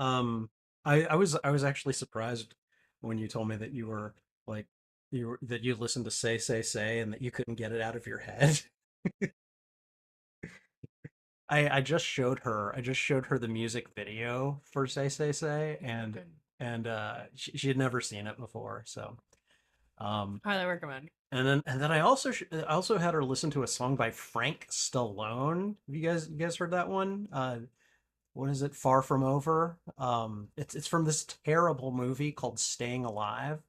Um, I was actually surprised when you told me that you were like that you listened to Say and that you couldn't get it out of your head. I just showed her the music video for Say Okay. and she had never seen it before. So um Highly recommend. and then I also had her listen to a song by Frank Stallone. Have you guys heard that one? What is it? Far From Over. It's from this terrible movie called Staying Alive,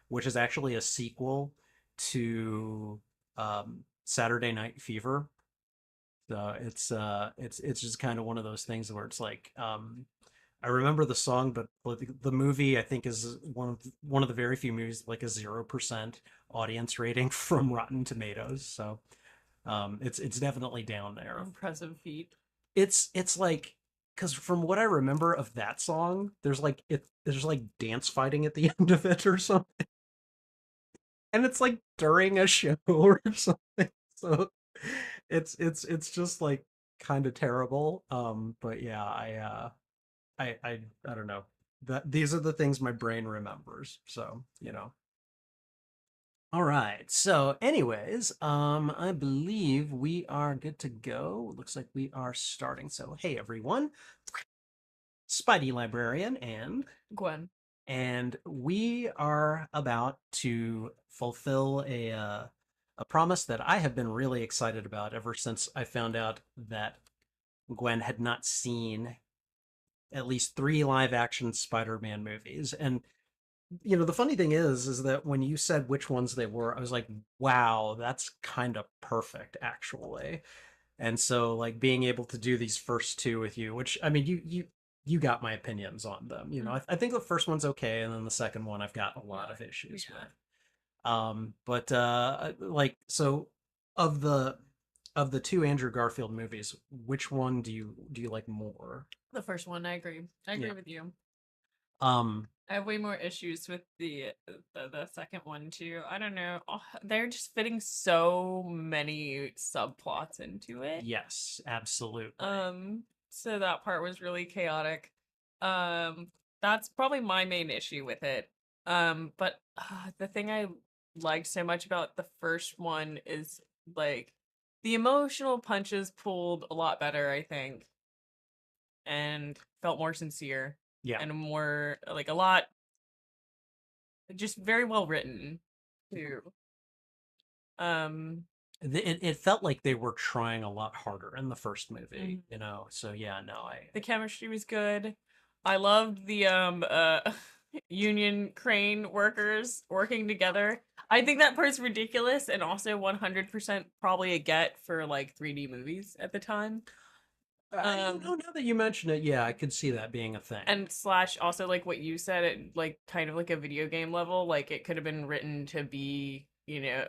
which is actually a sequel to Saturday Night Fever. So it's just kind of one of those things where it's like I remember the song, but the movie I think is one of the very few movies with, like a 0% audience rating from Rotten Tomatoes. So it's definitely down there. Impressive feat. It's like because from what I remember of that song, there's like dance fighting at the end of it or something, and it's like during a show or something. So it's just like kind of terrible. But yeah, I don't know. That these are the things my brain remembers. So, you know. All right. So, anyways, I believe we are good to go. Looks like we are starting. So, hey everyone, Spidey Librarian Gwen. and we are about to fulfill a promise that I have been really excited about ever since I found out that Gwen had not seen at least three live action Spider-Man movies. And the funny thing is that when you said which ones they were, I was like, wow, that's kind of perfect actually. And so like being able to do these first two with you, which I mean you got my opinions on them. I think the first one's okay, and then the second one I've got a lot Yeah. of issues with. Yeah. But like so of the of the two Andrew Garfield movies, which one do you like more? The first one, I agree. I Yeah. agree with you. Um, I have way more issues with the second one too. I don't know. Oh, they're just fitting so many subplots into it. yes, absolutely. So that part was really chaotic. Um, that's probably my main issue with it. But the thing I liked so much about the first one is like the emotional punches pulled a lot better, I think, and felt more sincere Yeah. and more like a lot just very well written too. Um, It felt like they were trying a lot harder in the first movie, mhm. So yeah, no, I The chemistry was good. I loved the union crane workers working together. I think that part's ridiculous and also 100% probably a get for like 3D movies at the time. now that you mention it, yeah, I could see that being a thing. And slash also like what you said, it like kind of like a video game level, like it could have been written to be,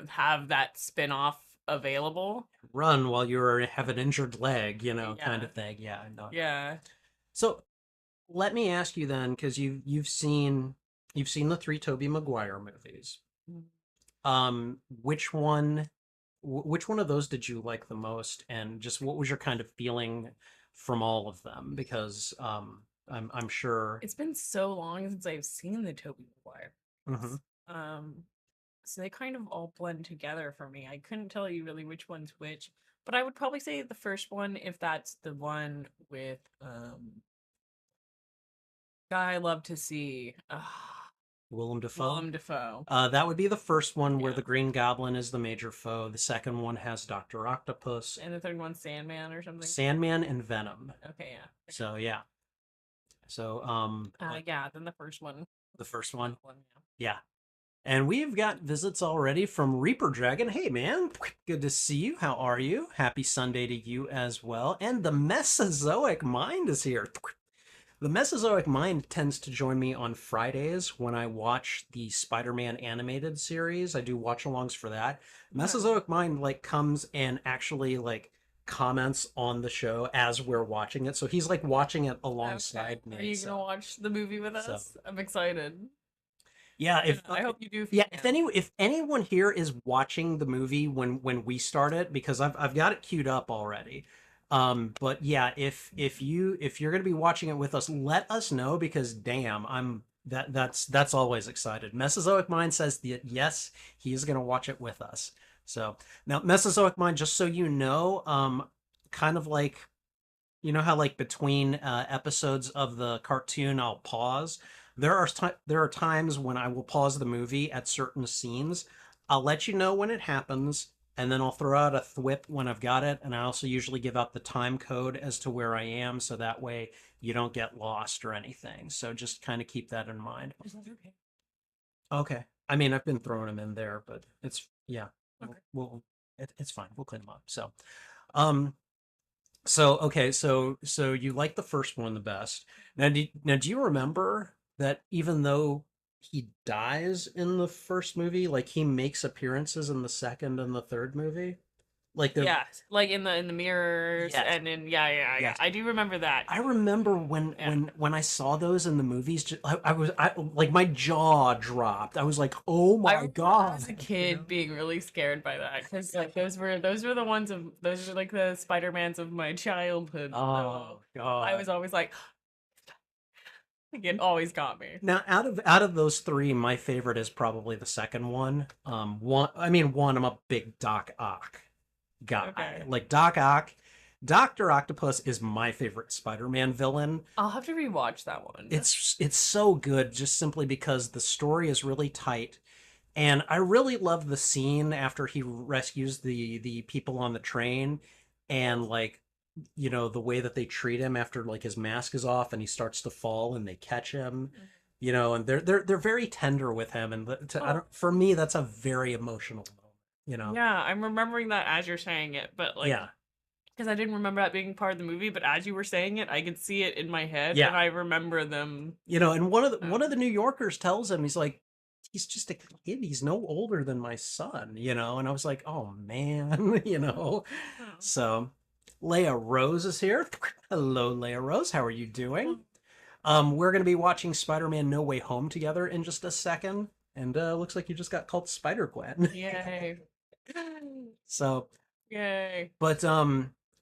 have that spin-off available. Run while have an injured leg, kind Yeah. of thing. Yeah, no. Yeah. So let me ask you then, because you've seen the three Tobey Maguire movies. Which one which one of those did you like the most, and just what was your kind of feeling from all of them? Because I'm sure. It's been so long since I've seen the Tobey Maguire Mhm. movies. Um, so they kind of all blend together for me. I couldn't tell you really which one's which, but I would probably say the first one if that's the one with guy I love to see. Willem Dafoe. Willem Dafoe. That would be the first one where Yeah. the Green Goblin is the major foe. The second one has Doctor Octopus, And the third one's Sandman or something. Sandman, and Venom. Okay, yeah. So yeah. So like Yeah, then the first one. the first That one, one, yeah. And we've got visits already from Reaper Dragon. Hey, man. Good to see you. How are you? Happy Sunday to you as well. And the Mesozoic Mind is here. The Mesozoic Mind tends to join me on Fridays when I watch the Spider-Man animated series. I do watch-alongs for that. yeah. Mesozoic Mind like comes and actually like comments on the show as we're watching it. So he's like watching it Okay. alongside Are me. you gonna watch the movie with So us? I'm excited. yeah, Yeah, I hope you do if you yeah, can. if anyone here is watching the movie when we start it, because I've got it queued up already. But yeah, if you're gonna be watching it with us, let us know because damn, that's always excited. Mesozoic Mind says that yes, he's gonna watch it with us. So now Mesozoic Mind, just so you know, kind of like you know how like between episodes of the cartoon I'll pause. There are times when I will pause the movie at certain scenes. I'll let you know when it happens, and then I'll throw out a thwip when I've got it, and I also usually give out the time code as to where I am, so that way you don't get lost or anything. So just kind of keep that in mind. Is that okay? Okay. I mean, I've been throwing them in there, but it's yeah. Okay. It's fine. We'll clean them up. Um, so okay, so you like the first one the best. Now do you remember that even though he dies in the first movie, like he makes appearances in the second and the third movie? Like they're Yeah, like in the mirrors yes, and in yeah. yes. I do remember that. I remember when Yeah. when I saw those in the movies, I like my jaw dropped. I was like, "Oh I my remember God," as a you know? kid being really scared by that because like those were the ones of those are like the Spider-Mans of my childhood. So Oh I God. was always like it always got me. Now, out of those three, my favorite is probably the second one. One, I'm a big Doc Ock guy. Okay. Like Doc Ock, Doctor Octopus is my favorite Spider-Man villain. I'll have to rewatch that one. It's so good just simply because the story is really tight, and I really love the scene after he rescues the people on the train, and like the way that they treat him after like his mask is off and he starts to fall and they catch him, and they're very tender with him, and I Oh, don't, for me that's a very emotional moment. yeah, I'm remembering that as you're saying it, but like Yeah, because I didn't remember that being part of the movie, but as you were saying it, I could see it in my head yeah, and I remember them. and one of Um, the New Yorkers tells him, he's like, he's just a kid, he's no older than my son, and I was like, oh man, oh, so Leia Rose is here. Hello, Leia Rose, how are you doing? oh, We're going to be watching Spider-Man No Way Home together in just a second. And looks like you just got called Spider-Gwen. yay. So, Yay. but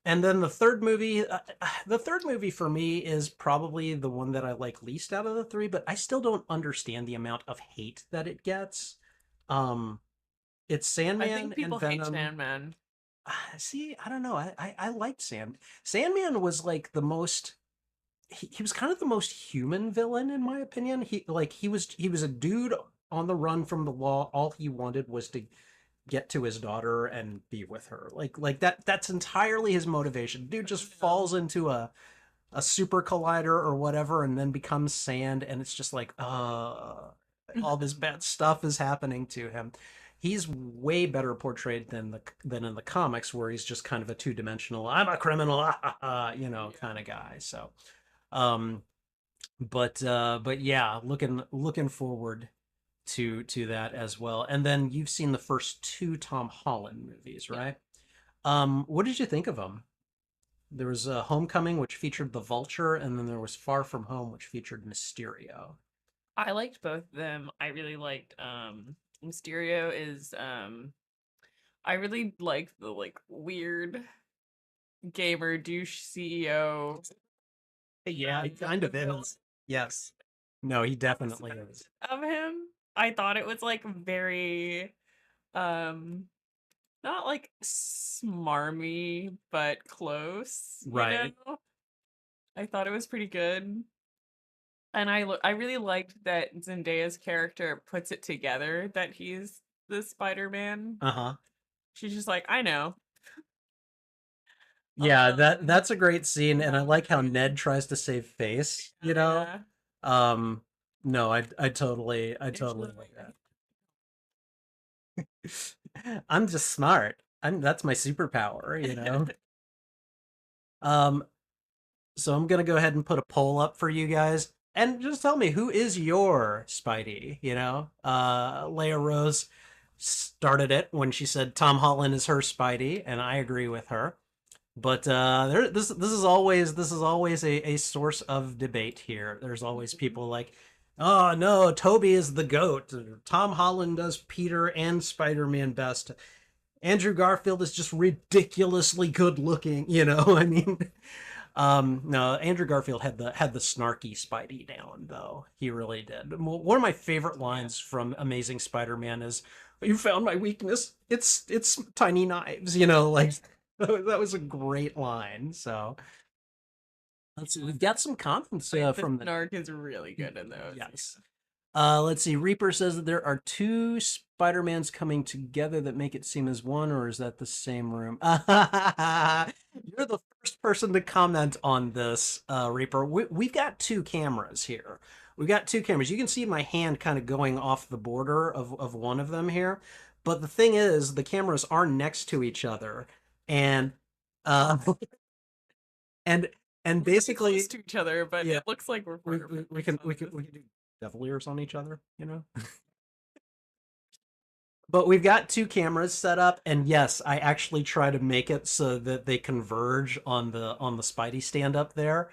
and then the third movie for me is probably the one that I like least out of the three, but I still don't understand the amount of hate that it gets. Um, it's I think Sandman and people hate Venom. Sandman. See, I don't know. I liked Sandman was like the most he was kind of the most human villain in my opinion. He was a dude on the run from the law. All he wanted was to get to his daughter and be with her. That's entirely his motivation. Dude just No. falls into a super collider or whatever and then becomes sand, and it's just like all this bad stuff is happening to him. He's way better portrayed than in the comics, where he's just kind of a two-dimensional, I'm a criminal, kind of guy. So um but yeah, looking forward to that as well. And then you've seen the first two Tom Holland movies, Yeah. right? What did you think of them? There was Homecoming, which featured the Vulture, and then there was Far From Home, which featured Mysterio. I liked both of them. I really liked Mysterio is I really liked the like weird gamer douche CEO Yeah, he kind of is. Yes. No, he definitely is. of him. I thought it was like very um not like smarmy but close, you Right. know? I thought it was pretty good. And I really liked that Zendaya's character puts it together that he's the Spider-Man. Uh-huh. She's just like, I know. Yeah, that Um, that's a great scene, and I like how Ned tries to save face, yeah. Um, no, I It's totally really like that. I'm just smart. That's my superpower. Um, so I'm gonna go ahead and put a poll up for you guys, and just tell me, who is your Spidey? Leia Rose started it when she said Tom Holland is her Spidey, and I agree with her. But this is always a source of debate here. There's always people like, oh no, Toby is the goat. Tom Holland does Peter and Spider-Man best. Andrew Garfield is just ridiculously good looking, you know. I mean, no, Andrew Garfield had the snarky Spidey down though. He really did. One of my favorite Yeah. lines from Amazing Spider-Man is, "You found my weakness. It's tiny knives." You know, like that was a great line. So let's see, we've got some comments Like the from the snark is really good in those. yes. Let's see. Reaper says that there are two Spider-Mans coming together that make it seem as one, or is that the same room? You're the first person to comment on this, Reaper. We've got two cameras here. We've got two cameras. You can see my hand kind of going off the border of one of them here. But the thing is, the cameras are next to each other. And uh, and and We're really basically, close to each other, but yeah, it looks like we're we, further we, from we each can we other. can we can do devil ears on each other, you know. But we've got two cameras set up, and yes, I actually try to make it so that they converge on the Spidey stand up there.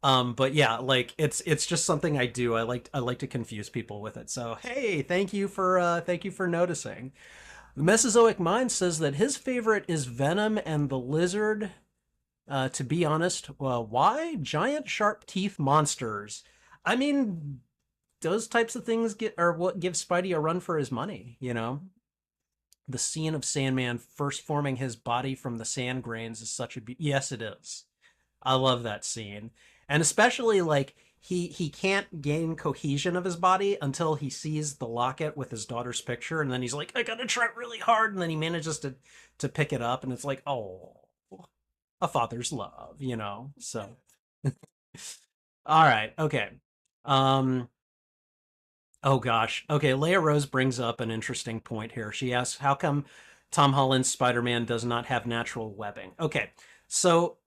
But yeah, like it's just something I do. I like to confuse people with it. So hey, thank you for noticing. The Mesozoic Mind says that his favorite is Venom and the Lizard. To be honest, why giant sharp teeth monsters? I mean, those types of things get are what give Spidey a run for his money. You know, the scene of Sandman first forming his body from the sand grains is such a yes, it is. I love that scene, and especially like he can't gain cohesion of his body until he sees the locket with his daughter's picture, and then he's like, I gotta try really hard, and then he manages to pick it up, and it's like, oh, a father's love, you know. So, all right, okay. Um, Oh gosh. Okay, Leia Rose brings up an interesting point here. She asks, "How come Tom Holland's Spider-Man does not have natural webbing?" Okay, so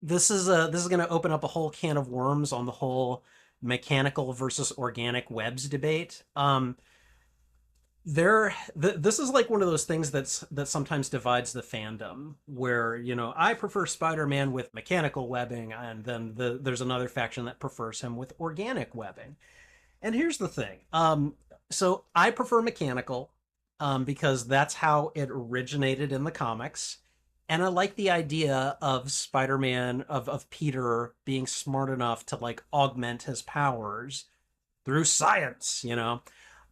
this is going to open up a whole can of worms on the whole mechanical versus organic webs debate. This is like one of those things that sometimes divides the fandom, where I prefer Spider-Man with mechanical webbing, and then there's another faction that prefers him with organic webbing. And here's the thing. So I prefer mechanical, because that's how it originated in the comics. And I like the idea of Spider-Man, of Peter being smart enough to like augment his powers through science, you know?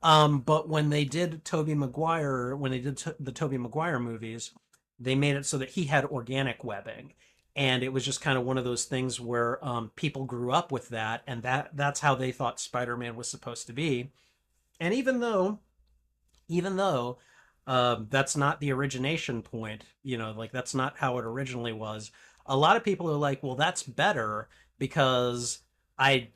But when they did Tobey Maguire, when they did the Tobey Maguire movies, they made it so that he had organic webbing. And it was just kind of one of those things where people grew up with that, and that's how they thought Spider-Man was supposed to be. And even though that's not the origination point, like that's not how it originally was. A lot of people are like, well, that's better because I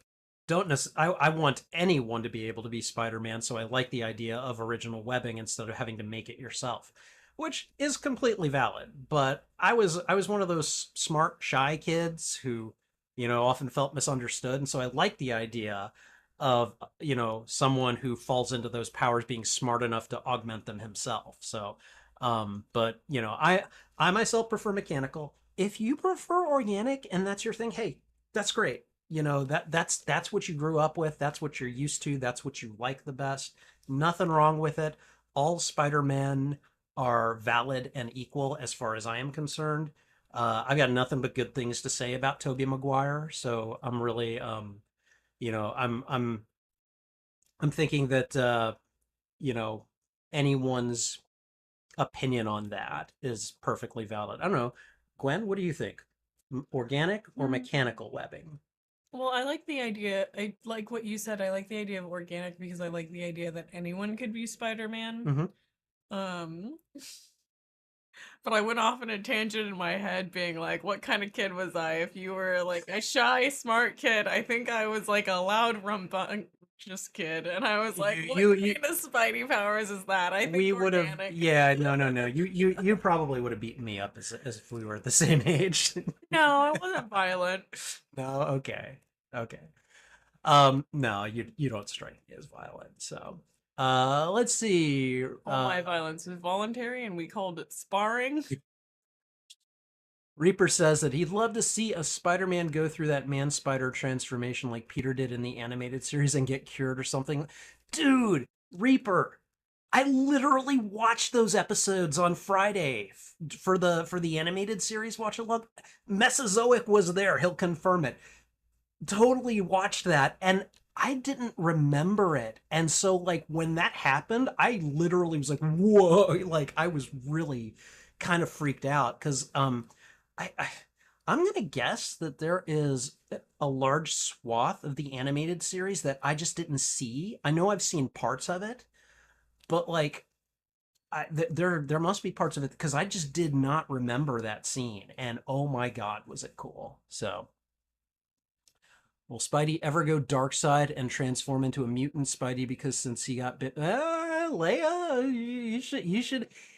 don't necessarily, I want anyone to be able to be Spider-Man, so I like the idea of original webbing instead of having to make it yourself, which is completely valid. But I was one of those smart, shy kids who, often felt misunderstood, and so I like the idea of someone who falls into those powers being smart enough to augment them himself. So but I myself prefer mechanical. If you prefer organic and that's your thing, hey, that's great. That's what you grew up with, that's what you're used to, that's what you like the best. Nothing wrong with it. All Spider-Men are valid and equal as far as I am concerned. I've got nothing but good things to say about Tobey Maguire, so I'm really you know, I'm thinking that you know, anyone's opinion on that is perfectly valid. I don't know. Gwen, what do you think? Organic or Mm. mechanical webbing? Well, I like the idea. I like what you said. I like the idea of organic because I like the idea that anyone could be Spider-Man. Hmm. Um, but I went off on a tangent in my head being like, what kind of kid was I? If you were like a shy, smart kid, I think I was like a loud, rambunctious kid. And I was like, what You kind of Spidey powers is that? I think we would have, organic. yeah, no. You probably would have beaten me up as if we were at the same age. No, I wasn't violent. No, okay. Okay. No, you don't strike me as violent. So, let's see. All my violence is voluntary, and we called it sparring. Reaper says that he'd love to see a Spider-Man go through that man-spider transformation like Peter did in the animated series and get cured or something. Dude, Reaper, I literally watched those episodes on Friday for the animated series. Watch along. Mesozoic was there. He'll confirm it. Totally watched that, and I didn't remember it. And so, like, when that happened, I literally was like, "Whoa!" Like, I was really kind of freaked out because I I'm gonna guess that there is a large swath of the animated series that I just didn't see. I know I've seen parts of it, but like there must be parts of it because I just did not remember that scene. And oh my God, was it cool? So, will Spidey ever go dark side and transform into a mutant Spidey because since he got bit? Leia,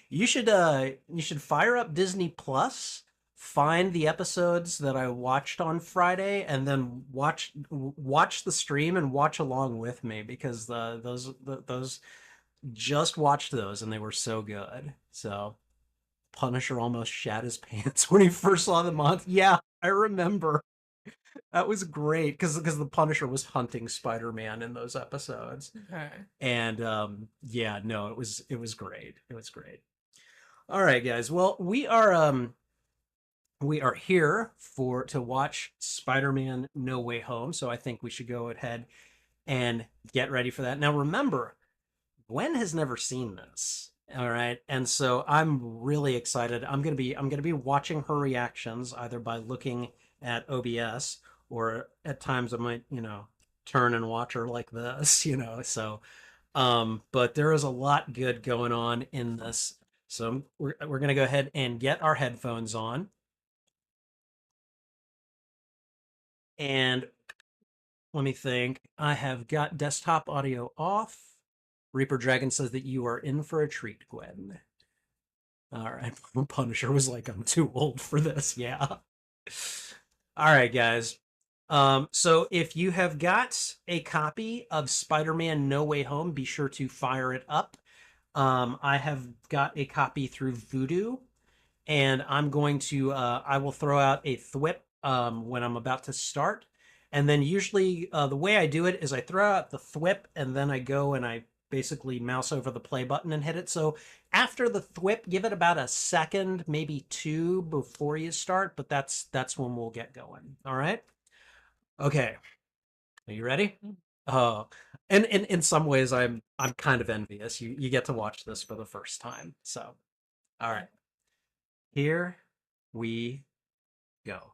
you should fire up Disney Plus. Find the episodes that I watched on Friday, and then watch the stream and watch along with me because those just watched those and they were so good. So Punisher almost shat his pants when he first saw the month. Yeah, I remember. That was great because the Punisher was hunting Spider-Man in those episodes. Okay. And yeah, no, it was great. It was great. All right, guys. Well, we are here for to watch Spider-Man No Way Home, so I think we should go ahead and get ready for that. Now remember, Gwen has never seen this. All right. And so I'm really excited. I'm gonna be watching her reactions either by looking at OBS or at times I might, turn and watch her like this, So but there is a lot good going on in this. So we're gonna go ahead and get our headphones on. And let me think. I have got desktop audio off. Reaper Dragon says that you are in for a treat, Gwen. All right. Punisher was like, I'm too old for this. Yeah. All right, guys. So if you have got a copy of Spider-Man No Way Home, be sure to fire it up. I have got a copy through Voodoo, and I will throw out a thwip when I'm about to start. And then usually the way I do it is I throw out the thwip and then I go and I basically mouse over the play button and hit it. So after the thwip, give it about a second, maybe two before you start, but that's when we'll get going. All right. Okay. Are you ready? Mm. Uh, and in some ways I'm kind of envious. You get to watch this for the first time. So, all right. Here we go.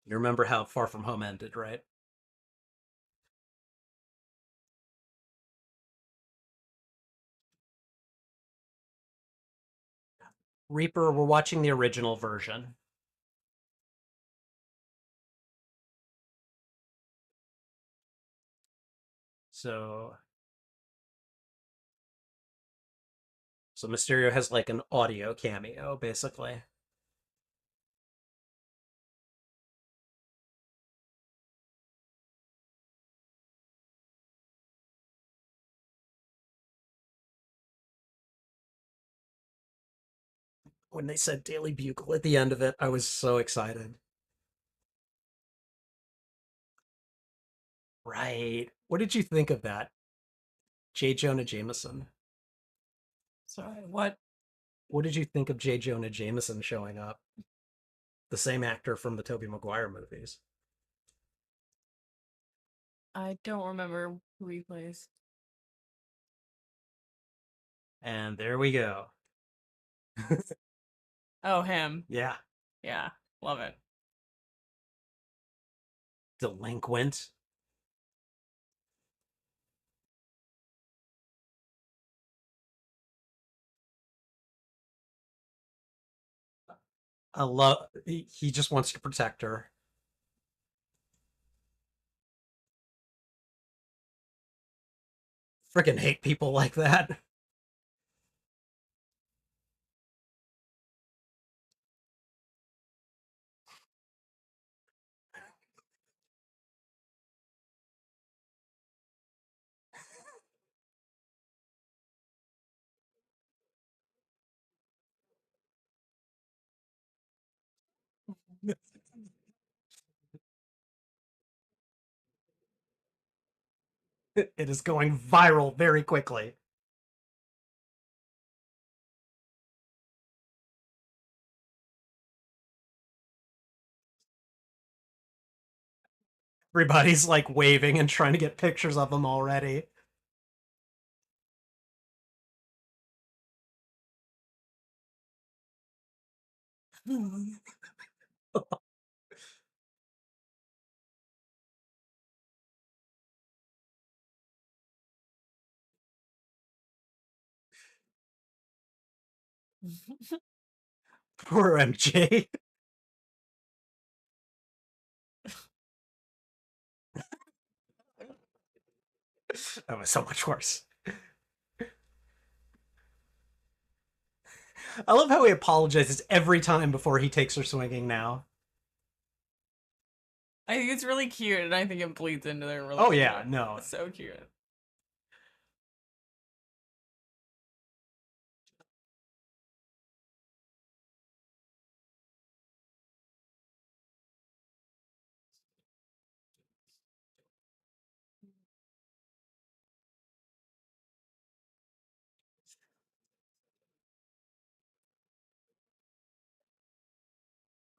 You remember how Far From Home ended, right? Reaper, we're watching the original version. So so Mysterio has like an audio cameo, basically. When they said Daily Bugle at the end of it, I was so excited. Right. What did you think of that? J. Jonah Jameson. Sorry, what? What did you think of J. Jonah Jameson showing up? The same actor from the Tobey Maguire movies. I don't remember who he plays. And there we go. Oh, him. Yeah. Yeah, love it. Delinquent. I love he just wants to protect her. Freaking hate people like that. It is going viral very quickly. Everybody's like waving and trying to get pictures of them already. Poor MJ. That was so much worse. I love how he apologizes every time before he takes her swinging now. I think it's really cute, and I think it bleeds into their Oh yeah, relationship. no. It's so cute.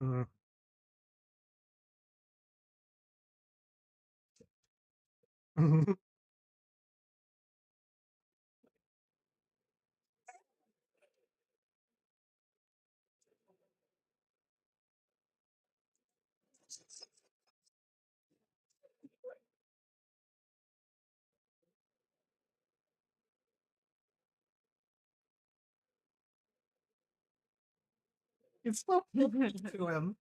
Mm. It's so funny to him.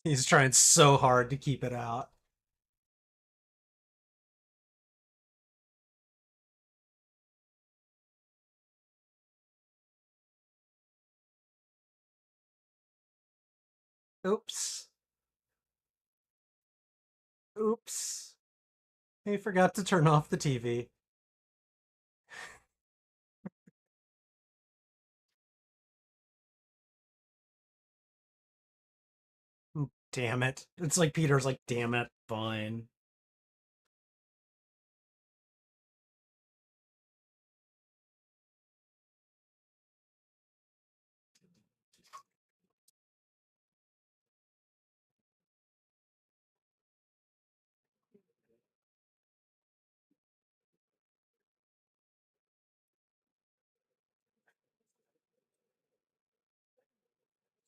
He's trying so hard to keep it out. Oops. Oops. He forgot to turn off the TV. Damn it. It's like Peter's like, damn it, fine.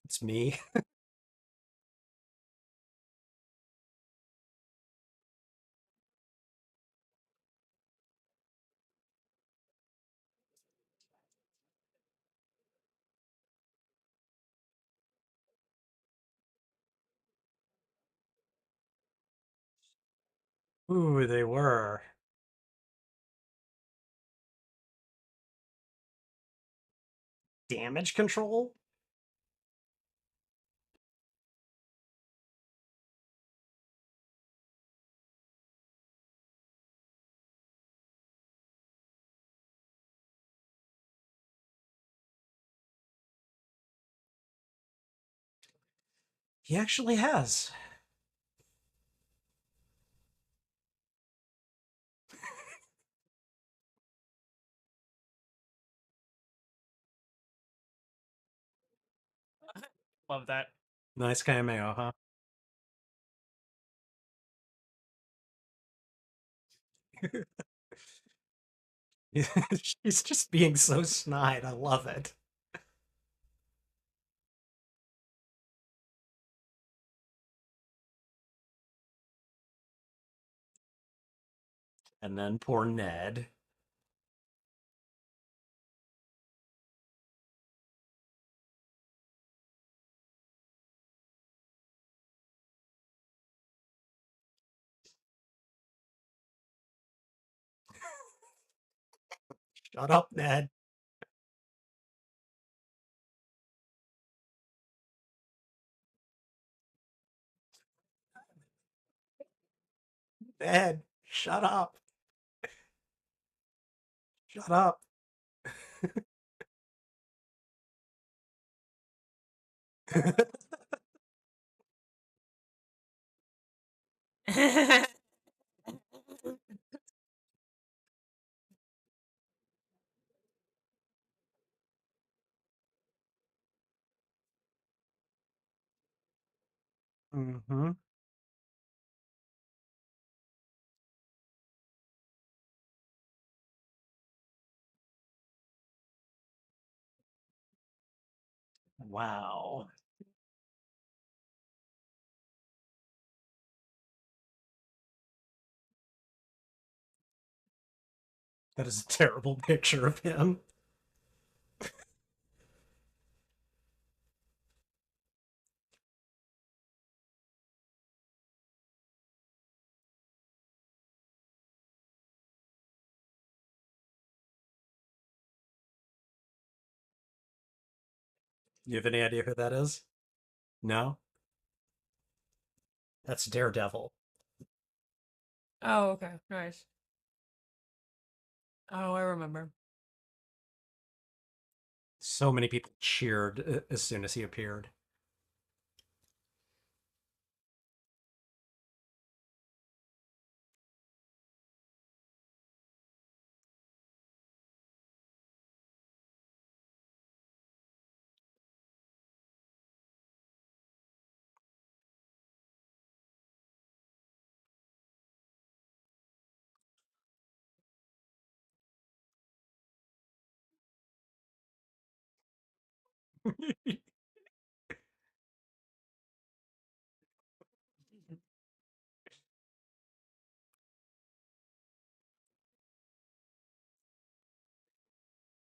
It's me. Ooh, they were. Damage control? He actually has. Love that. Nice cameo, huh? She's just being so snide. I love it. And then poor Ned. Shut up, Ned. Ed, shut up. Shut up. Hmm. Wow. That is a terrible picture of him. You have any idea who that is? No? That's Daredevil. Oh, okay. Nice. Oh, I remember. So many people cheered as soon as he appeared.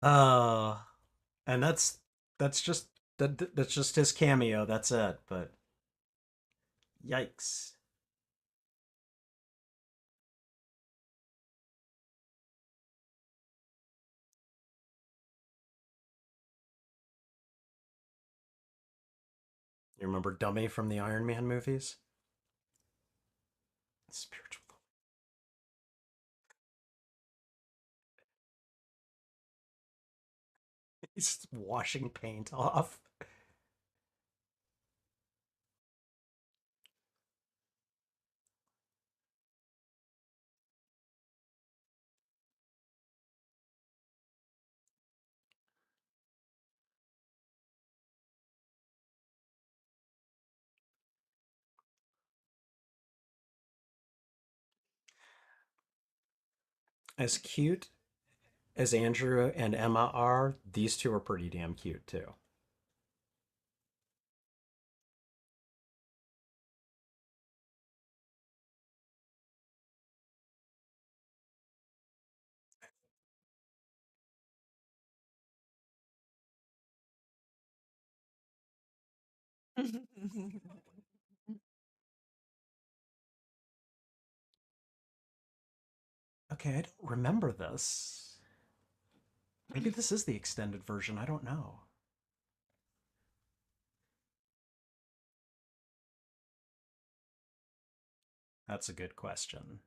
Uh, and that's just that's just his cameo. That's it. But yikes. You remember Dummy from the Iron Man movies? Spiritual. He's washing paint off. As cute as Andrew and Emma are, these two are pretty damn cute too. Okay, I don't remember this. Maybe this is the extended version. I don't know. That's a good question.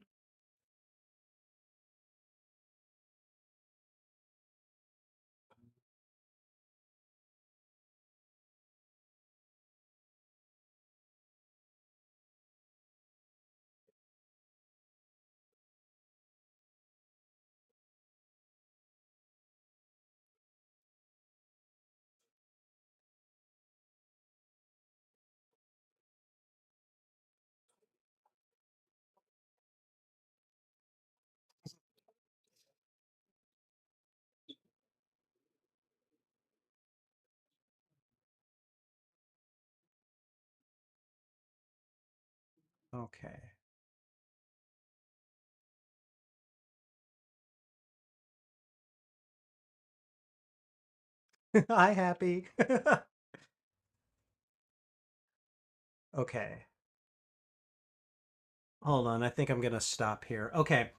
Okay. Hi, Happy. Okay. Hold on. I think I'm gonna stop here. Okay.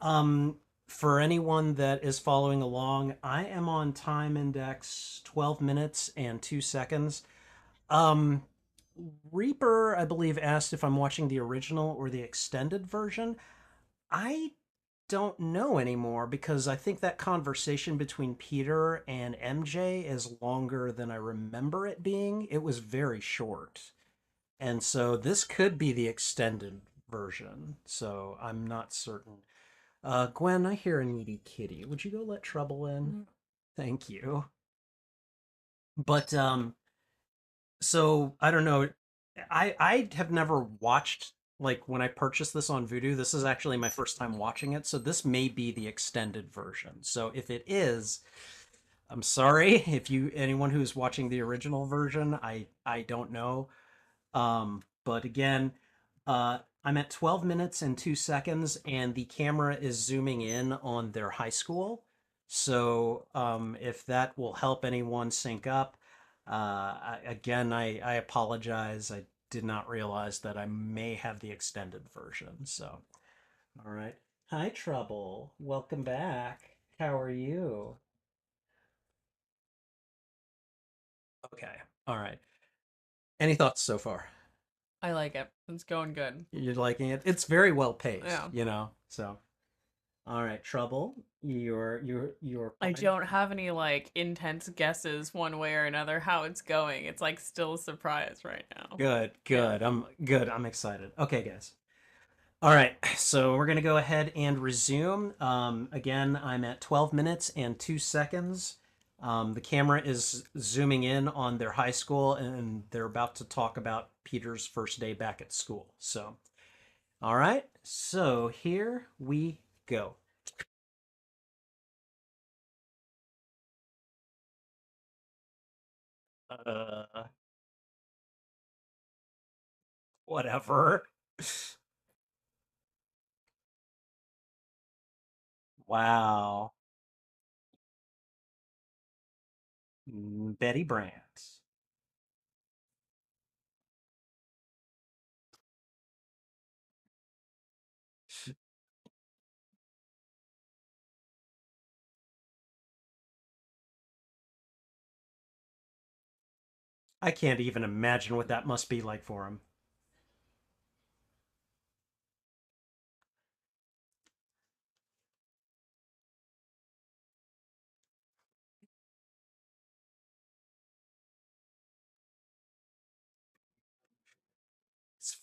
Um, for anyone that is following along, I am on time index 12 minutes and 2 seconds. Um, Reaper, I believe, asked if I'm watching the original or the extended version. I don't know anymore because I think that conversation between Peter and MJ is longer than I remember it being. It was very short. And so this could be the extended version. So I'm not certain. Gwen, I hear a needy kitty. Would you go let Trouble in? Mm. Thank you. But so I don't know. I have never watched like when I purchased this on Vudu. This is actually my first time watching it, so this may be the extended version. So if it is, I'm sorry if you anyone who's watching the original version. I don't know. But again, I'm at 12 minutes and 2 seconds, and the camera is zooming in on their high school. So if that will help anyone sync up, again, I apologize. I did not realize that I may have the extended version. So, all right. Hi, Trouble. Welcome back. How are you? Okay. All right. Any thoughts so far? I like it. It's going good. You're liking it? It's very well paced, Yeah. So, all right, Trouble. You're I fine. don't have any like intense guesses one way or another how it's going. It's like still a surprise right now. Good, Yeah. good. I'm good. I'm excited. Okay, guys. All right, so we're gonna go ahead and resume. Again, I'm at 12 minutes and 2 seconds. The camera is zooming in on their high school, and they're about to talk about Peter's first day back at school. So, all right, so here we go. Uh, Whatever. Wow. Betty Brant. I can't even imagine what that must be like for him.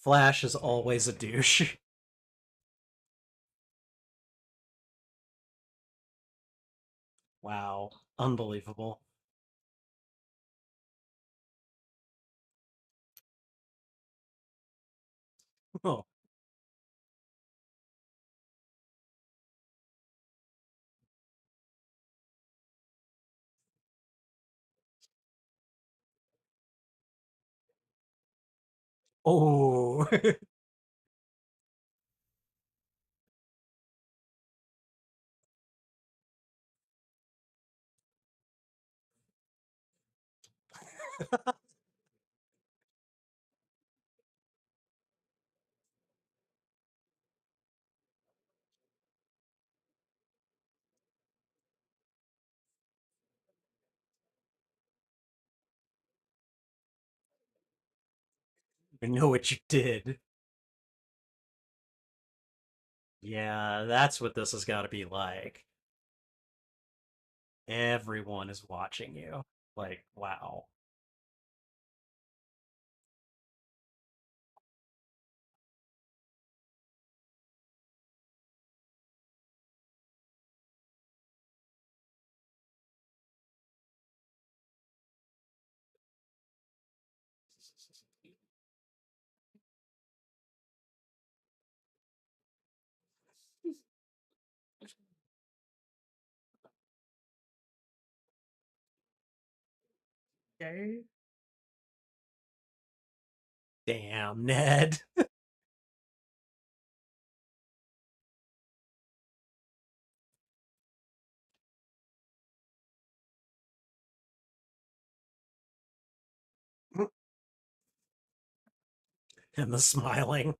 Flash is always a douche. Wow. Unbelievable. Oh. Oh. I know what you did. Yeah, that's what this has got to be like. Everyone is watching you. Like, wow. Okay. Damn, Ned. And the smiling.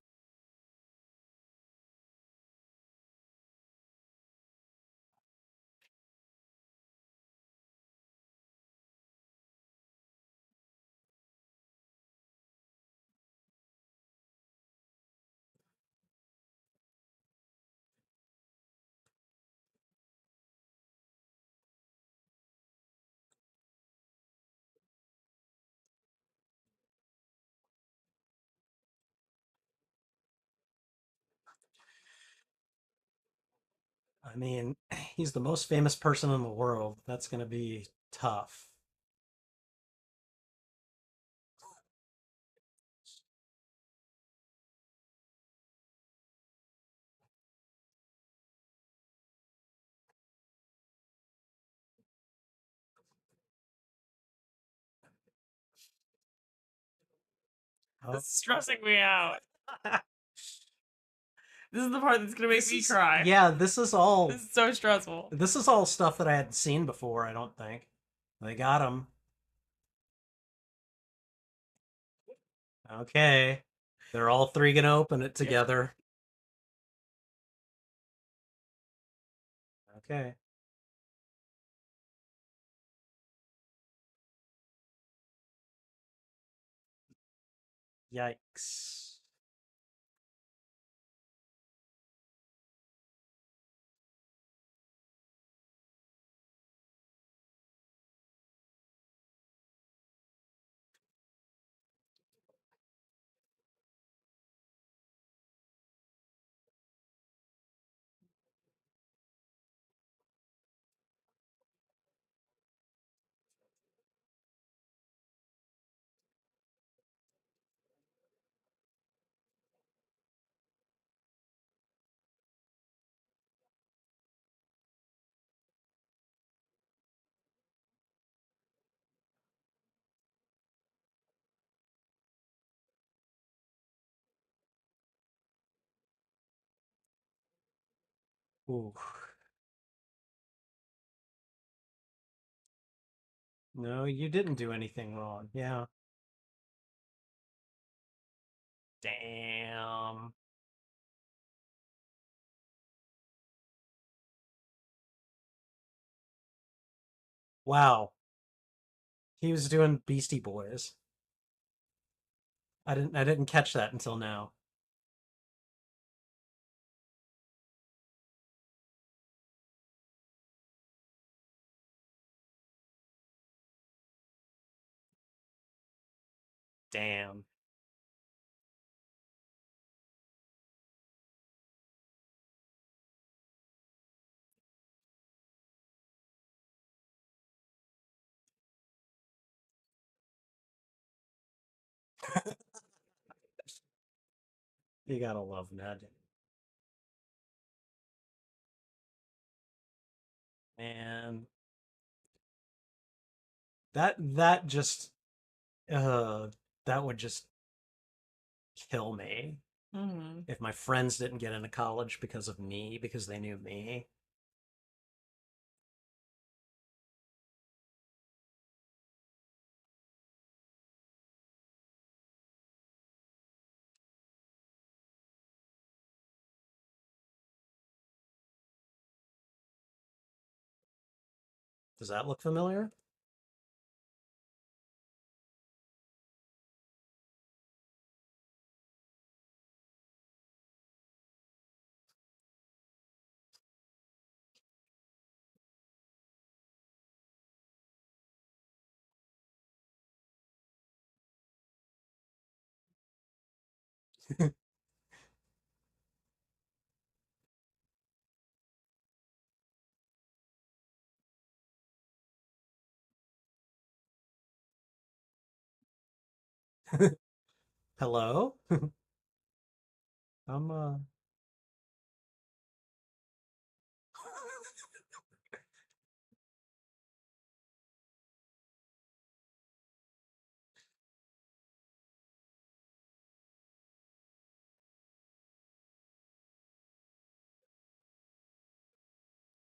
I mean, he's the most famous person in the world. That's going to be tough. This Oh. is stressing me out. This is the part that's gonna make me cry. Yeah, this is all This is so stressful. this is all stuff that I hadn't seen before, I don't think. They got him. Okay. They're all three gonna open it together. Okay. Yikes. Ooh. No, you didn't do anything wrong. Yeah. Damn. Wow. He was doing Beastie Boys. I didn't catch that until now. Damn. You gotta love Ned. Man. That just uh that would just kill me Hmm. if my friends didn't get into college because of me, because they knew me. Does that look familiar? Hello? I'm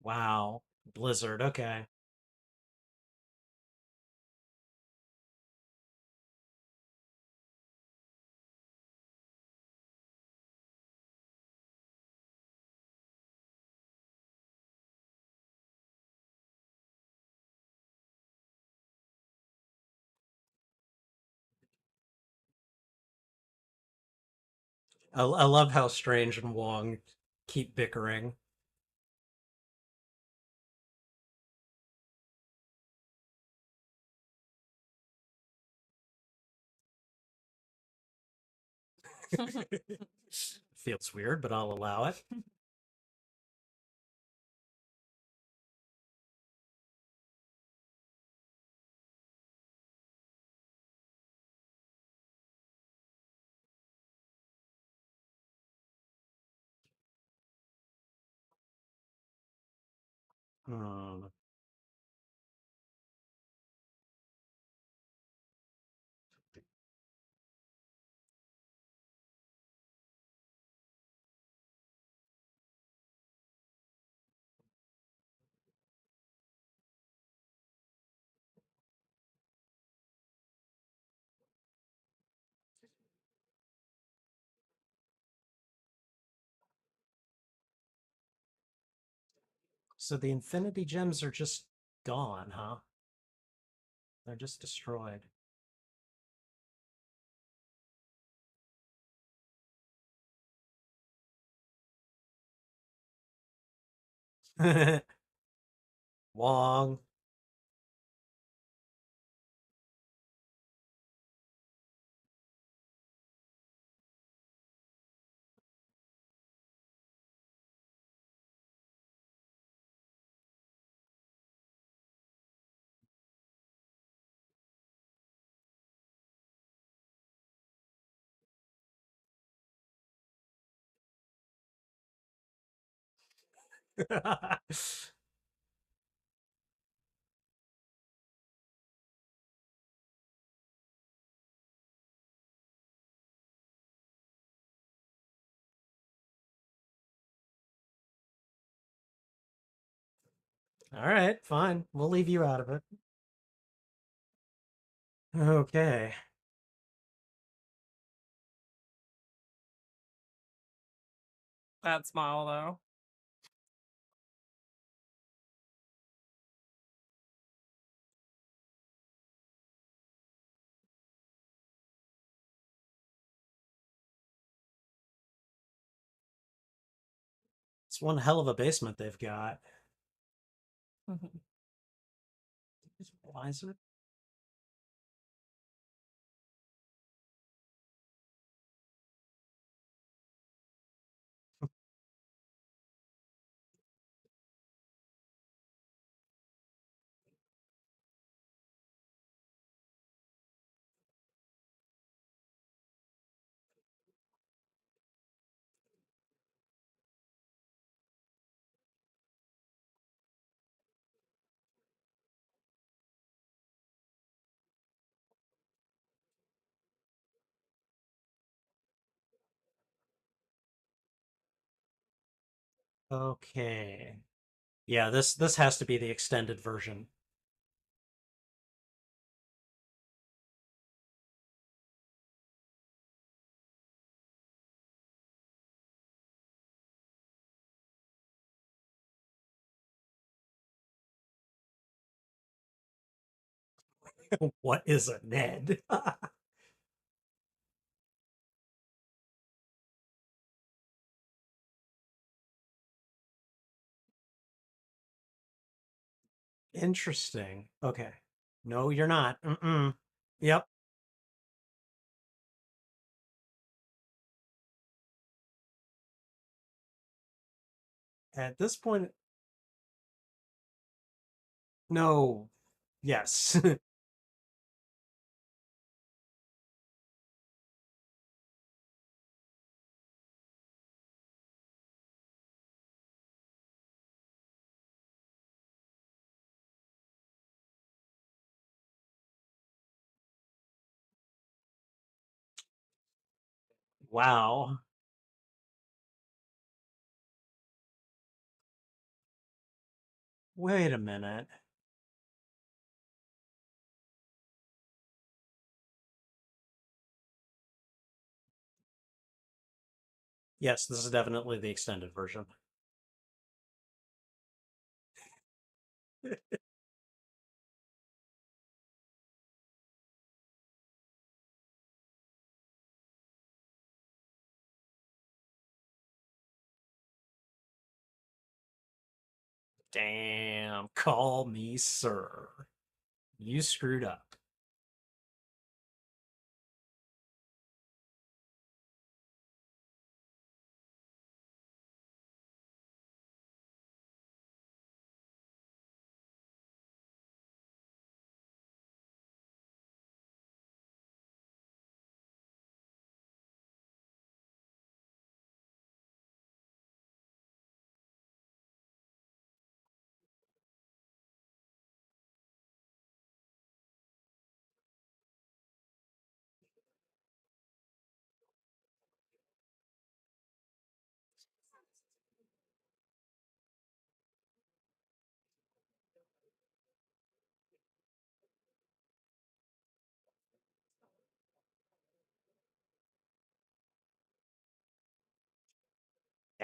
wow. Blizzard, okay. I love how Strange and Wong keep bickering. Feels weird, but I'll allow it. Hmm. So the Infinity Gems are just gone, huh? They're just destroyed. Wong. All right, fine. We'll leave you out of it. Okay. That smile though. It's one hell of a basement they've got. Why is it? Okay. Yeah, this has to be the extended version. What is a Ned? Interesting. Okay. No, you're not. Mm-mm. Yep. At this point, no. Yes. Wow. Wait a minute. Yes, this is definitely the extended version. Damn, call me sir. You screwed up.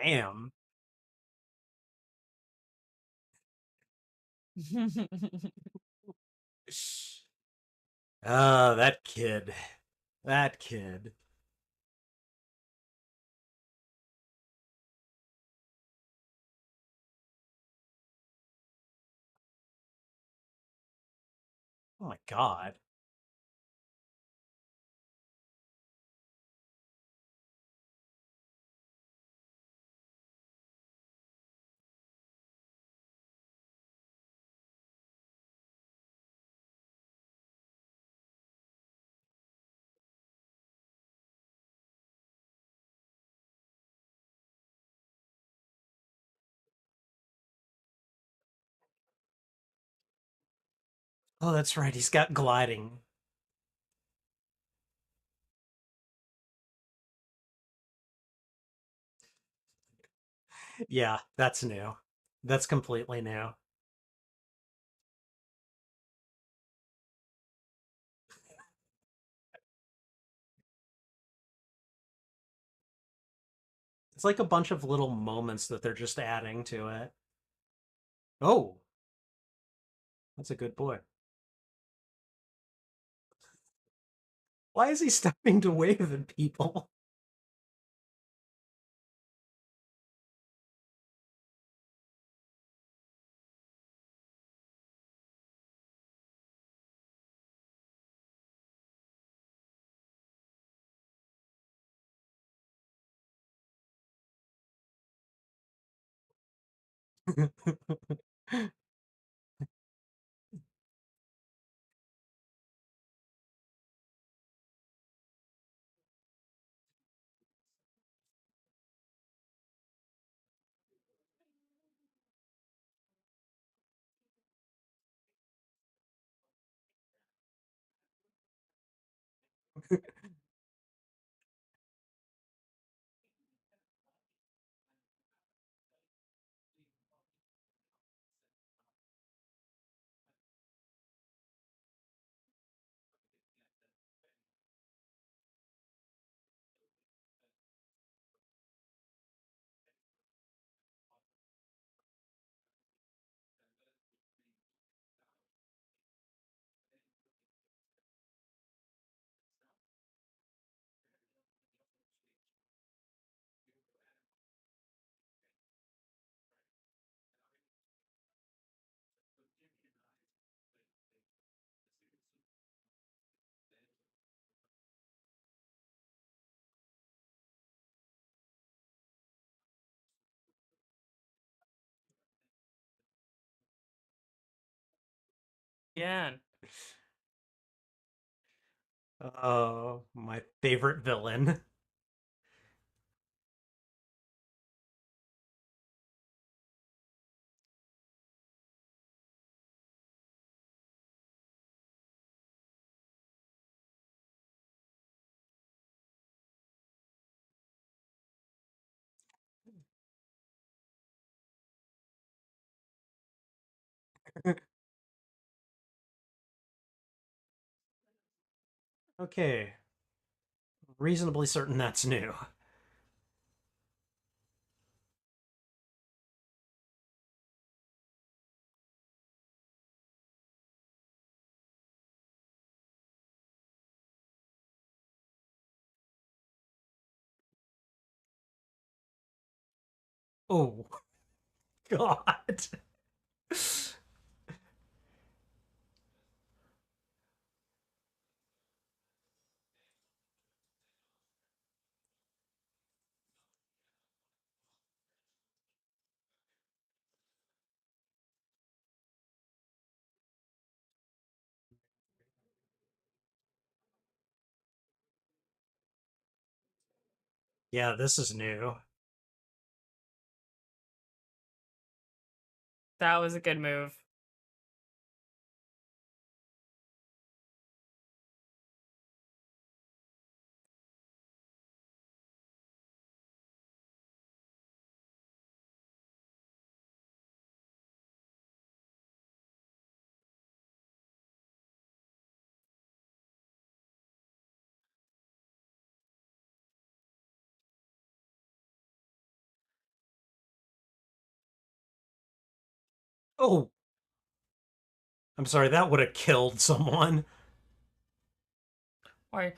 Damn. That kid. That kid. Oh my god. Oh, that's right. He's got gliding. Yeah, that's new. That's completely new. It's like a bunch of little moments that they're just adding to it. Oh, that's a good boy. Why is he stopping to wave at people? Yeah. Oh, my favorite villain. Okay, reasonably certain that's new. Oh, God. Yeah, this is new. That was a good move. Oh, I'm sorry, that would have killed someone. Or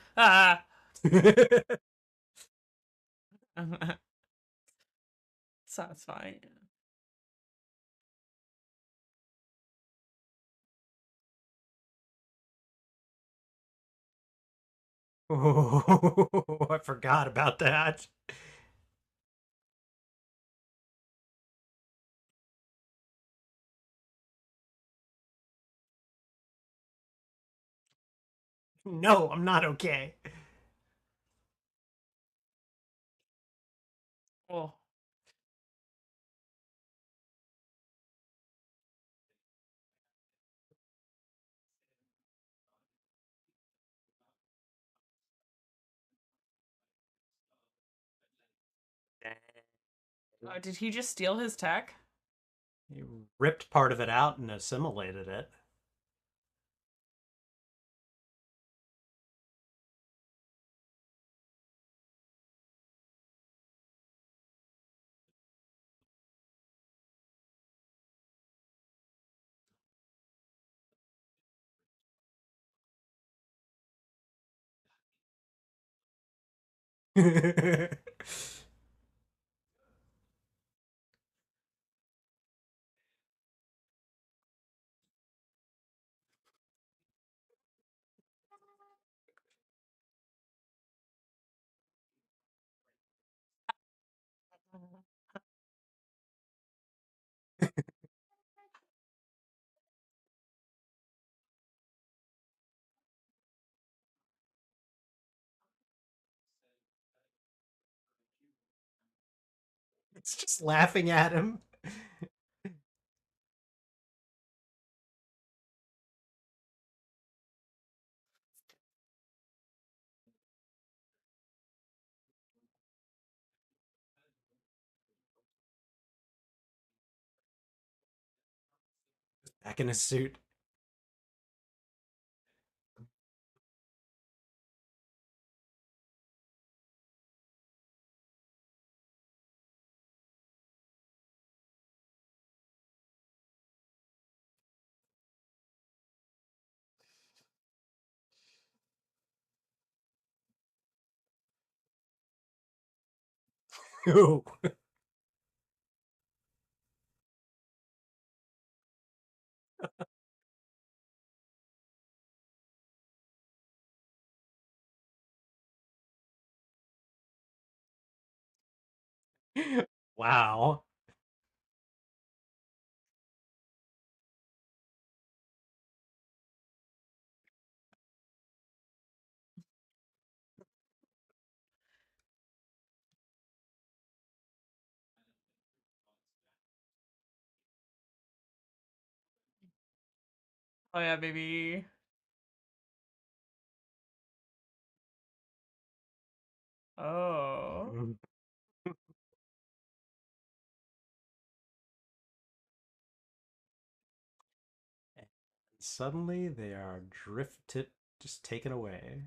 satisfying. Oh, I forgot about that. No, I'm not okay. Oh, did he just steal his tech? He ripped part of it out and assimilated it. It's just laughing at him. Back in his suit. Ooh. Wow. Oh yeah, baby. Oh. And suddenly they are drifted, just taken away.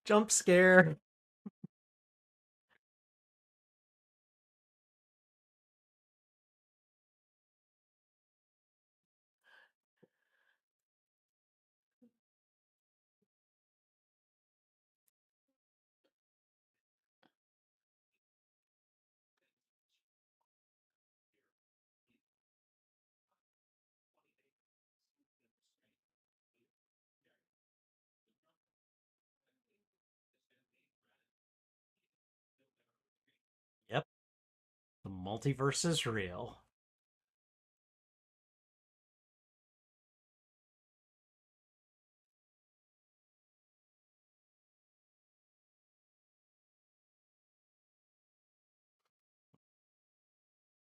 Jump scare. Yep, the multiverse is real.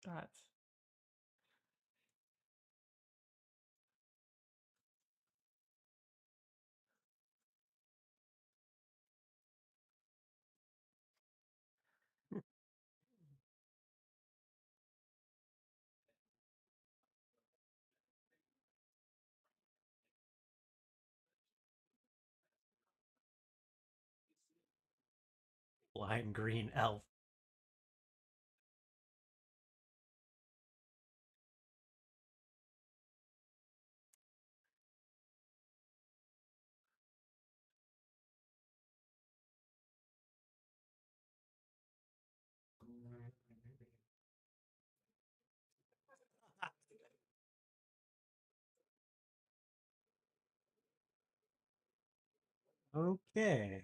That's flying green elf. Okay.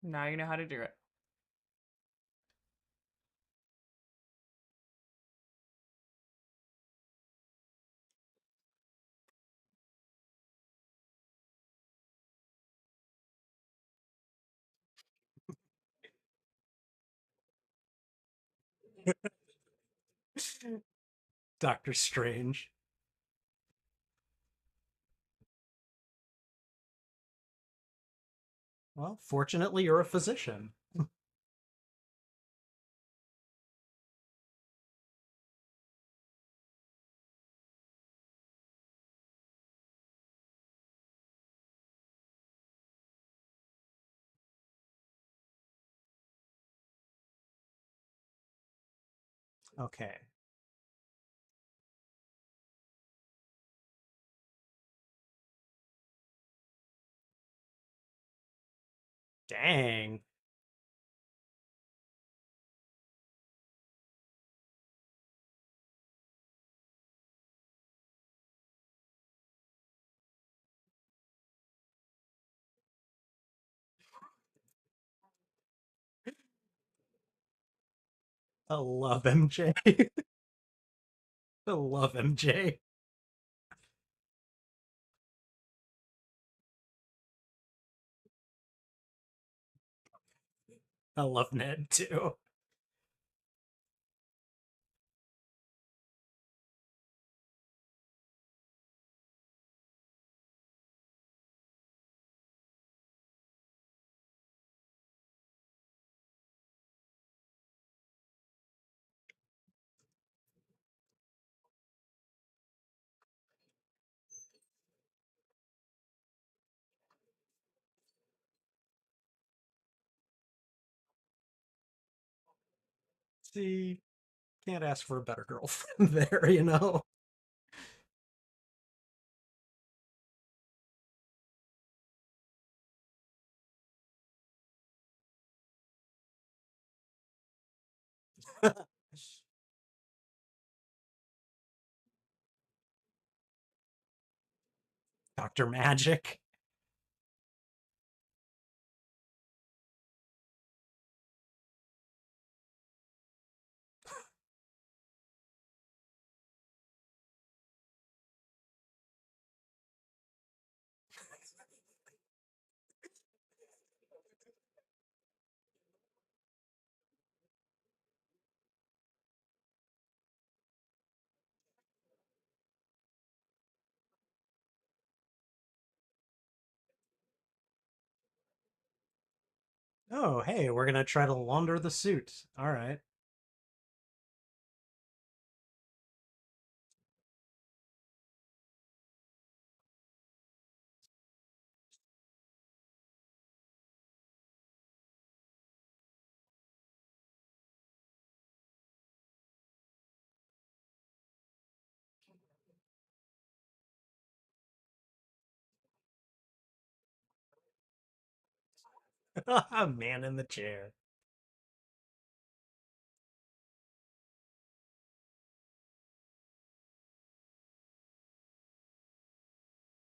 Now you know how to do it. Doctor Strange. Well, fortunately, you're a physician. Okay. Dang. I love MJ. I love MJ. I love Ned too. See, can't ask for a better girlfriend there, you know? Dr. Magic. Oh, hey, we're gonna try to launder the suit. All right. Man in the chair.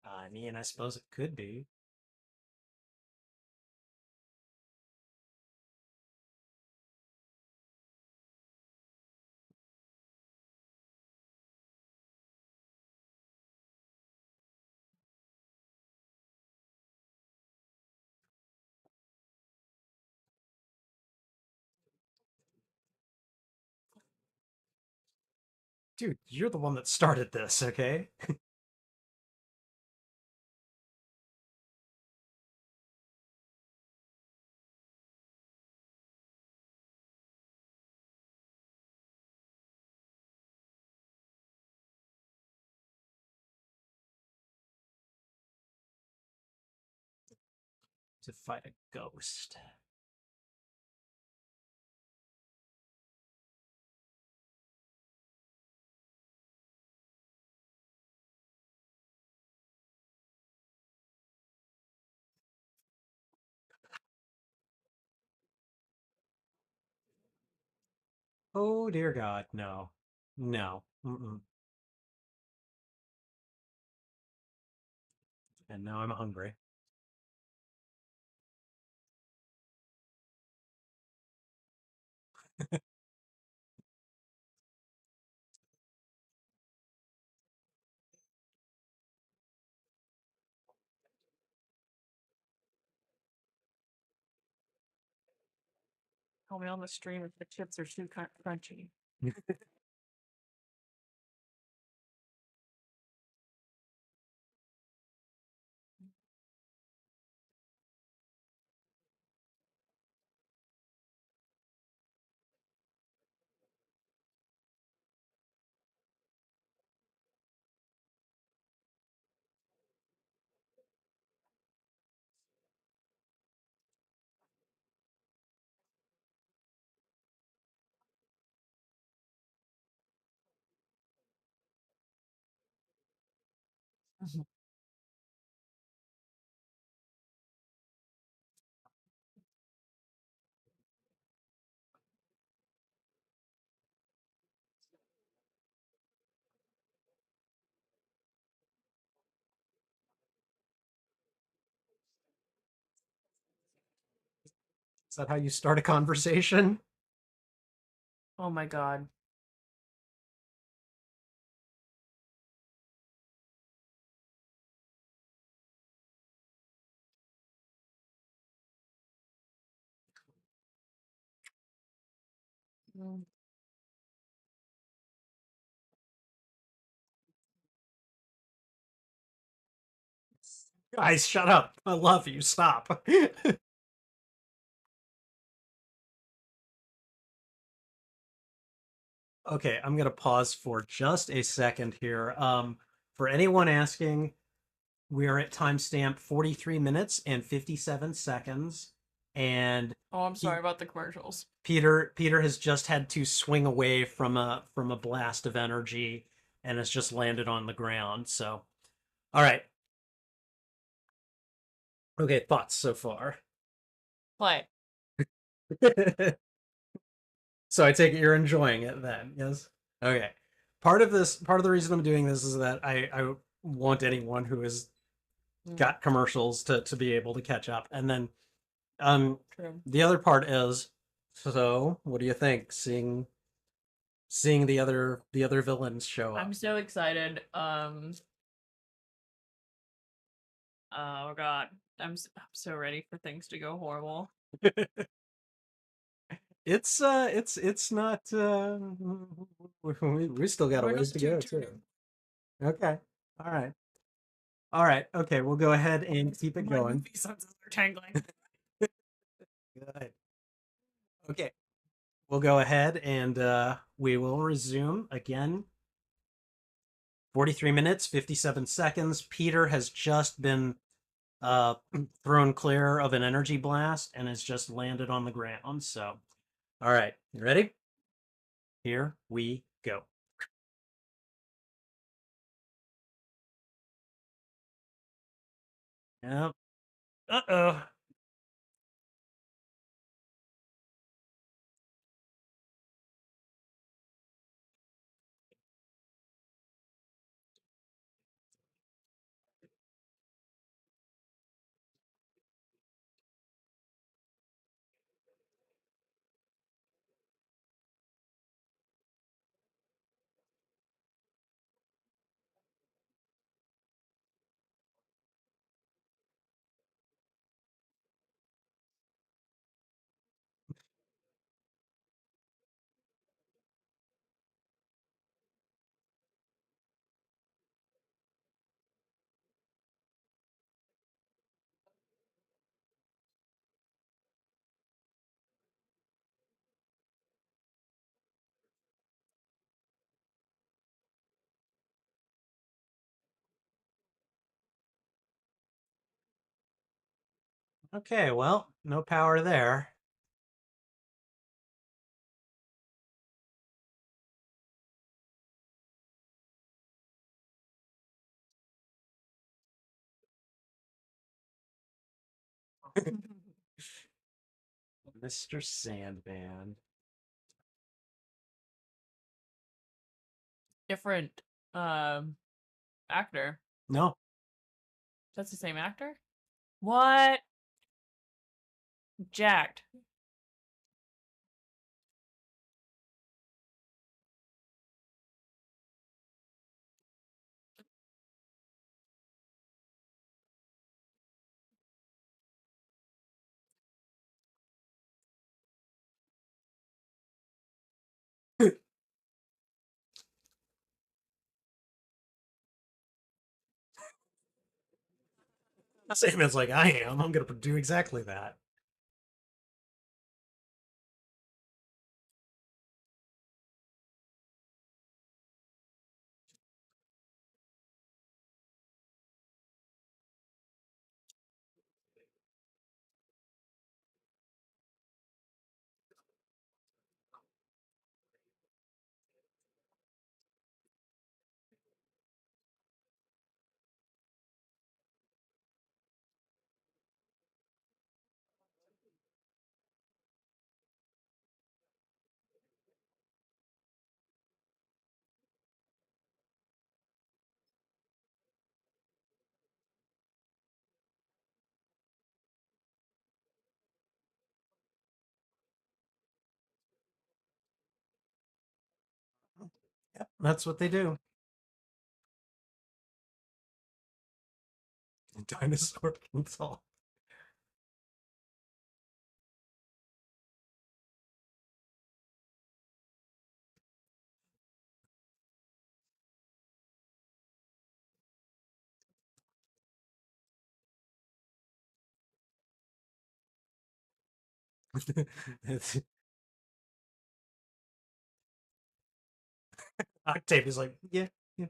I mean, I suppose it could be. Dude, you're the one that started this, okay? to fight a ghost. Oh dear God, no, no. Mm-mm. And now I'm hungry. Tell me on the stream if the chips are too crunchy. Is that how you start a conversation? Oh my god. Mm. Guys, shut up. I love you. Stop. Okay, I'm gonna pause for just a second here. For anyone asking, we are at timestamp 43 minutes and 57 seconds, and Oh, I'm sorry about the commercials. Peter has just had to swing away from a blast of energy and has just landed on the ground. So, all right. Okay, thoughts so far. Play. So I take it you're enjoying it then, yes? Okay. Part of the reason I'm doing this is that I want anyone who has Mm, got commercials to be able to catch up. And then true. the other part is, so what do you think seeing the other villains show I'm up? so excited. Oh god. I'm so ready for things to go horrible. It's not we still got a We're ways not to too go too. turning. Okay. All right. All right. Okay, we'll go ahead and keep it My going. movie senses are tangling. Good. Okay. We'll go ahead and we will resume again. 43 minutes, 57 seconds. Peter has just been uh, thrown clear of an energy blast and has just landed on the ground. So, all right, you ready? Here we go. Yep. Uh-oh. Okay, well, no power there. Mr. Sandman. Different um actor. No. That's the same actor? What? Jacked. Sandman's like, I am. I'm gonna do exactly that. Yep, that's what they do. Dinosaur console. Octave is like, yeah, yeah.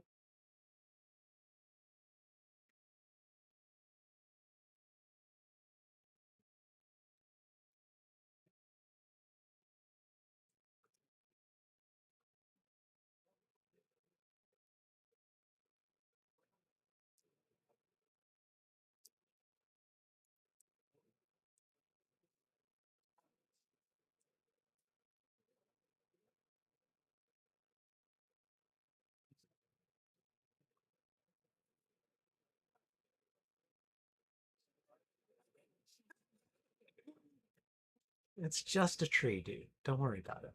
It's just a tree, dude. Don't worry about it.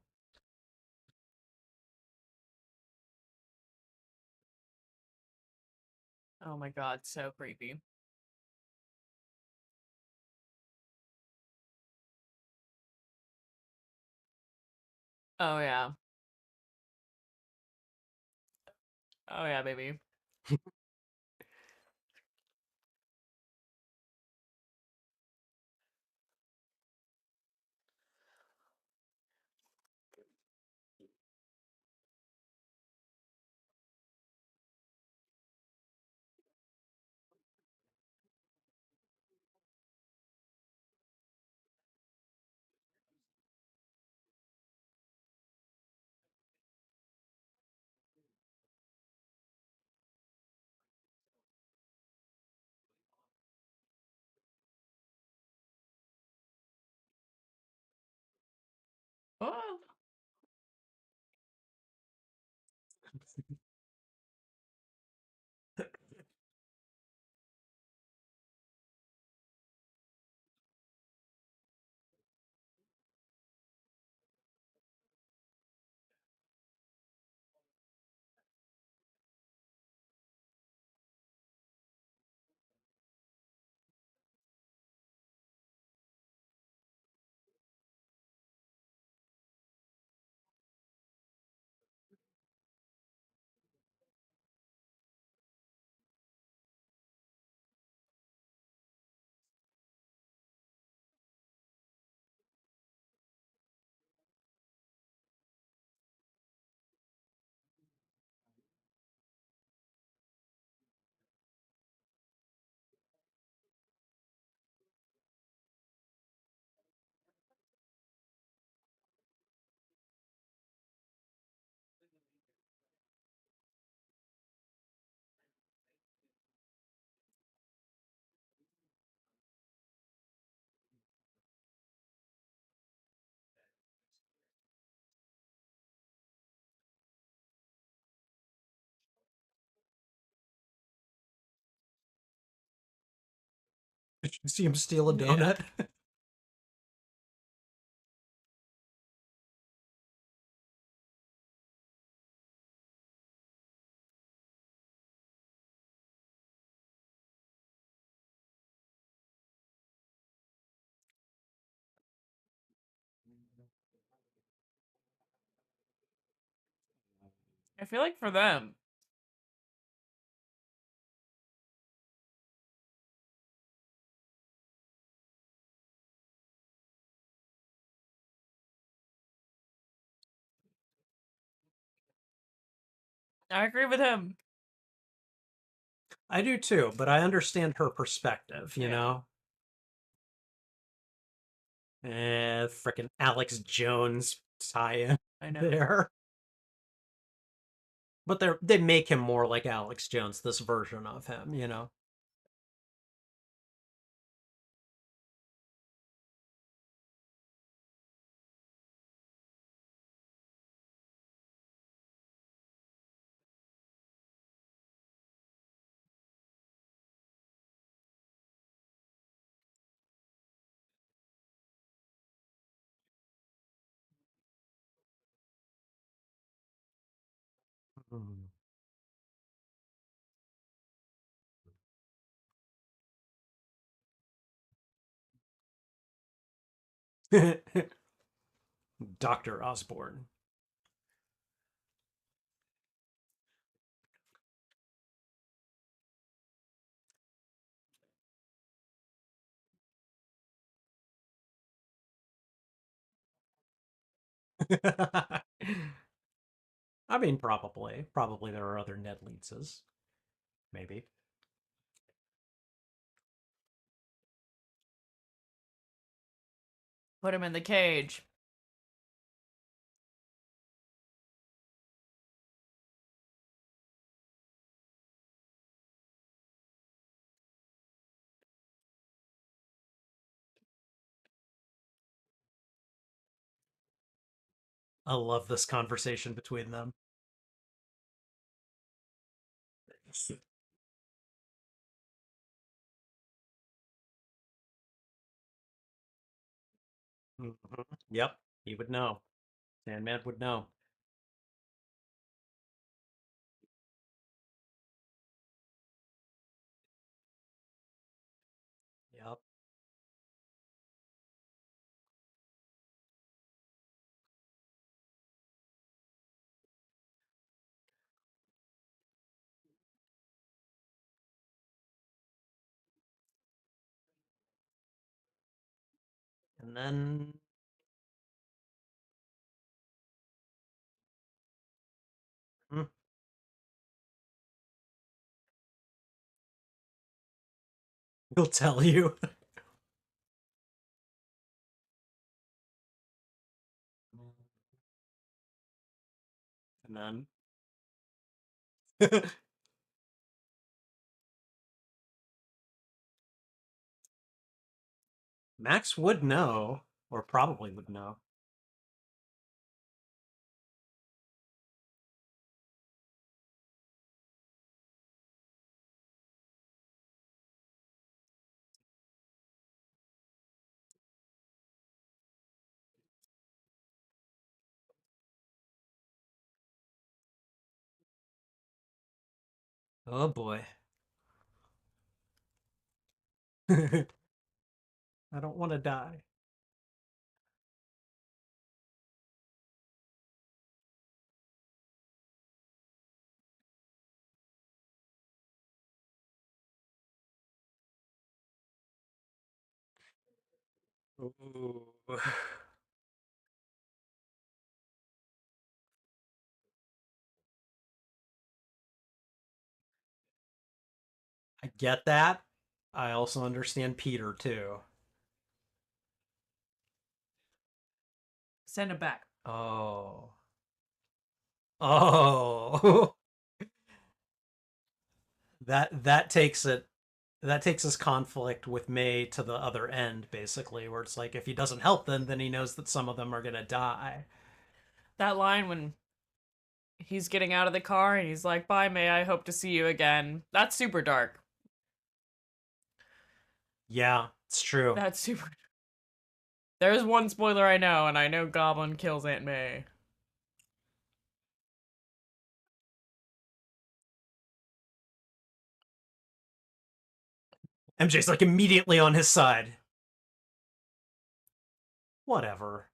Oh my god, so creepy. Oh yeah. Oh yeah, baby. Oh. See him steal a Yeah. donut. I feel like for them, I agree with him. I do too, but I understand her perspective, you Yeah. know? Frickin' Alex Jones tie-in I know. there. But they make him more like Alex Jones, this version of him, you know? Dr. Osborne. I mean, probably. Probably there are other Ned Leedses. Maybe. Put him in the cage. I love this conversation between them. Mhm. Yep, he would know. Sandman would know. Yep. And then hmm, he'll tell you. And then Max would know, or probably would know. Oh boy. I don't want to die. Ooh. I get that. I also understand Peter too. Send him back. Oh. Oh. that takes it that takes his conflict with May to the other end, basically, where it's like if he doesn't help them, then he knows that some of them are gonna die. That line when he's getting out of the car and he's like, "Bye, May. I hope to see you again." That's super dark. Yeah, it's true. That's super. There's one spoiler I know, and I know Goblin kills Aunt May. MJ's like immediately on his side. Whatever.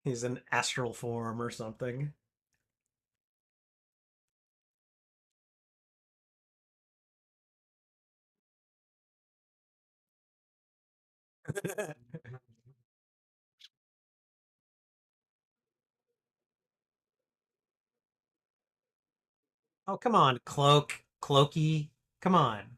He's in astral form or something. Oh, come on, Cloak. Cloaky. Come on.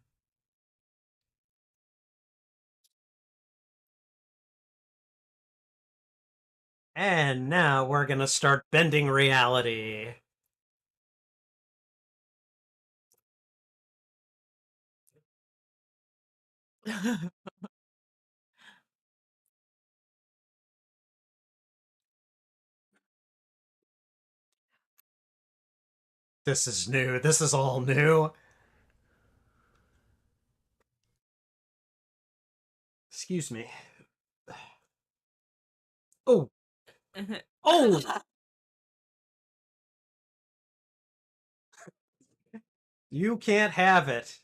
And now we're gonna start bending reality. This is new. This is all new. Excuse me. Oh, oh! You can't have it.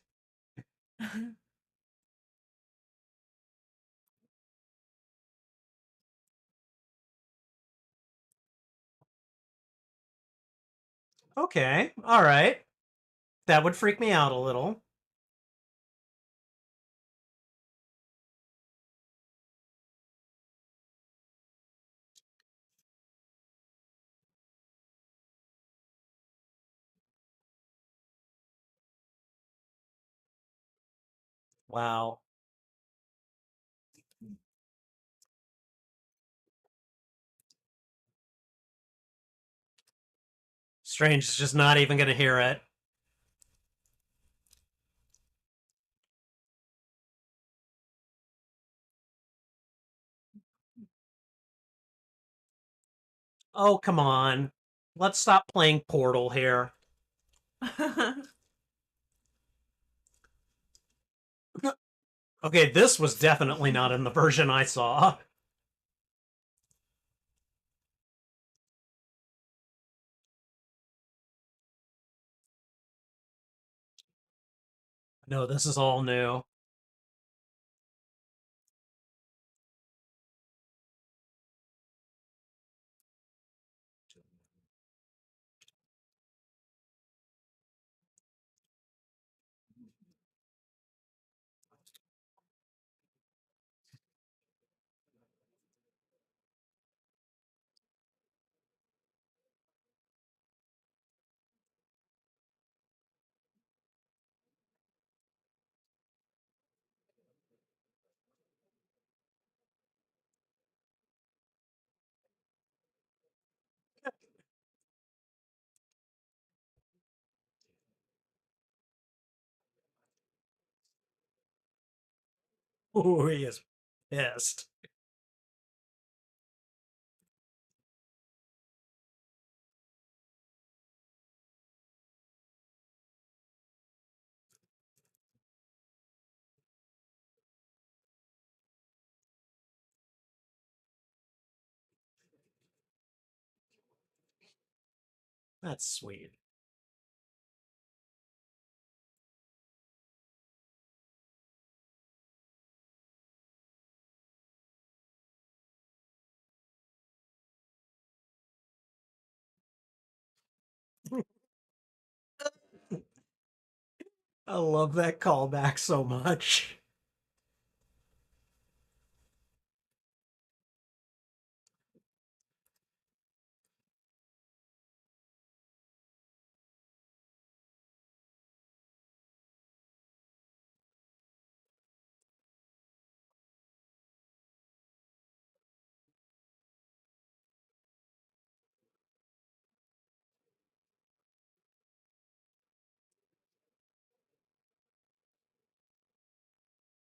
Okay, all right. That would freak me out a little. Wow. Strange is just not even gonna hear it. Oh, come on. Let's stop playing Portal here. Okay, this was definitely not in the version I saw. No, this is all new. Ooh, he is pissed. That's sweet. I love that callback so much.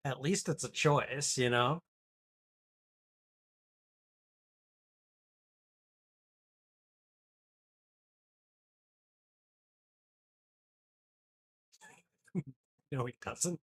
At least it's a choice, you know? No, he doesn't.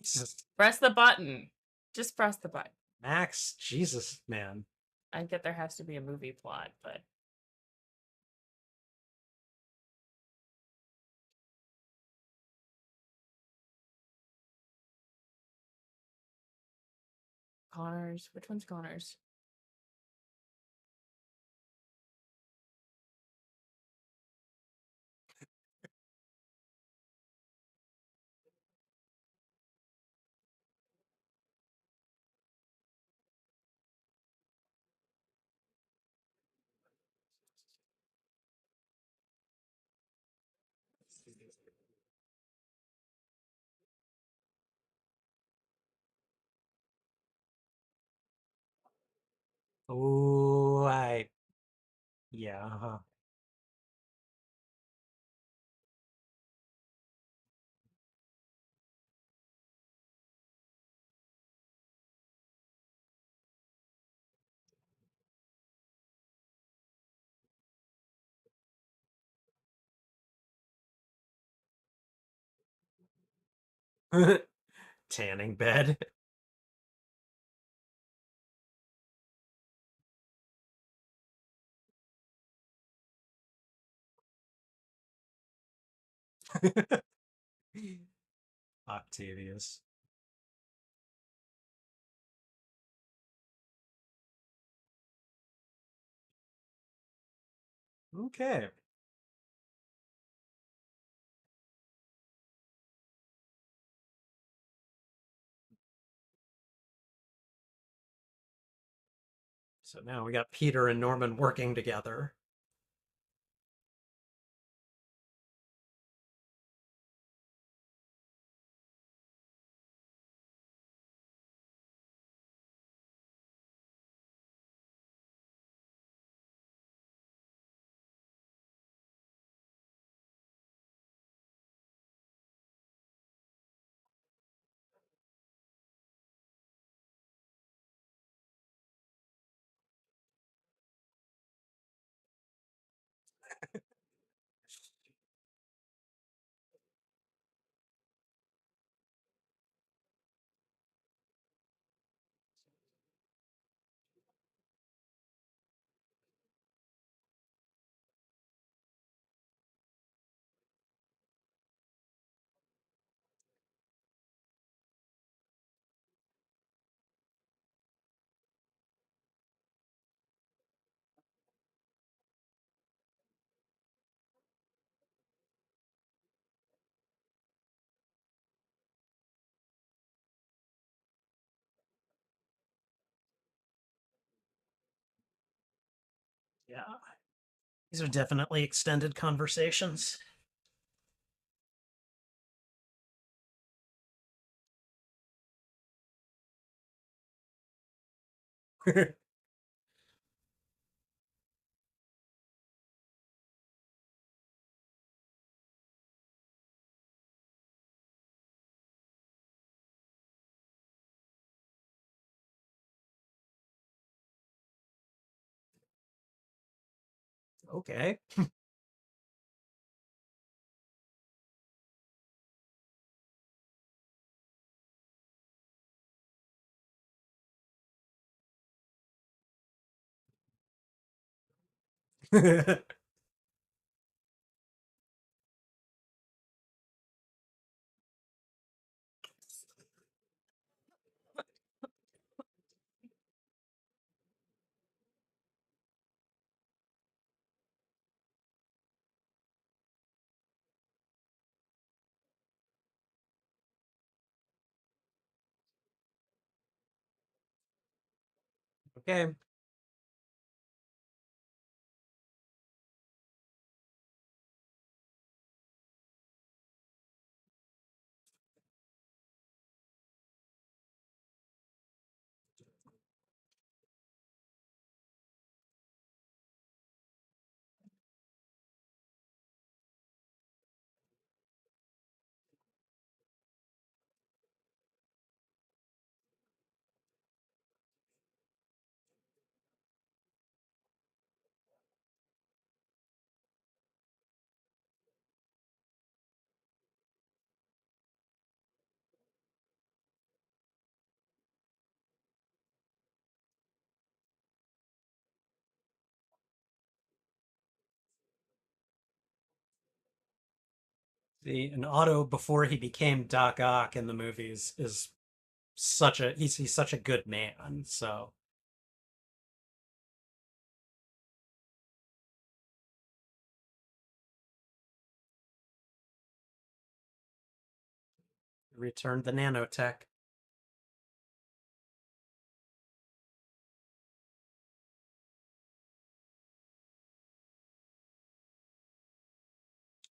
Jesus. Press the button. Just press the button. Max, Jesus, man. I get there has to be a movie plot, but Connors. Which one's Connors? Oh, yeah. Tanning bed. Octavius. Okay. So now we got Peter and Norman working together. Yeah. These are definitely extended conversations. Okay. Okay. See, and Otto before he became Doc Ock in the movies is such a he's such a good man. So returned the nanotech.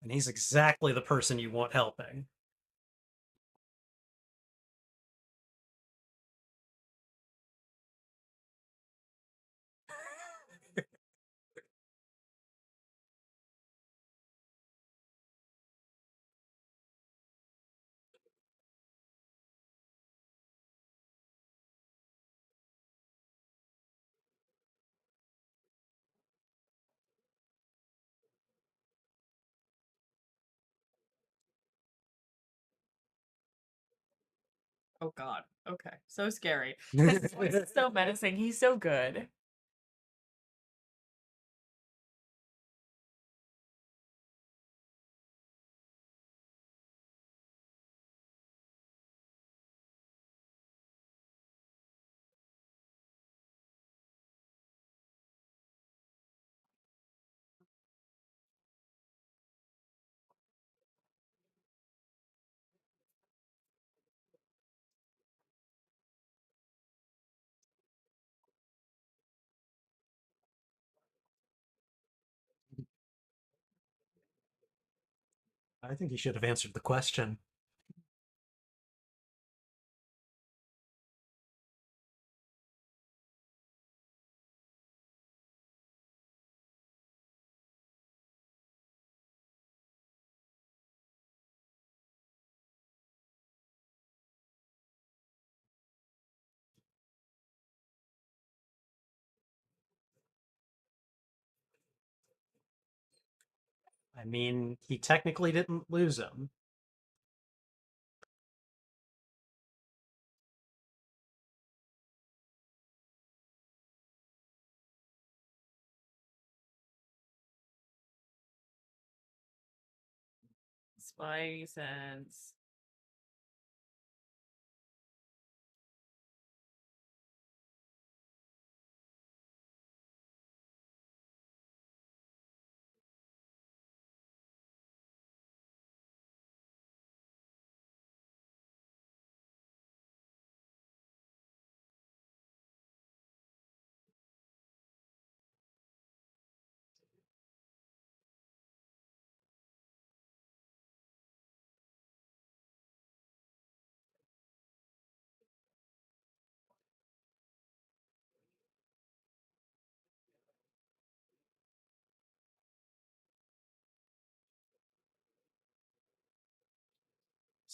And he's exactly the person you want helping. Oh God. Okay. So scary. His voice is so menacing. He's so good. I think he should have answered the question. I mean, he technically didn't lose him. Spidey sense.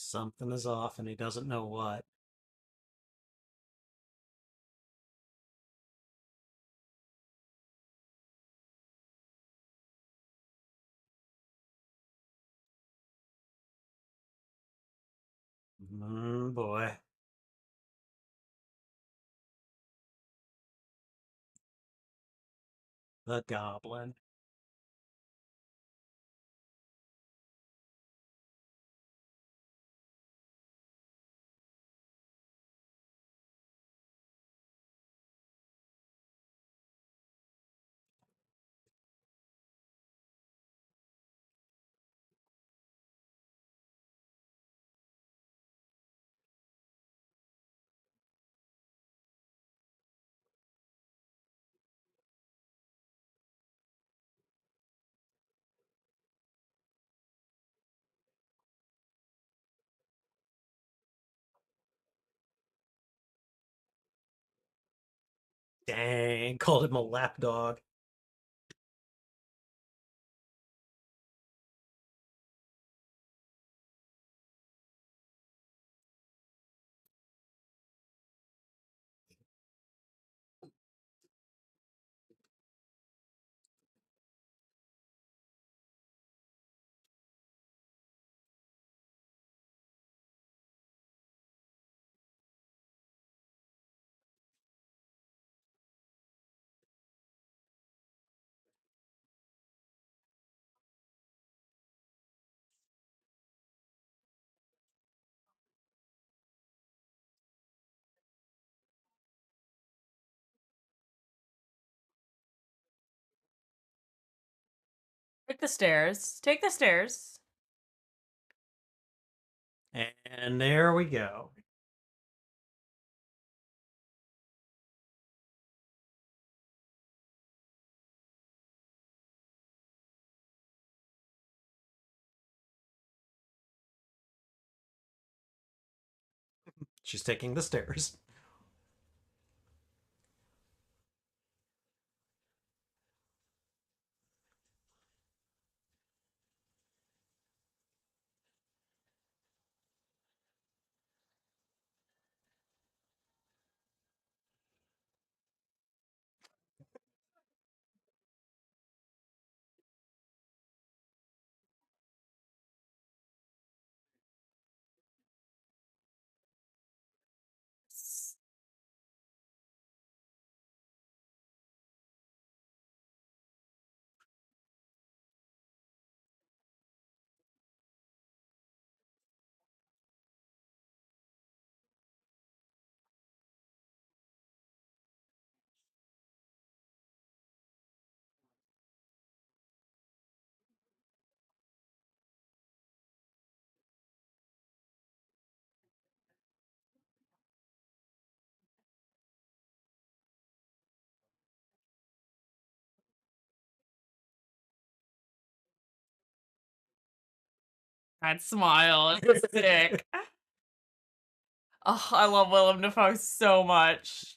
Something is off and he doesn't know what. Boy. The goblin. Dang, called him a lapdog. Take the stairs. Take the stairs. And there we go. She's taking the stairs. That smile is sick. Oh, I love Willem Dafoe so much.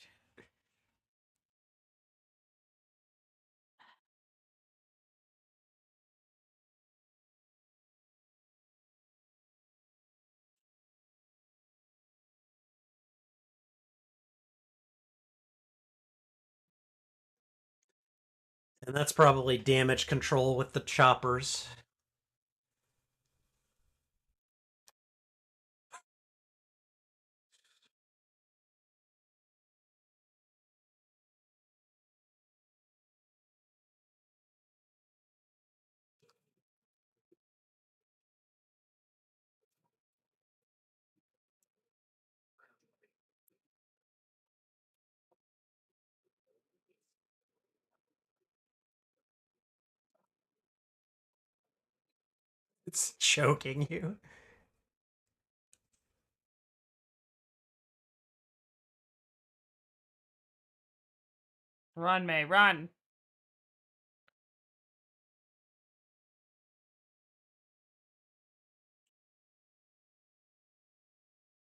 And that's probably damage control with the choppers. It's choking you. Run, May, run.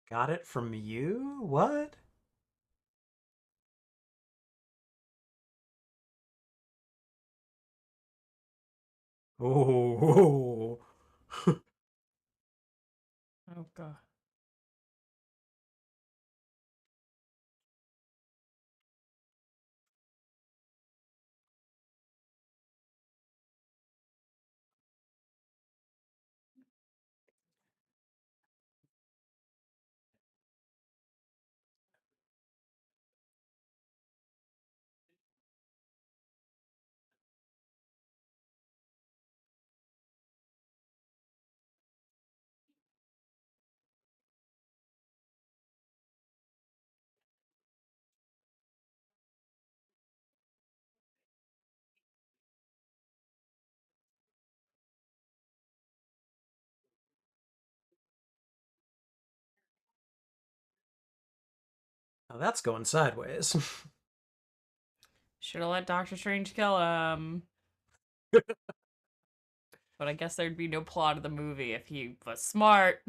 Got it from you? What? Oh. God. Now that's going sideways. Should have let Doctor Strange kill him. But I guess there'd be no plot of the movie if he was smart.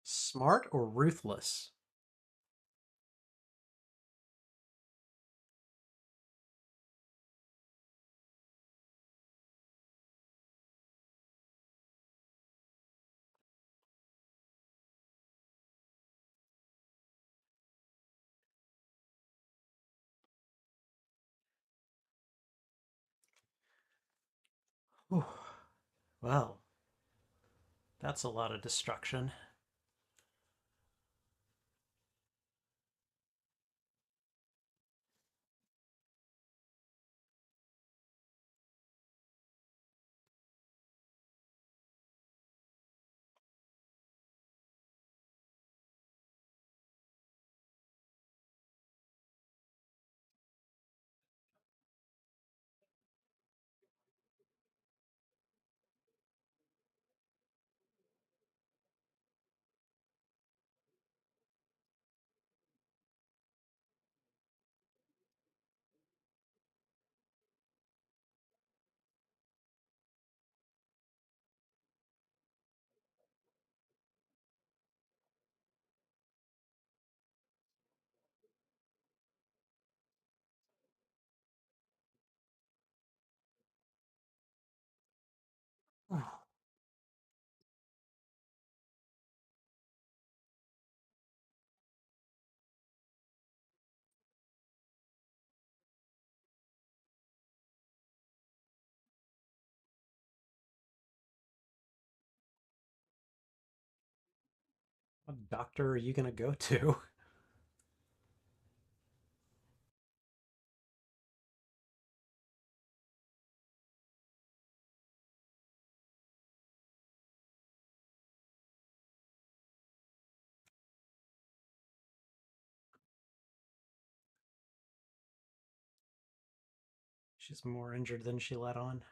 Smart or ruthless? Whew. Well, that's a lot of destruction. What doctor are you going to go to? She's more injured than she let on.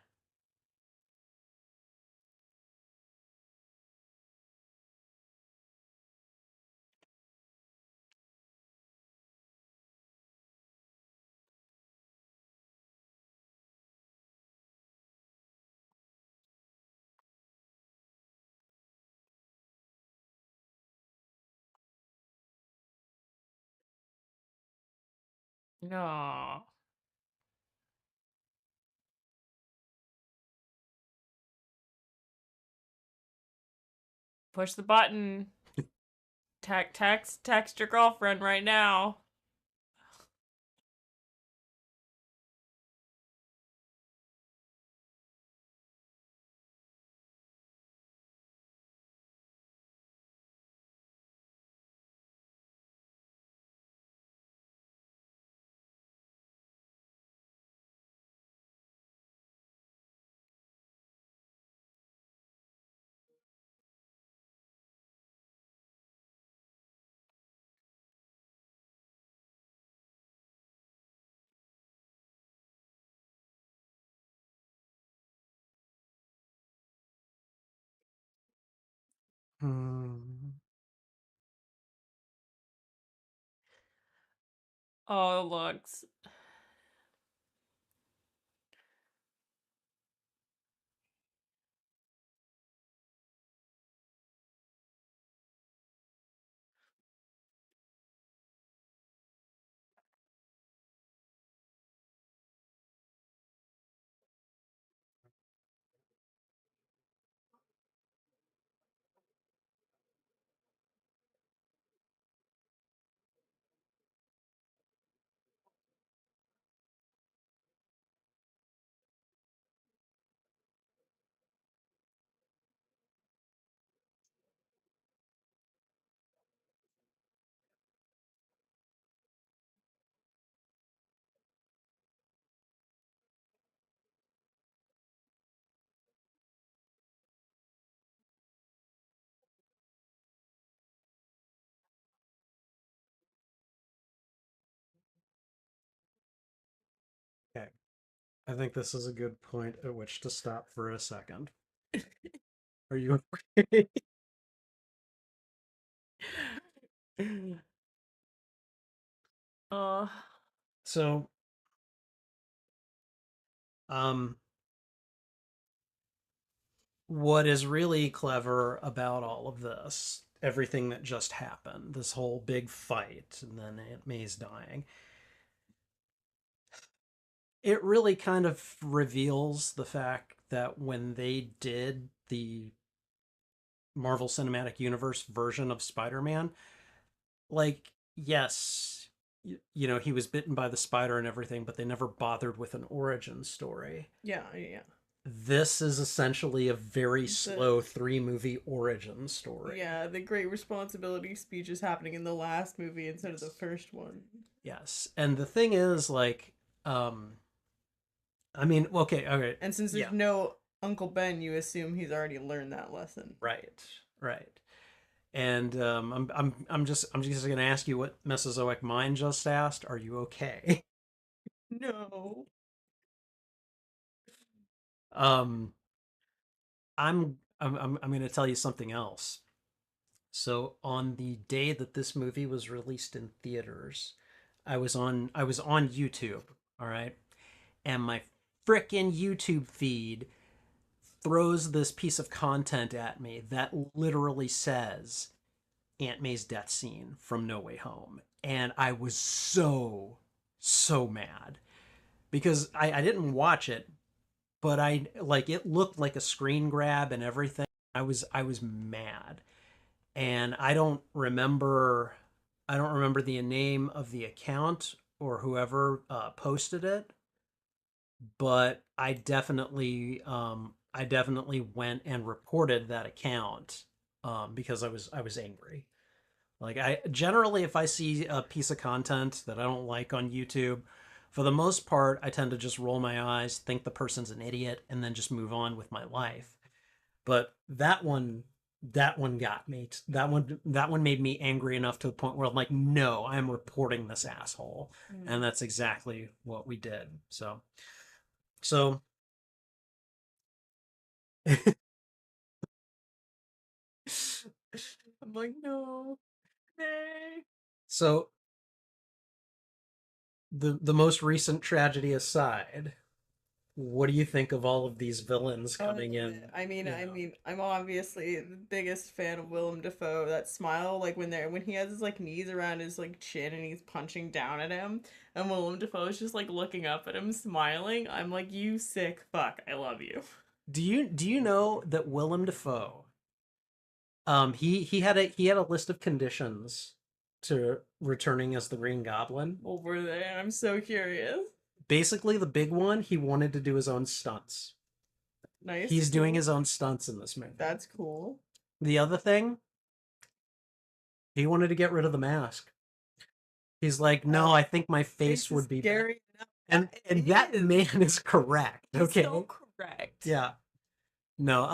No. Push the button. Text your girlfriend right now. Hmm. Oh, looks. I think this is a good point at which to stop for a second. Are you okay? Uh, So, um, what is really clever about all of this, everything that just happened, this whole big fight, and then Aunt May's dying, it really kind of reveals the fact that when they did the Marvel Cinematic Universe version of Spider-Man, like, yes, you know, he was bitten by the spider and everything, but they never bothered with an origin story. yeah, yeah. This is essentially a very The slow three-movie origin story. Yeah, the great responsibility speech is happening in the last movie instead of the Yes. first one. Yes. And the thing is, like, I mean, okay, okay, And since there's yeah, no Uncle Ben, you assume he's already learned that lesson. right, right. And I'm just gonna ask you what Mesozoic Mind just asked. Are you okay? No. um, I'm gonna tell you something else. So on the day that this movie was released in theaters, I was on YouTube, all right, and my frickin' YouTube feed throws this piece of content at me that literally says Aunt May's death scene from No Way Home. And I was so mad because I didn't watch it, but I like it looked like a screen grab and everything. I was mad. And I don't remember the name of the account or whoever posted it, but I definitely went and reported that account because I was angry. Like I generally, if I see a piece of content that I don't like on YouTube, for the most part, I tend to just roll my eyes, think the person's an idiot, and then just move on with my life. But that one got me. That one made me angry enough to the point where I'm like, no, I'm reporting this asshole, and Mm. that's exactly what we did. So I'm like, no. Nay. so the most recent tragedy aside, what do you think of all of these villains Oh, I coming love it. in? I You know, mean, I'm obviously the biggest fan of Willem Dafoe. That smile, like when he has his like knees around his like chin and he's punching down at him, and Willem Dafoe is just like looking up at him, smiling. I'm like, you sick fuck, I love you. do you know that Willem Dafoe, he had a list of conditions to returning as the Green Goblin. What were they? I'm so curious. Basically, the big one, he wanted to do his own stunts. Nice, He's doing cool. his own stunts in this movie. That's cool. The other thing, he wanted to get rid of the mask. He's like, no, Well, I think my face face is would be better. scary enough. Yeah, And it that is. man is correct. He's so Okay. correct. Yeah. No,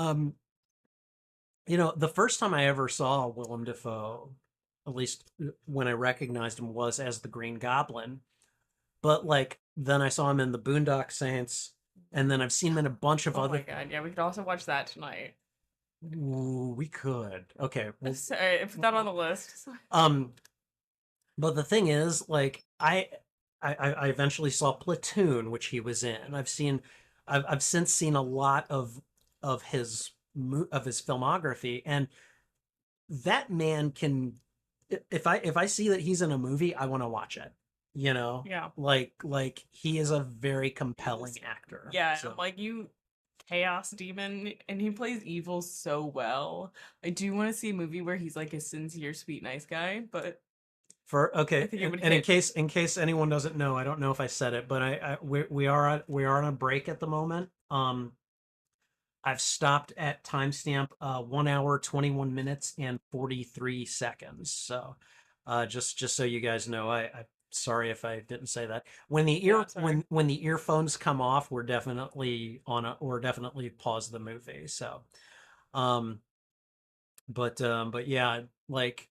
you know, the first time I ever saw Willem Dafoe, at least when I recognized him, was as the Green Goblin. But like then I saw him in the Boondock Saints, and then I've seen him in a bunch of Oh my other. god, yeah, we could also watch that tonight. Ooh, we could. Okay. Well, Sorry, put that on the list. um, but the thing is, like, I eventually saw Platoon, which he was in. I've since seen a lot of his of his filmography, and that man can. If I see that he's in a movie, I want to watch it. You know, Yeah. like he is a very compelling He's actor. Yeah, I'm So like you chaos demon and he plays evil so well. I do want to see a movie where he's like a sincere, sweet, nice guy, but for I okay, think it would and hit. in case anyone doesn't know, I don't know if I said it, but we are on a break at the moment. I've stopped at timestamp 1 hour 21 minutes and 43 seconds. So just so you guys know, I sorry if I didn't say that. Yeah, sorry. When the earphones come off, we're definitely pause the movie. So um but yeah, like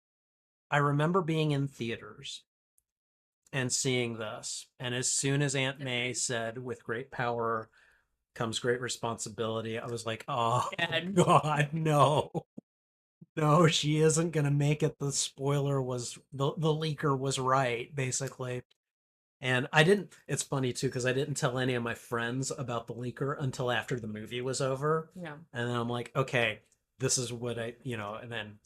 I remember being in theaters and seeing this. And as soon as Aunt May said, with great power comes great responsibility, I was like, oh, And God, no. No, she isn't going to make it. The spoiler was the leaker was right, basically. And I didn't, it's funny too, because I didn't tell any of my friends about the leaker until after the movie was over. yeah. And then I'm like, okay, this is what and then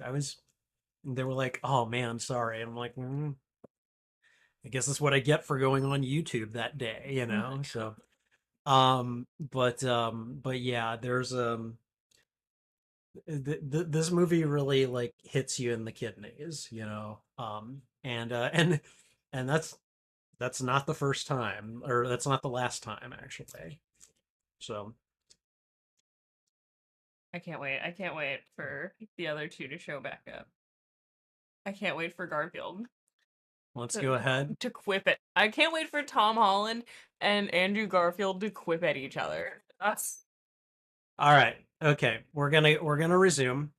they were like, oh man, sorry. And I'm like, I guess that's what I get for going on YouTube that day, you know? So, but yeah, there's, this movie really like hits you in the kidneys, and that's not the first time, or that's not the last time, actually. So I can't wait. I can't wait for the other two to show back up. I can't wait for Garfield let's to go ahead. to quip it. I can't wait for Tom Holland and Andrew Garfield to quip at each other. That's All right. Okay. We're gonna resume.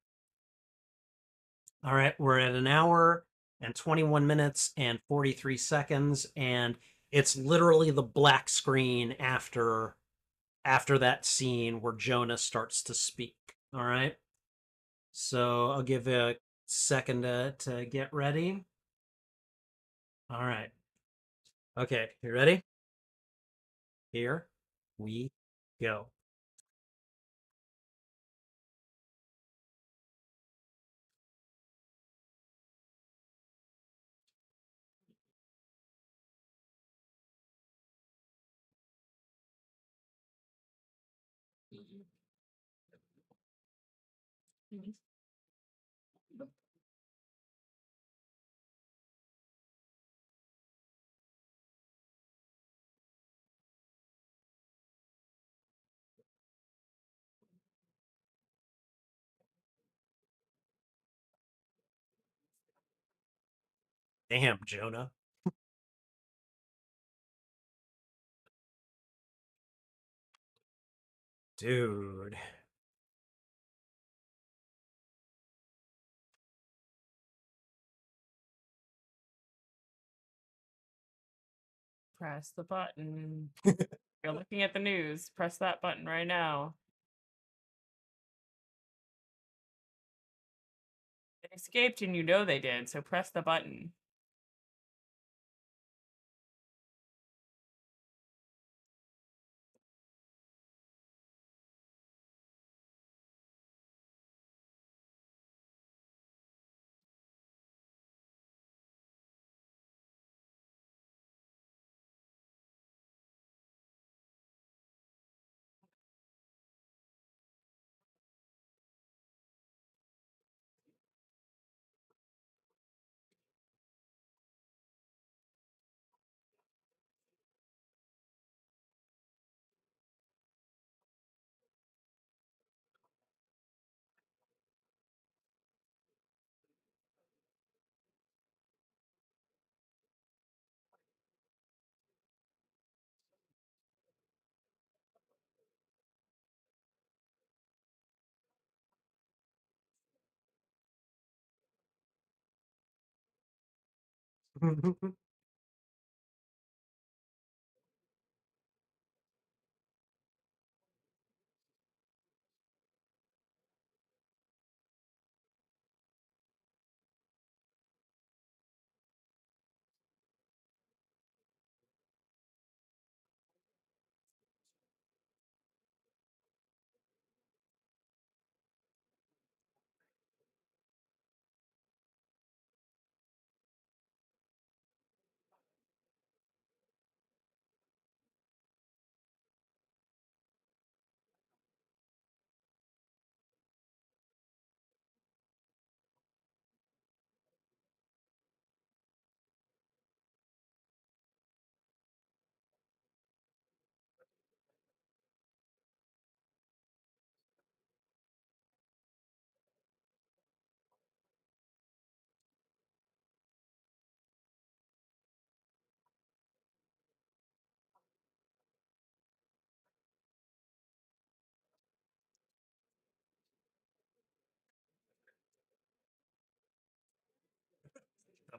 All right. We're at an hour and 21 minutes and 43 seconds, and it's literally the black screen after that scene where Jonah starts to speak. All right. So I'll give a second to get ready. All right. Okay. You ready? Here we go. Damn, Jonah. Dude. press the button. You're looking at the news. Press that button right now. They escaped and you know they did, so press the button.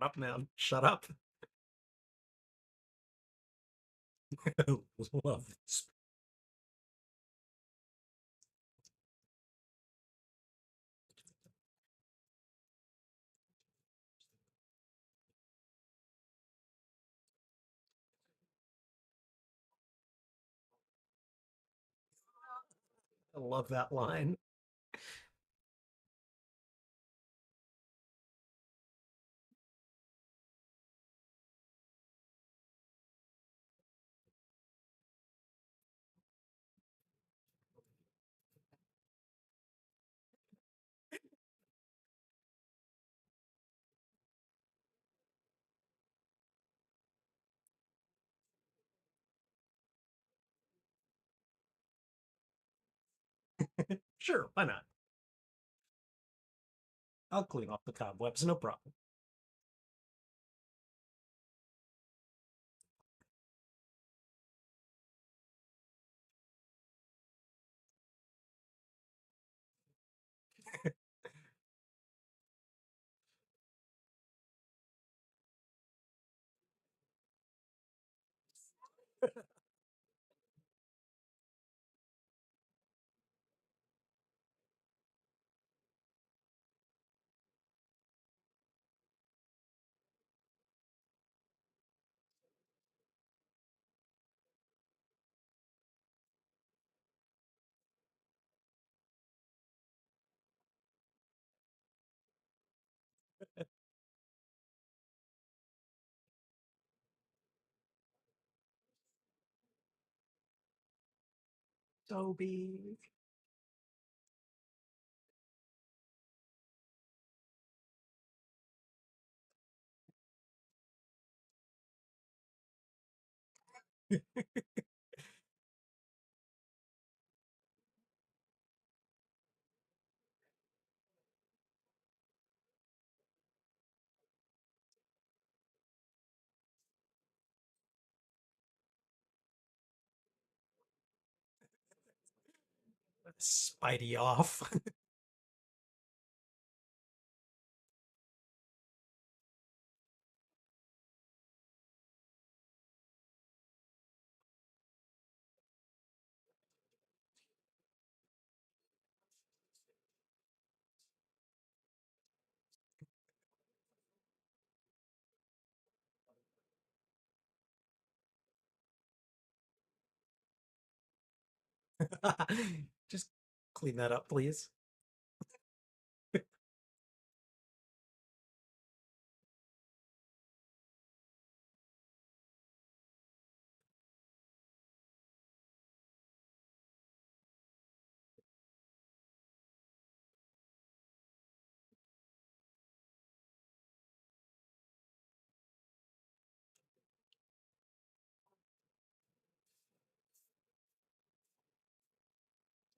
Shut up, man. Shut up. Love this. I love that line. Sure, why not? I'll clean off the cobwebs, no problem. Toby. Spidey off. Just clean that up, please.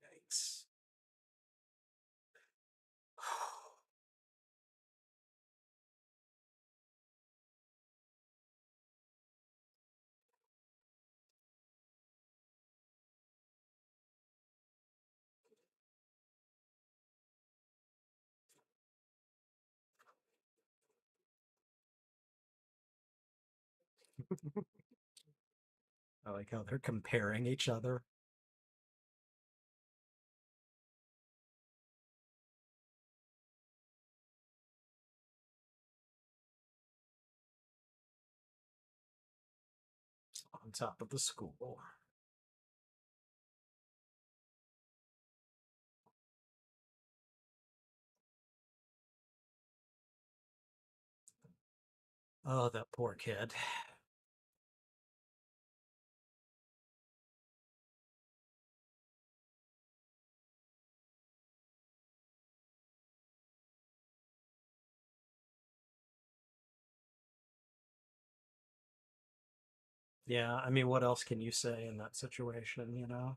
Thanks. I like how they're comparing each other. On top of the school. Oh, that poor kid. Yeah, I mean, what else can you say in that situation, you know?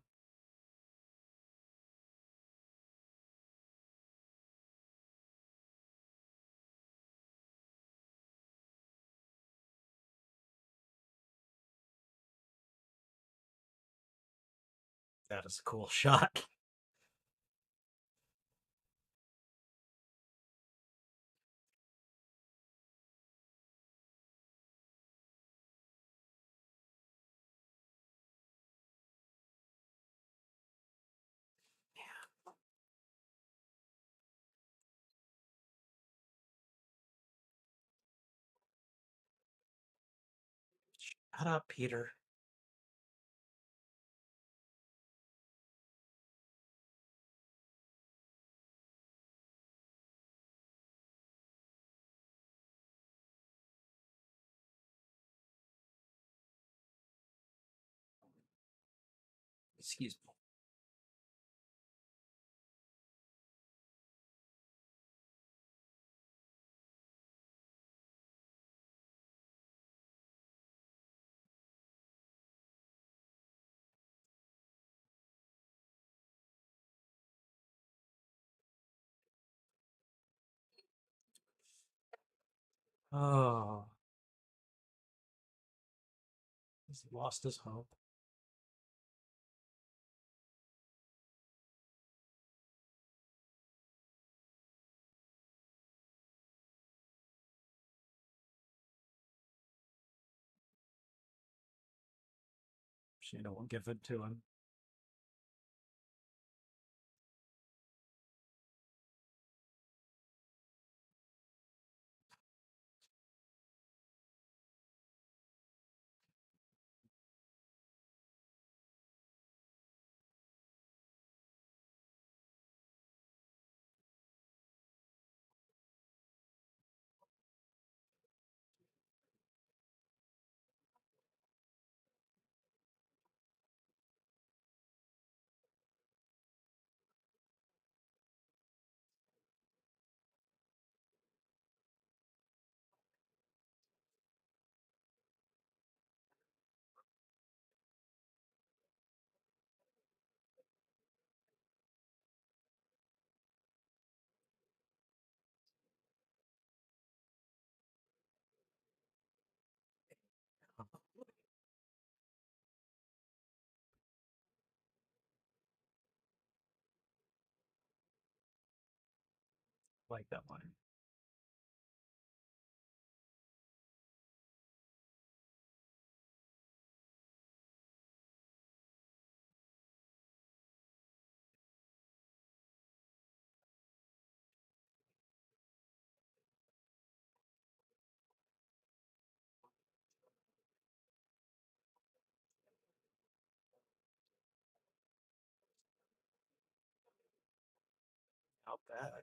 That is a cool shot. Shut up, Peter. Excuse me. Oh, he's lost his hope. Shana won't give it to him. Like that line. Not bad.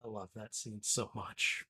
I love that scene so much.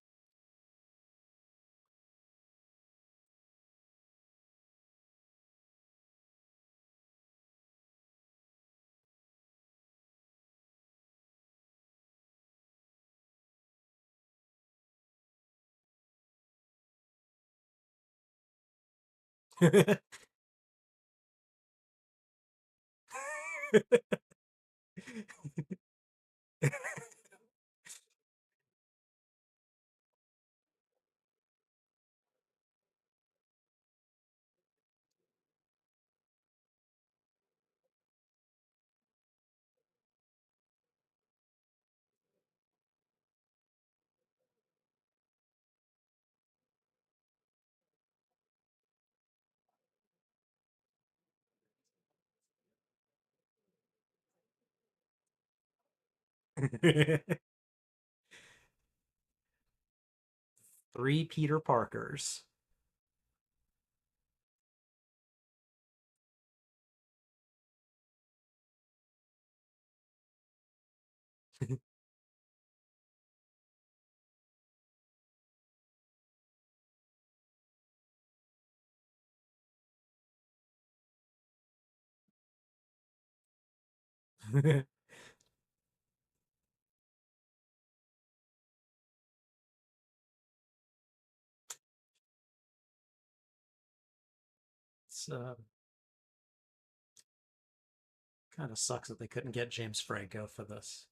Three Peter Parkers. It's kind of sucks that they couldn't get James Franco for this.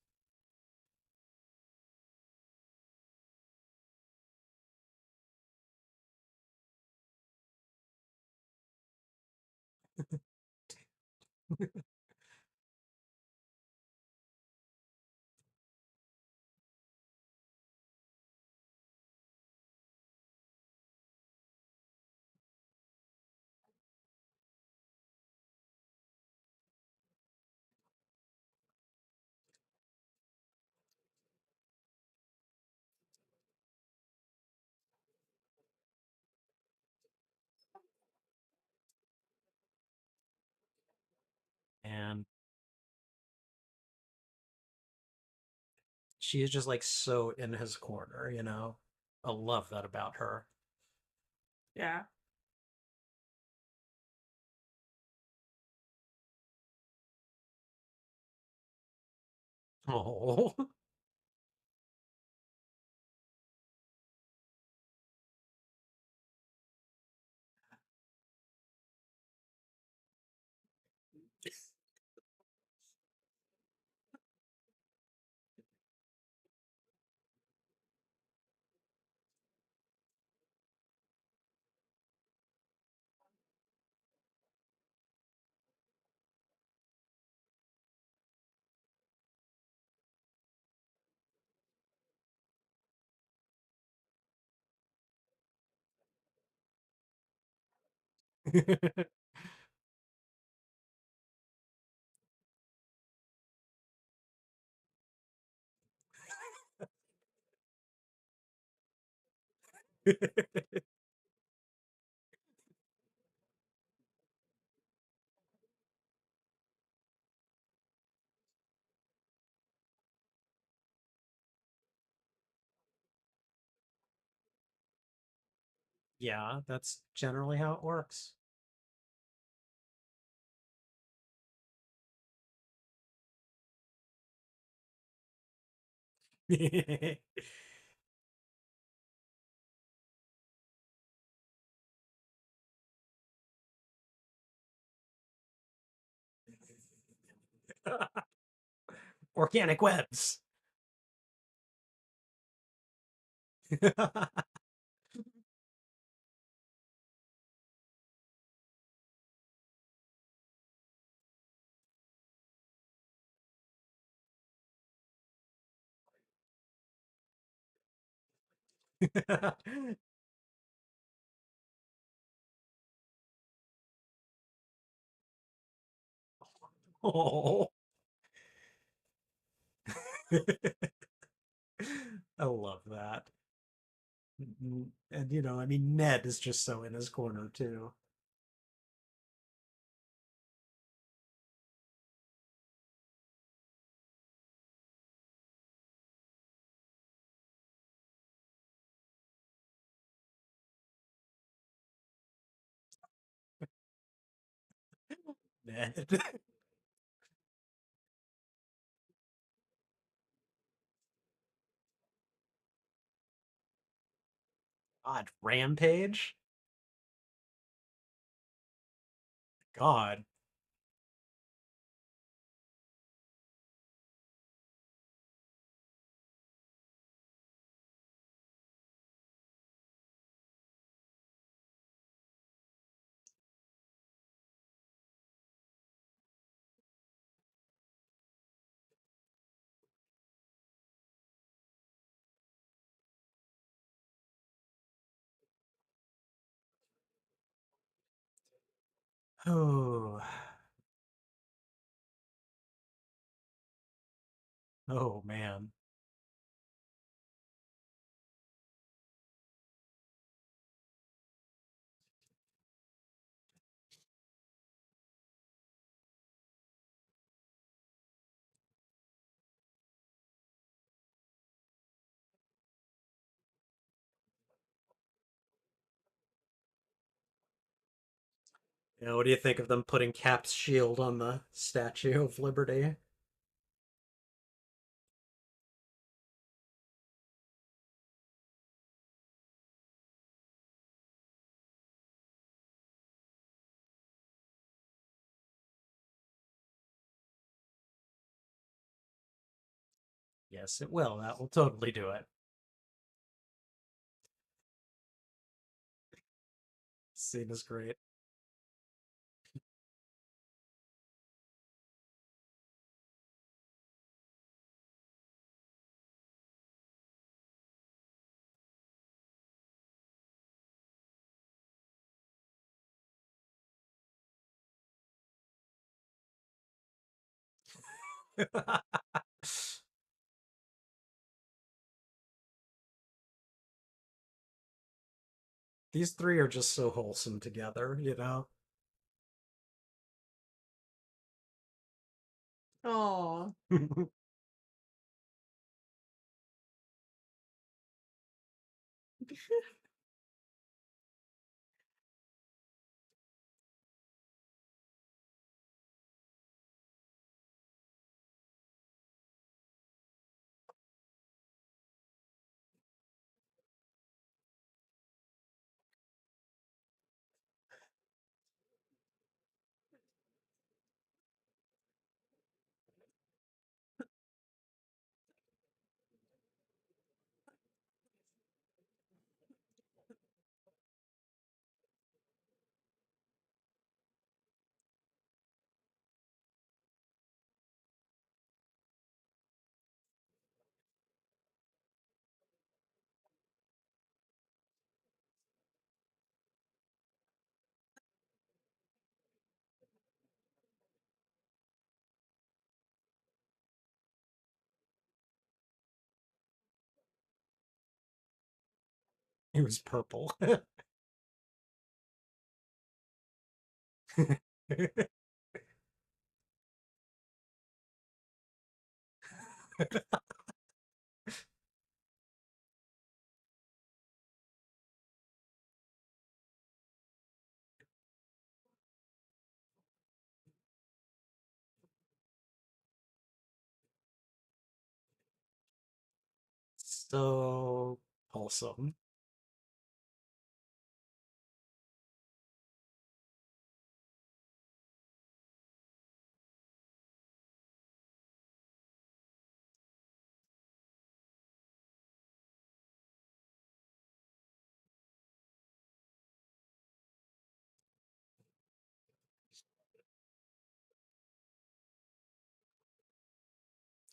And she is just like so in his corner, you know? I love that about her. Yeah. Oh. Yeah, that's generally how it works. Organic webs. Oh. I love that. And I mean, Ned is just so in his corner too. Ned. God, Rampage? God. Oh. Oh man. What do you think of them putting Cap's shield on the Statue of Liberty? Yes, it will. That will totally do it. Scene is great. These three are just so wholesome together, you know? Oh. It was purple. So wholesome.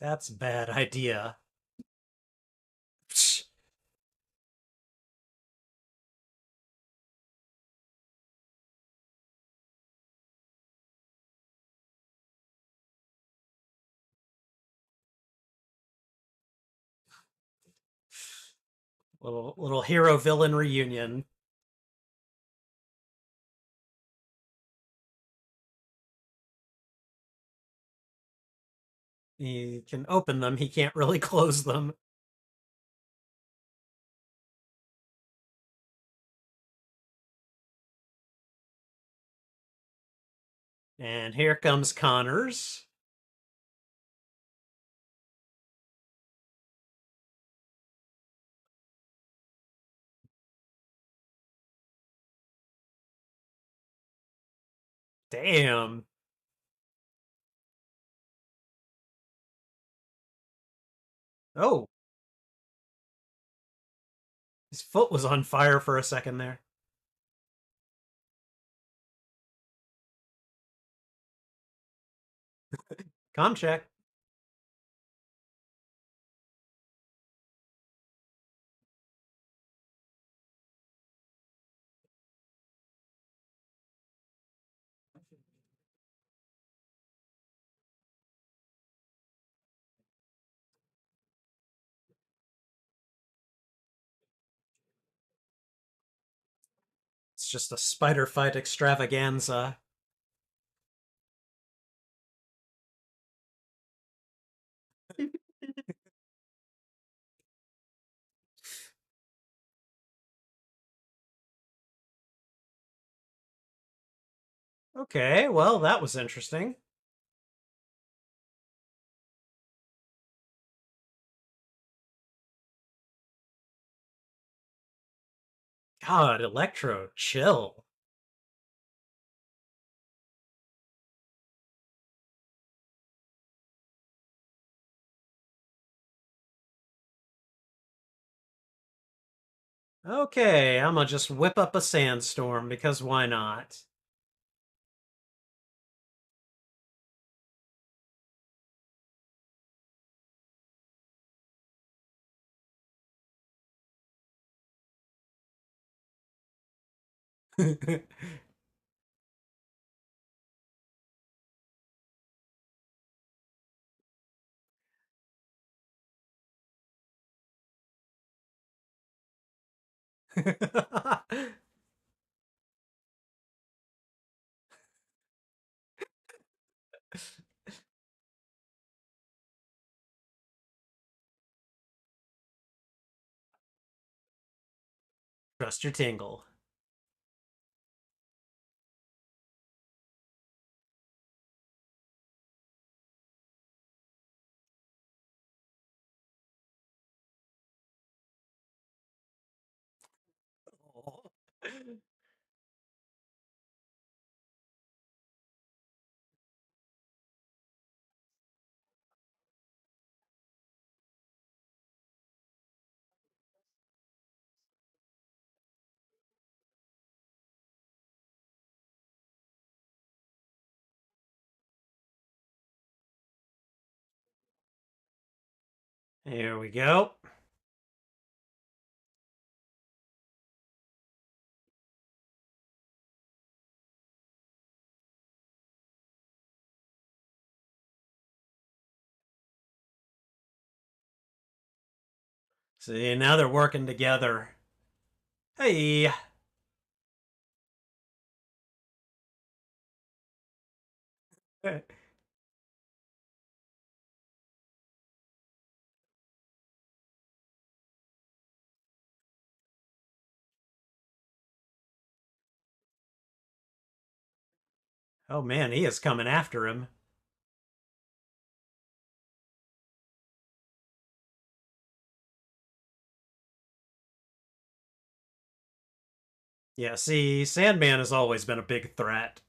That's a bad idea. Little hero villain reunion. He can open them, he can't really close them. And here comes Connors. Damn. Oh, his foot was on fire for a second there. Com check. It's just a spider fight extravaganza. Okay, well, that was interesting. God, Electro, chill. Okay, I'm gonna just whip up a sandstorm because why not? Trust your tingle. Oh. Here we go. See, now they're working together. Hey. Oh man, he is coming after him. Yeah, see, Sandman has always been a big threat.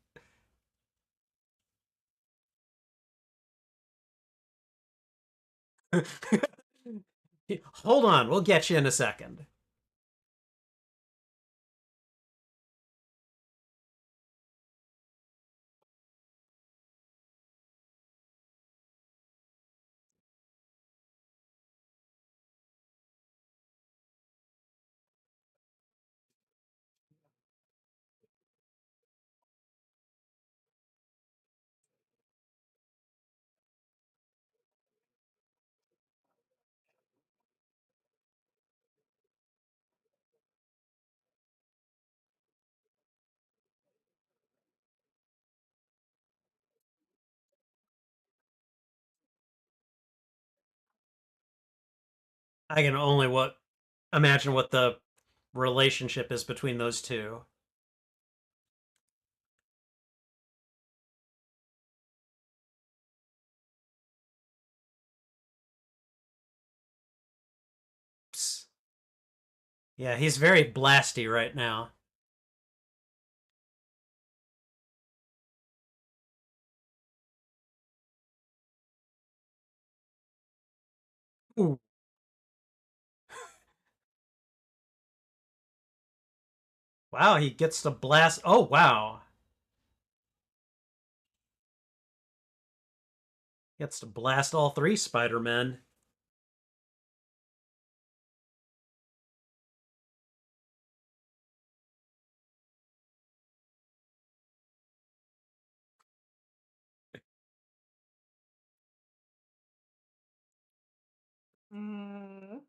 Hold on, we'll get you in a second. I can only what imagine what the relationship is between those two. Psst. Yeah, he's very blasty right now. Ooh. Wow, he gets to blast. Oh, wow. Gets to blast all three Spider-Men. Mm.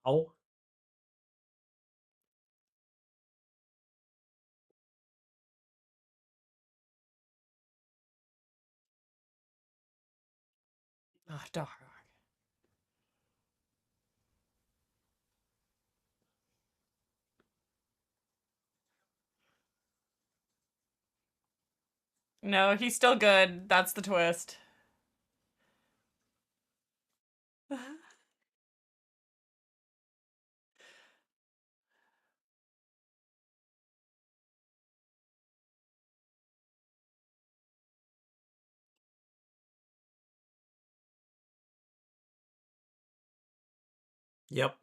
Oh. Oh, darn. No, he's still good. That's the twist. Yep.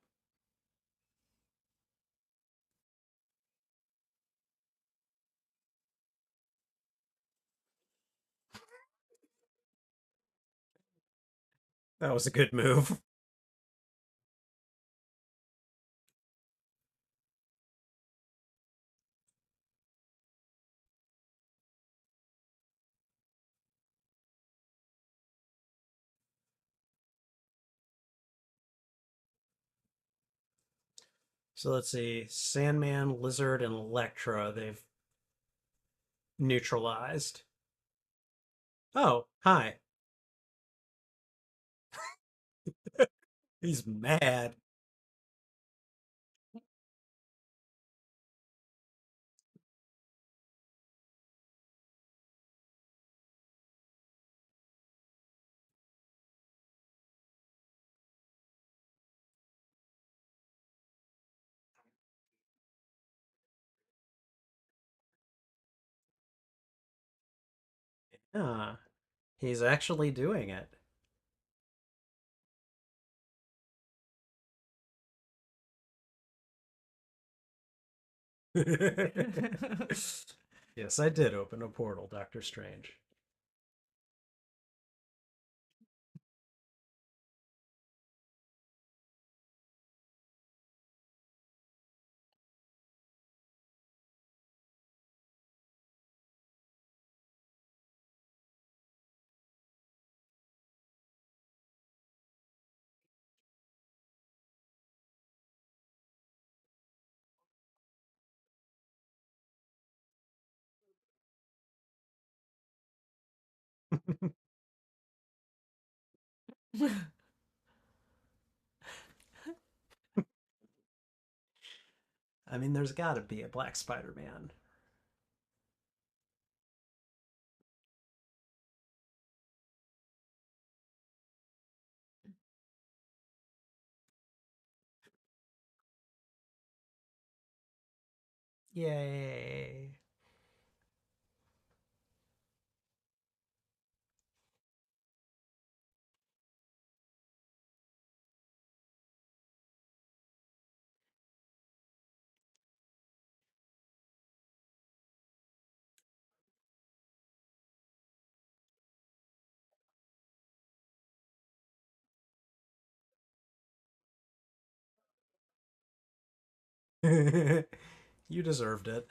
That was a good move. So let's see. Sandman, Lizard, and Electra, they've neutralized. Oh, hi. He's mad. Yeah, he's actually doing it. Yes, I did open a portal, Doctor Strange. I mean, there's got to be a Black Spider-Man. Yay. You deserved it.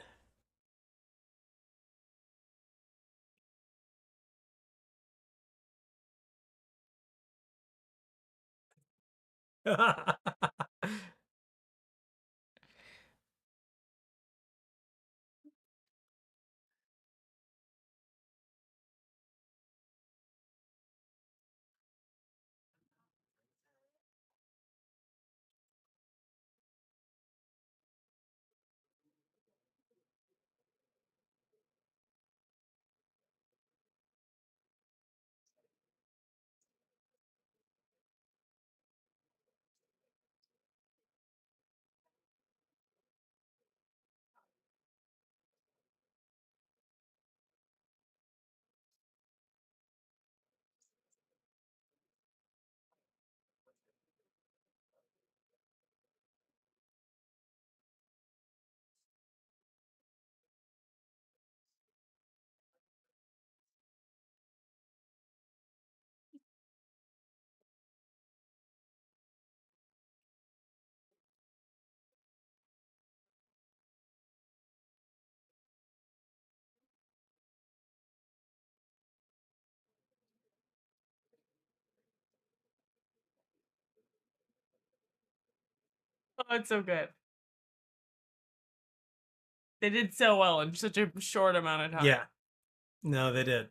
Oh, it's so good. They did so well in such a short amount of time. Yeah, no, they did.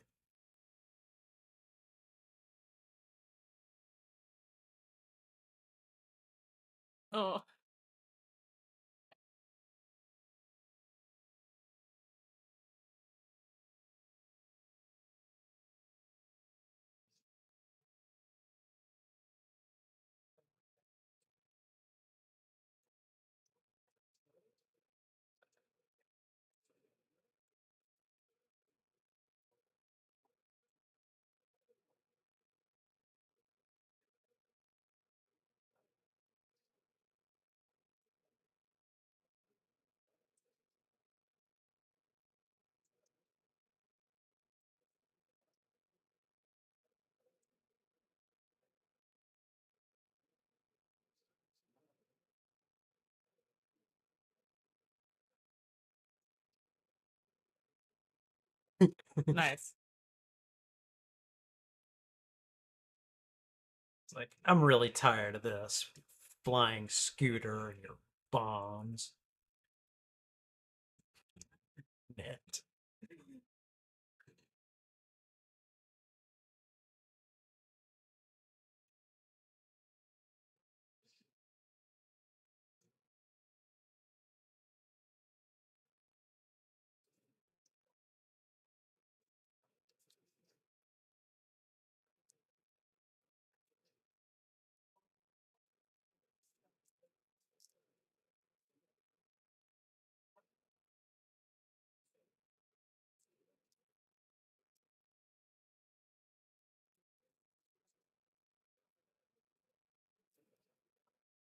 Oh, Nice. It's like, I'm really tired of this flying scooter and your bombs. Net.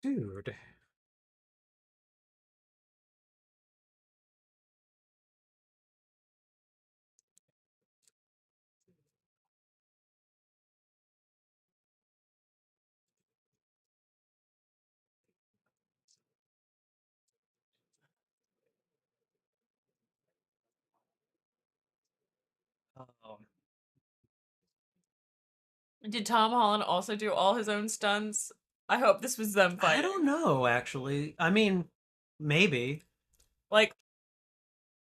Dude. Um, Did Tom Holland also do all his own stunts? I hope this was them I fighting. don't know, actually. I mean, maybe. Like,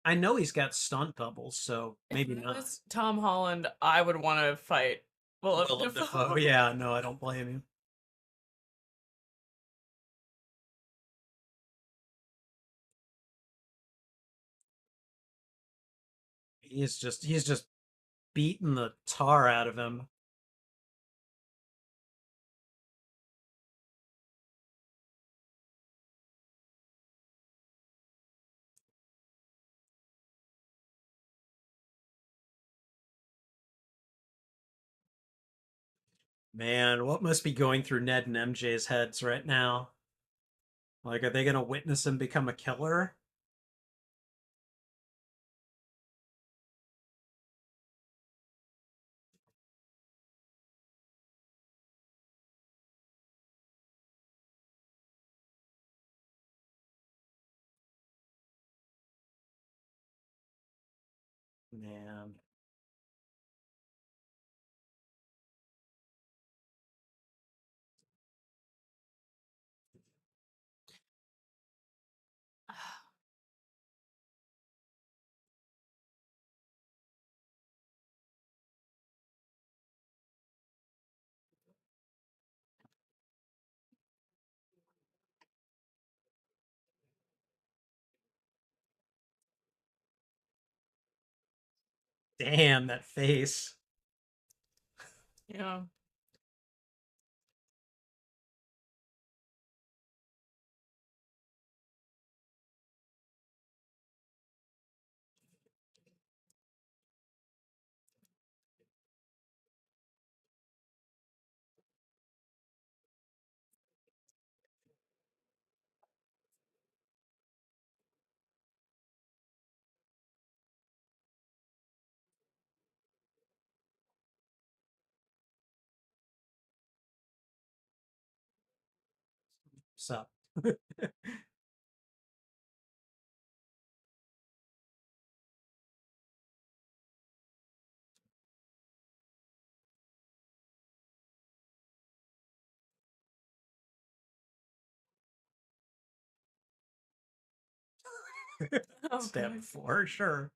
I know he's got stunt doubles, so if maybe I not. was Tom Holland, I would want to fight Willem Willem Dafoe. Dafoe. Yeah, no, I don't blame you. He's just beating the tar out of him. Man, what must be going through Ned and MJ's heads right now? Like, are they gonna witness him become a killer? Man. Damn, that face. Yeah. So, Oh step god. four, sure.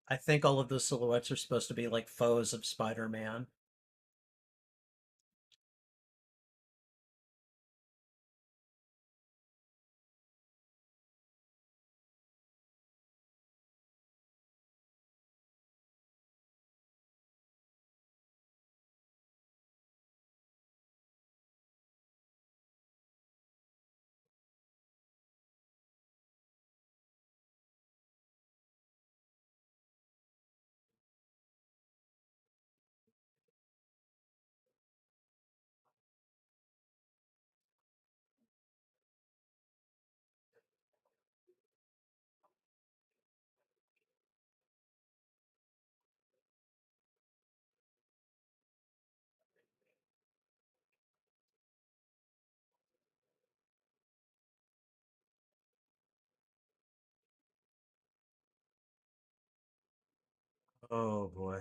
I think all of the silhouettes are supposed to be like foes of Spider-Man. Oh boy.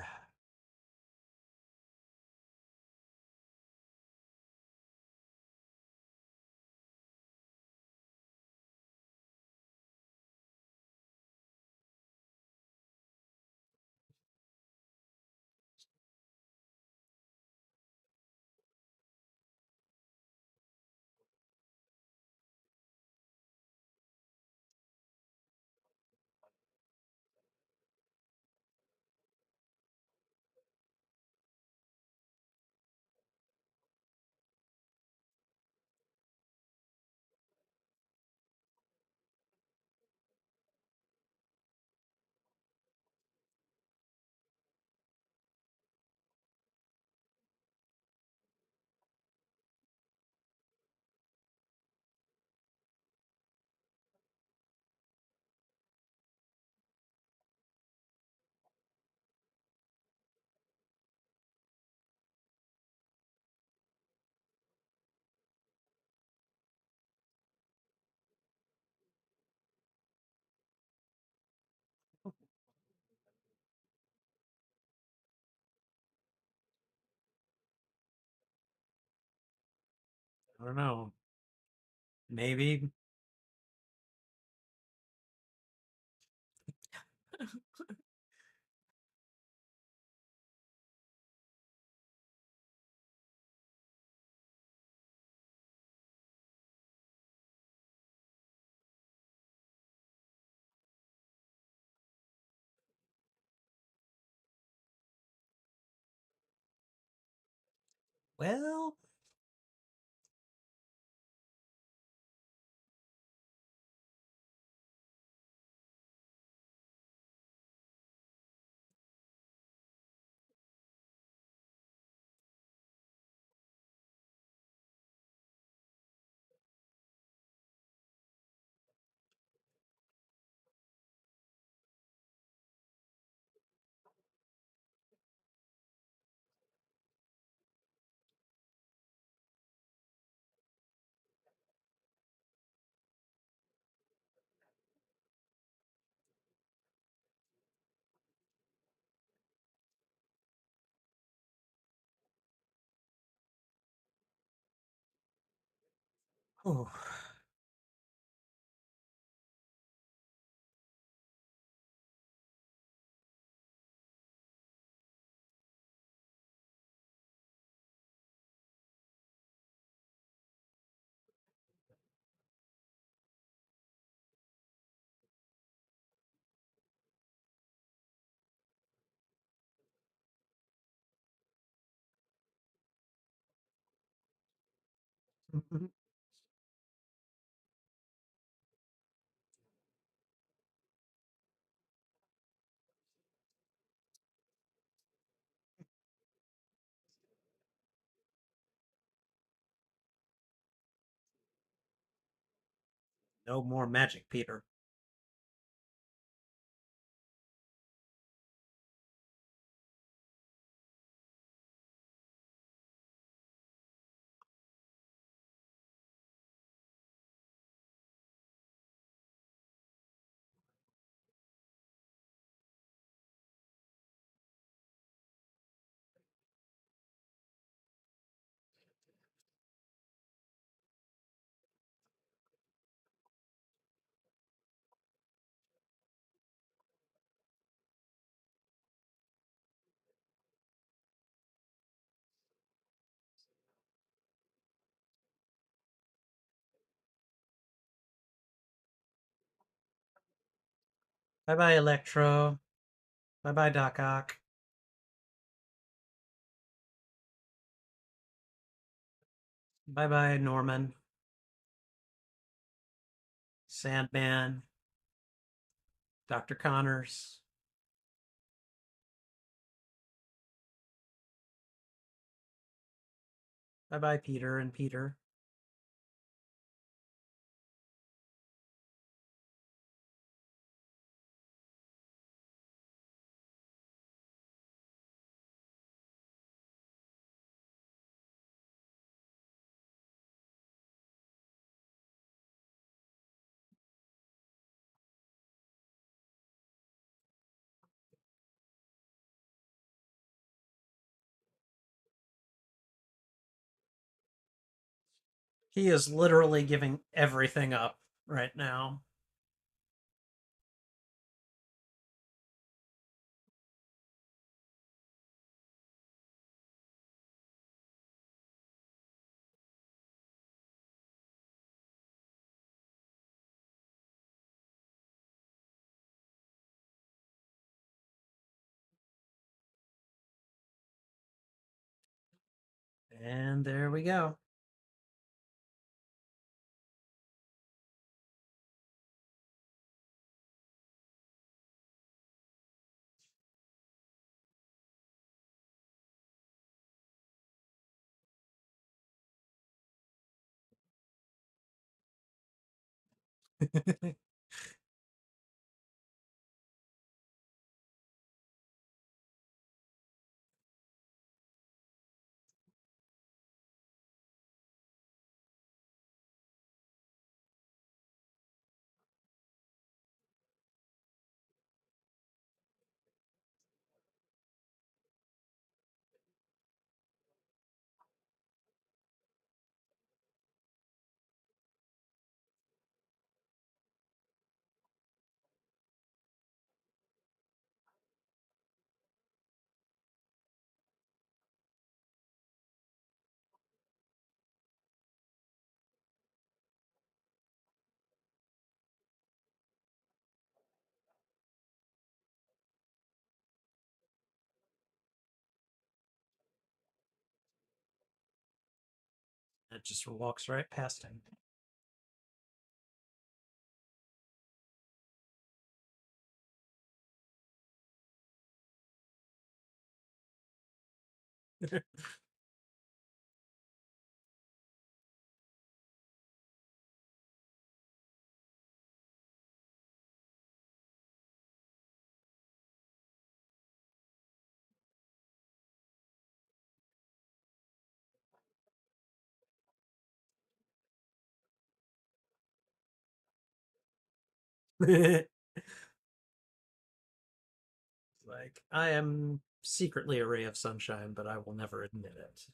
I don't know. Maybe. Well, oh, no more magic, Peter. Bye bye, Electro. Bye bye, Doc Ock. Bye bye, Norman. Sandman. Dr. Connors. Bye bye, Peter and Peter. He is literally giving everything up right now. And there we go. It just walks right past him. Like, I am secretly a ray of sunshine, but I will never admit it.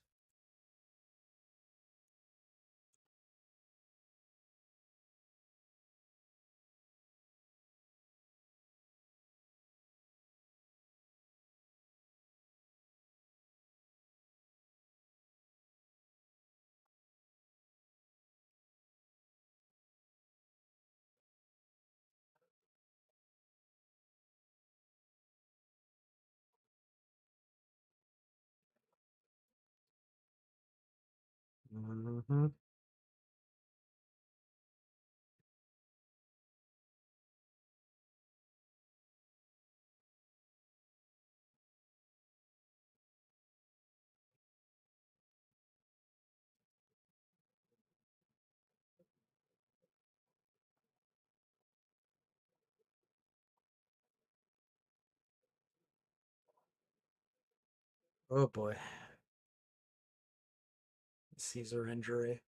Hmm. Oh boy. Caesar injury.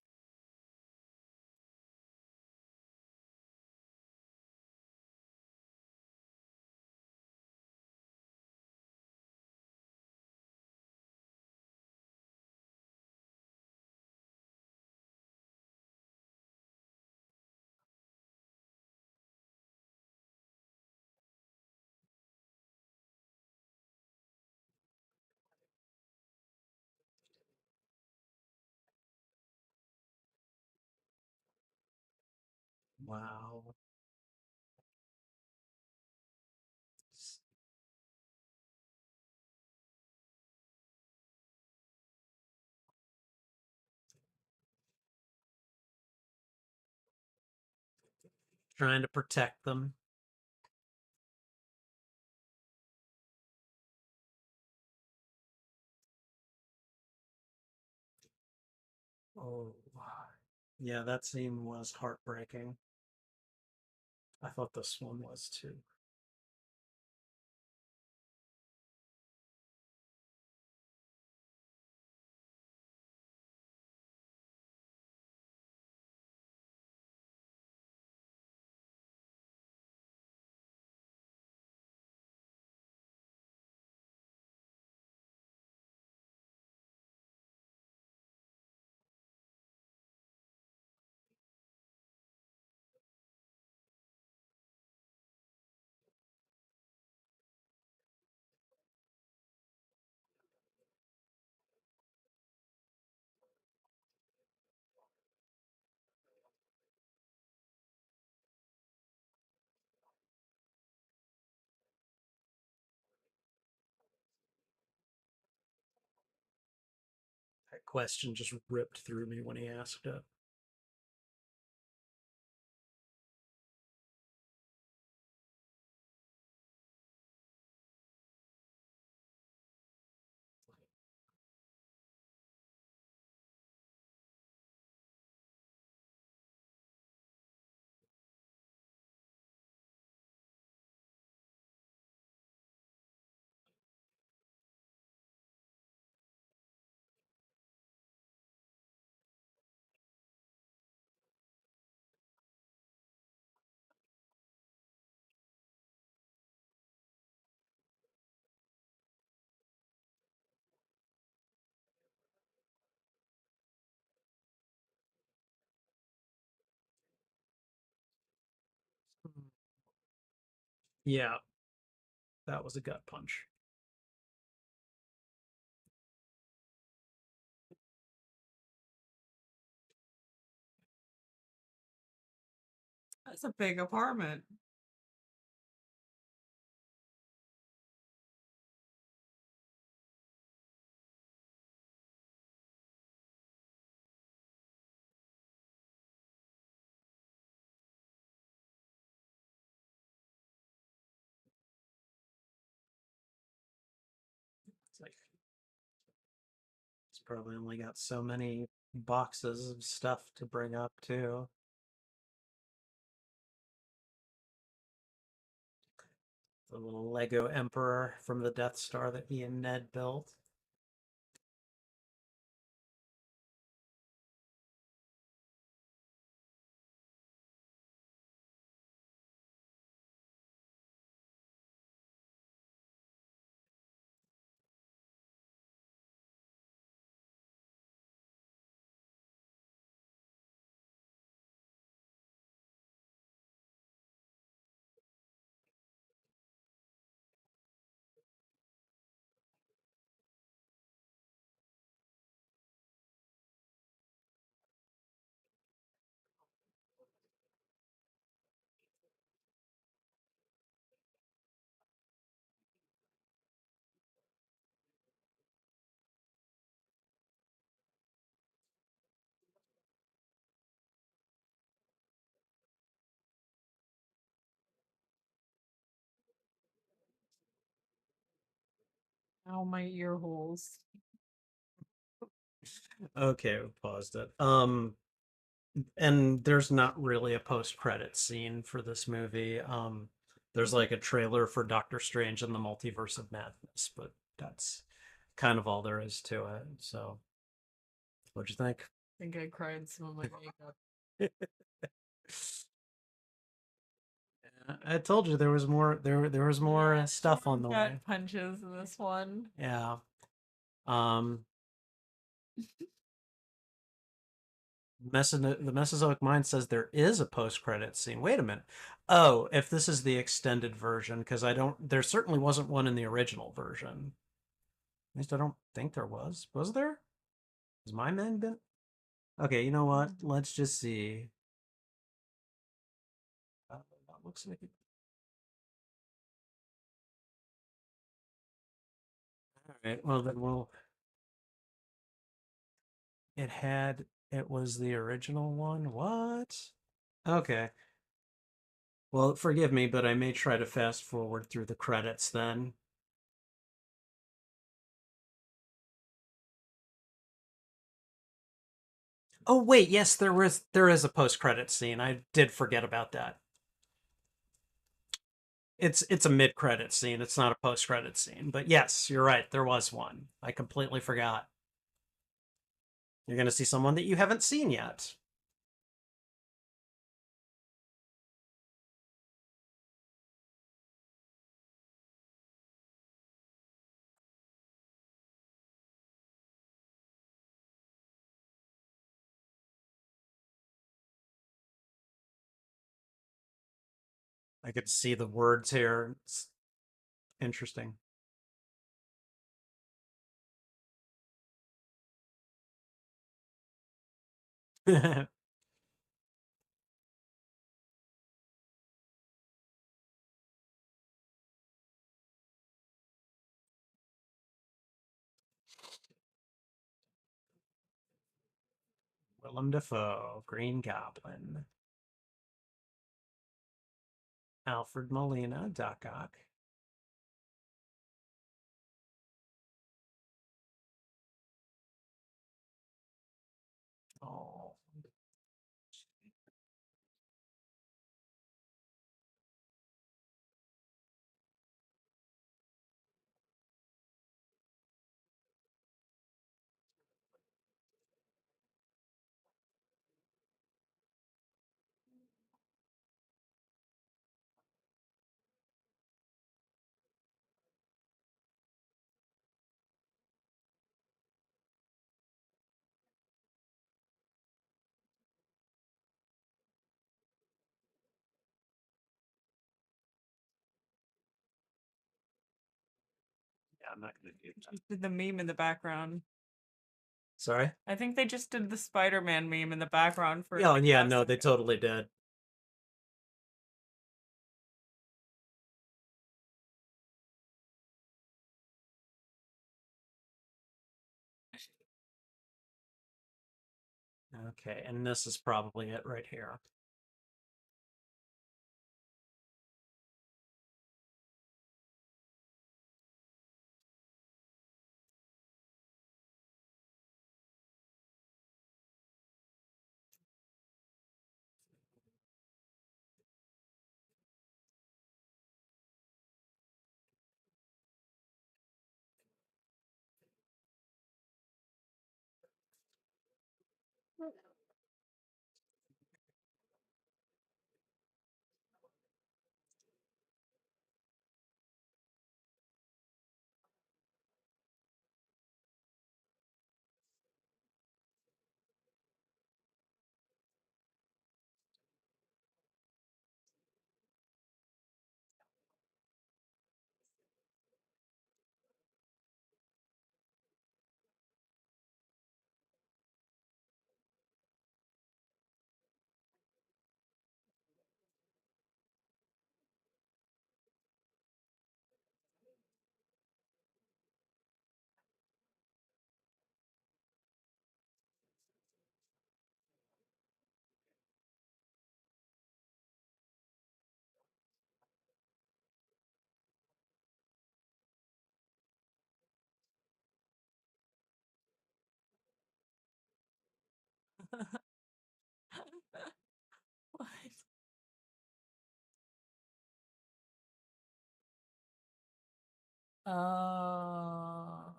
Wow. Trying to protect them. Oh, yeah, that scene was heartbreaking. I thought this one was too. That question just ripped through me when he asked it. Yeah, that was a gut punch. That's a big apartment. It's like it's probably only got so many boxes of stuff to bring up too. The little Lego Emperor from the Death Star that he and Ned built. Ow, my ear holes. Okay, we paused it. And there's not really a post-credit scene for this movie. There's like a trailer for Doctor Strange and the Multiverse of Madness, but that's kind of all there is to it. So, what'd you think? I think I cried some of my makeup. I told you there was more. There was more Yeah, stuff on the gut way. punches in this one. Yeah. Um, the Mesozoic Mind says there is a post-credit scene. Wait a minute. Oh, if this is the extended version, because I don't. There certainly wasn't one in the original version. At least I don't think there was. Was there? Has my men been? Okay, you know what? Let's just see. That looks like it. All right. Well, then we'll. It had. It was the original one. What? Okay. Well, forgive me, but I may try to fast forward through the credits then. Oh wait, yes, there is a post-credit scene. I did forget about that. It's a mid-credit scene. It's not a post-credit scene. But yes, you're right. There was one. I completely forgot. You're going to see someone that you haven't seen yet. I could see the words here. It's interesting. Willem Dafoe, Green Goblin. Alfred Molina, Doc Ock. Oh. Yeah, I'm not gonna do that. Just did the meme in the background. Sorry? I think they just did the Spider-Man meme in the background for Yeah, the yeah, no, casting. they totally did. Okay, and this is probably it right here. What? Oh.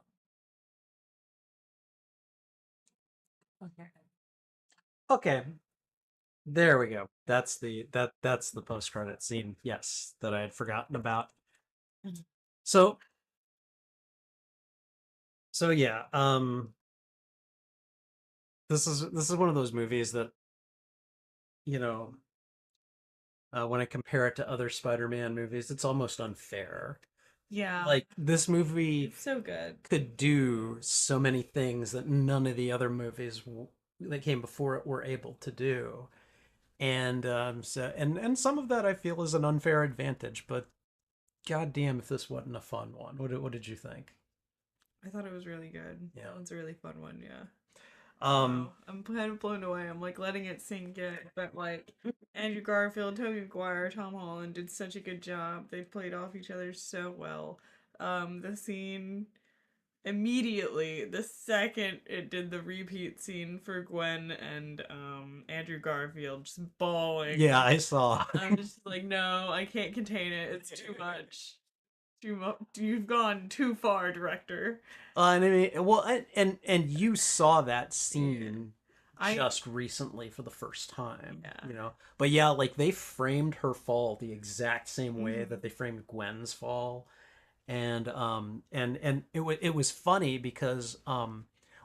Okay. Okay, there we go. That's the post-credit scene, yes, that I had forgotten about. Mhm. So yeah, this is one of those movies that, you know, when I compare it to other Spider-Man movies, it's almost unfair. Yeah, Like this movie it's so good. could do so many things that none of the other movies that came before it were able to do. And and some of that I feel is an unfair advantage, but goddamn if this wasn't a fun one. What did you think? I thought it was really good. Yeah. That one's a really fun one, yeah. Um Wow, I'm kind of blown away. I'm like letting it sink in, but like Andrew Garfield, Tobey Maguire, Tom Holland did such a good job. They played off each other so well. The scene immediately, the second it did the repeat scene for Gwen and Andrew Garfield just yeah, bawling. I saw. I'm just like, no, I can't contain it. It's too much. Too much. You've gone too far, director. And I mean, well, and you saw that Yeah. scene I just recently for the first time, yeah. you know. But yeah, like they framed her fall the exact same way that Mhm. they framed Gwen's fall, and it was funny because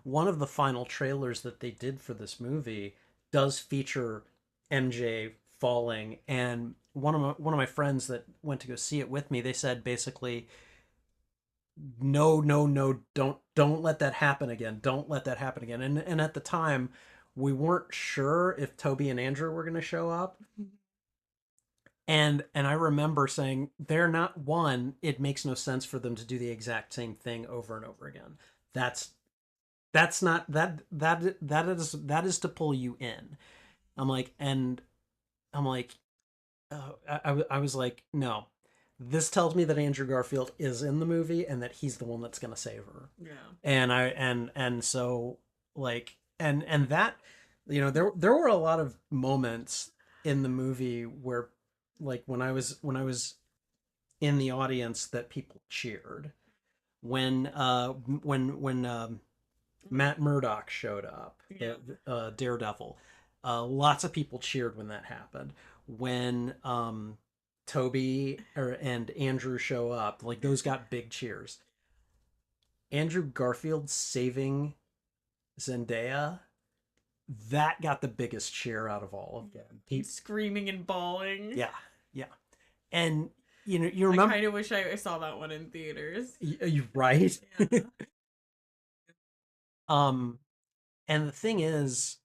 one of the final trailers that they did for this movie does feature MJ falling, and one of my friends that went to go see it with me, they said basically, no, no, no, don't let that happen again. Don't let that happen again. And at the time, we weren't sure if Toby and Andrew were going to show up. And I remember saying they're not one, it makes no sense for them to do the exact same thing over and over again. That's That's not that is to pull you in. I'm like, and I'm like, I was like, no, this tells me that Andrew Garfield is in the movie and that he's the one that's gonna save her. Yeah. And so like and that, there were a lot of moments in the movie where, like, when I was in the audience, that people cheered when Matt Murdock showed up, Yeah. the Daredevil. Lots of people cheered when that happened. When Toby and Andrew show up, like, those got big cheers. Andrew Garfield saving Zendaya, that got the biggest cheer out of all of them. Screaming and bawling. Yeah, yeah, and you I remember, kind of wish I saw that one in theaters. you right. Yeah. um, and the thing is,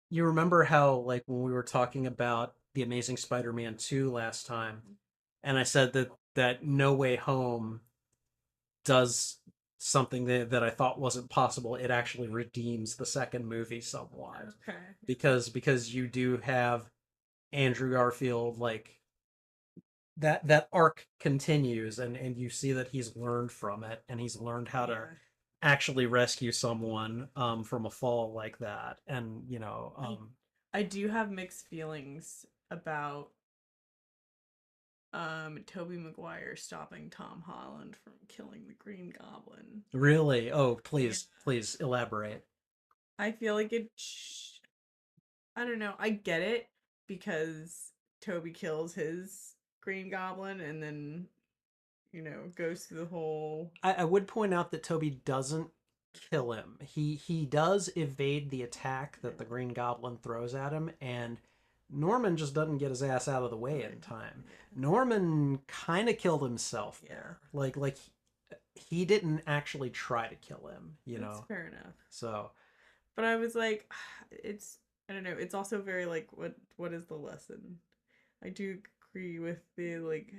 you remember how, like, when we were talking about the Amazing Spider-Man 2 last time, and I said that No Way Home does something that I thought wasn't possible. It actually redeems the second movie somewhat, Okay. because you do have Andrew Garfield, like, that arc continues, and you see that he's learned from it, and he's learned how to Yeah. actually rescue someone from a fall like that. And I do have mixed feelings about Tobey Maguire stopping Tom Holland from killing the Green Goblin. really, oh, Yeah. please elaborate. I feel like I don't know. I get it because Toby kills his Green Goblin and then, goes through the whole. I would point out that Toby doesn't kill him. He does evade the attack that the Green Goblin throws at him, and Norman just doesn't get his ass out of the way in time. Norman kind of killed himself there. Like he didn't actually try to kill him, That's fair enough. So, But I was like, I don't know. It's also very like, what is the lesson? I do agree with the like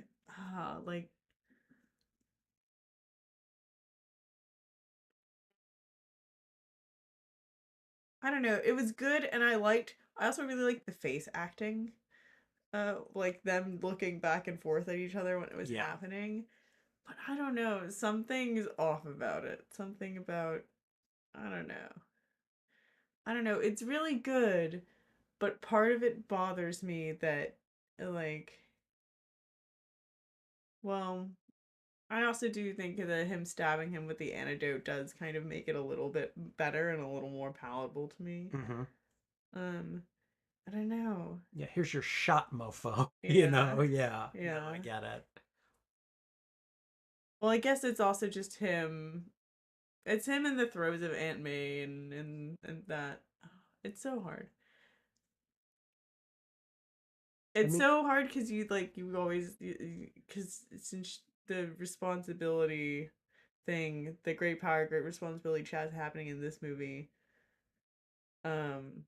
I don't know. It was good, and I also really liked the face acting. Like them looking back and forth at each other when it was yeah. happening. But I don't know. Something's off about it. Something about I don't know. I don't know. It's really good, but part of it bothers me that like well, I also do think that him stabbing him with the antidote does kind of make it a little bit better and a little more palatable to me. Mm-hmm. Um, I don't know. Yeah, here's your shot, mofo. Yeah. Yeah. No, I Yeah. get it. Well, I guess it's also just him. It's him in the throes of Aunt May and that. It's so hard. I It's mean, so hard because you always because since the responsibility thing, the great power, great responsibility chat happening in this movie. Um,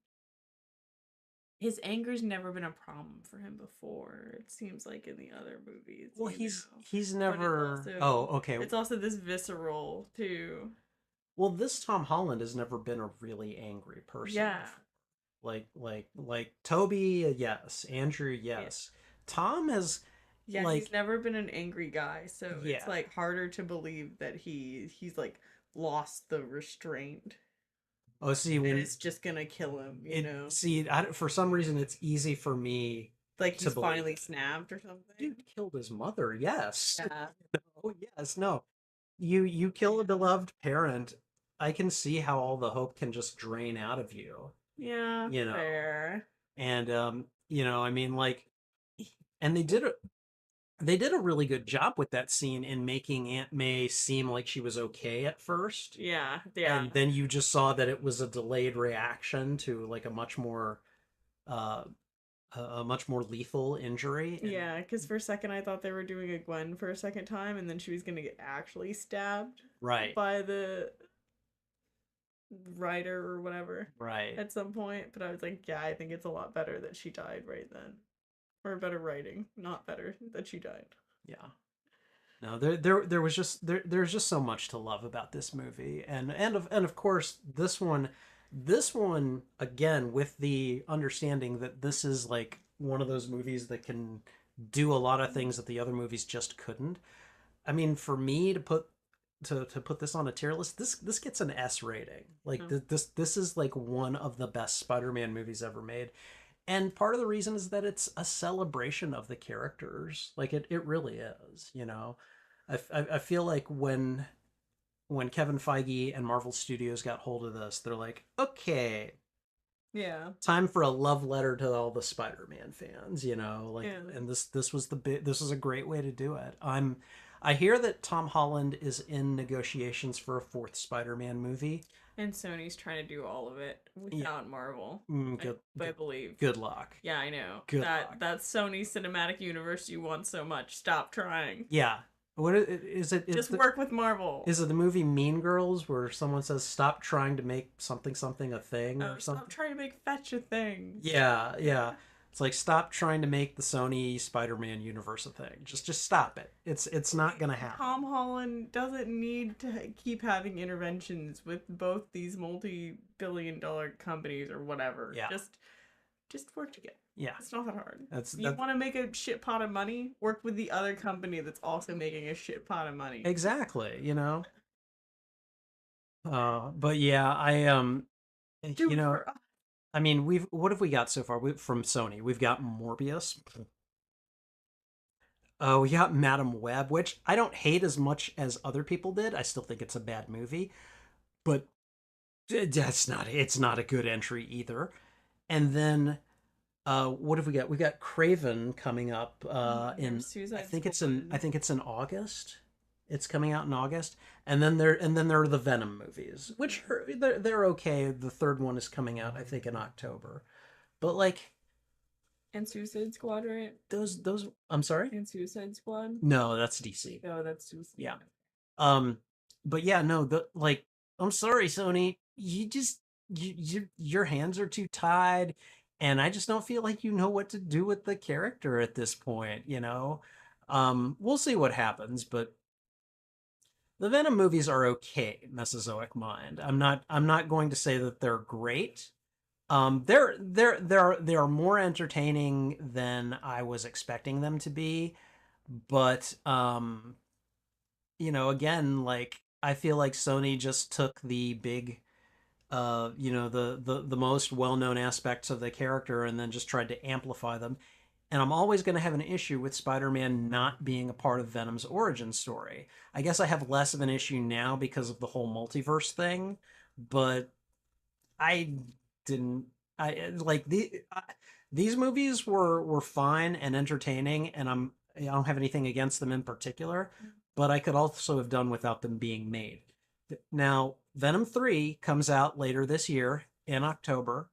his anger's never been a problem for him before. It seems like in the other movies. well, You he's know? But never. Oh, okay. it's also this visceral too. Well, this Tom Holland has never been a really angry person Yeah. before. Like Toby, yes. Andrew, Yeah. yes. Tom has, Yeah, he's like, never been an angry guy, so it's yeah. like harder to believe that he's like lost the restraint Oh, see, and when it's just gonna kill him, for some reason it's easy for me Like to he's believe finally it. snapped or something. Dude killed his mother. Yes. Yeah. Oh, yes. No. You kill a beloved parent. I can see how all the hope can just drain out of you. Yeah, You know. fair. And I mean, like, and they did a really good job with that scene in making Aunt May seem like she was okay at first. Yeah, yeah. And then you just saw that it was a delayed reaction to, like, uh a much more lethal injury. Yeah, because for a second I thought they were doing a Gwen for a second time, and then she was gonna get actually stabbed Right. by the writer or whatever Right. at some point. But I was like, yeah, I think it's a lot better that she died right then, or better writing, not better that she died. Yeah. No, there was just there's just so much to love about this movie, and of course this one again with the understanding that this is like one of those movies that can do a lot of things that the other movies just couldn't. I mean, for me to put this on a tier list, this gets an S rating. Like Mm. this is like one of the best Spider-Man movies ever made. And part of the reason is that it's a celebration of the characters. Like it really is, you know. I feel like when Kevin Feige and Marvel Studios got hold of this, they're like, okay, Yeah. time for a love letter to all the Spider-Man fans, you know. Like, Yeah. and this was a great way to do it. I hear that Tom Holland is in negotiations for a fourth Spider-Man movie. And Sony's trying to do all of it Yeah, without Marvel. good, I believe. good luck. Yeah, I know. Good That luck. that Sony cinematic universe you want so much. Stop trying. Yeah. Is it? Just work with Marvel. Is it the movie Mean Girls where someone says stop trying to make something something a thing or Stop something? trying to make fetch a thing. Yeah, yeah. It's like stop trying to make the Sony Spider-Man universe a thing. Just stop it. It's not gonna happen. Tom Holland doesn't need to keep having interventions with both these multi-billion-dollar companies or whatever. Yeah, Just work together. yeah. It's not that hard. That's You want to make a shit pot of money? Work with the other company that's also making a shit pot of money. exactly. You know. But yeah, Do you it know, for us. I mean, what have we got so far? From Sony, we've got Morbius. Oh, we got Madam Web, which I don't hate as much as other people did. I still think it's a bad movie, but that's not it's not a good entry either. And then what have we got? We got Craven coming up in Suicide Squad. I think it's in August. It's coming out in August. And then there are the Venom movies, which they're okay. The third one is coming out I think in October. But like And Suicide Squad, right? those I'm sorry? And Suicide Squad. No, that's DC. Oh, that's Suicide. Yeah. Um, but yeah, no, the like, I'm sorry, Sony, you just your hands are too tied, and I just don't feel like you know what to do with the character at this point. You know, we'll see what happens, but the Venom movies are okay. Mesozoic Mind. I'm not going to say that they're great. They're more entertaining than I was expecting them to be, but you know, again, like I feel like Sony just took the big you know, the most well-known aspects of the character and then just tried to amplify them. And I'm always going to have an issue with Spider-Man not being a part of Venom's origin story. I guess I have less of an issue now because of the whole multiverse thing, but I didn't I like these movies were fine and entertaining and I don't have anything against them in particular, but I could also have done without them being made. Now, Venom 3 comes out later this year in October.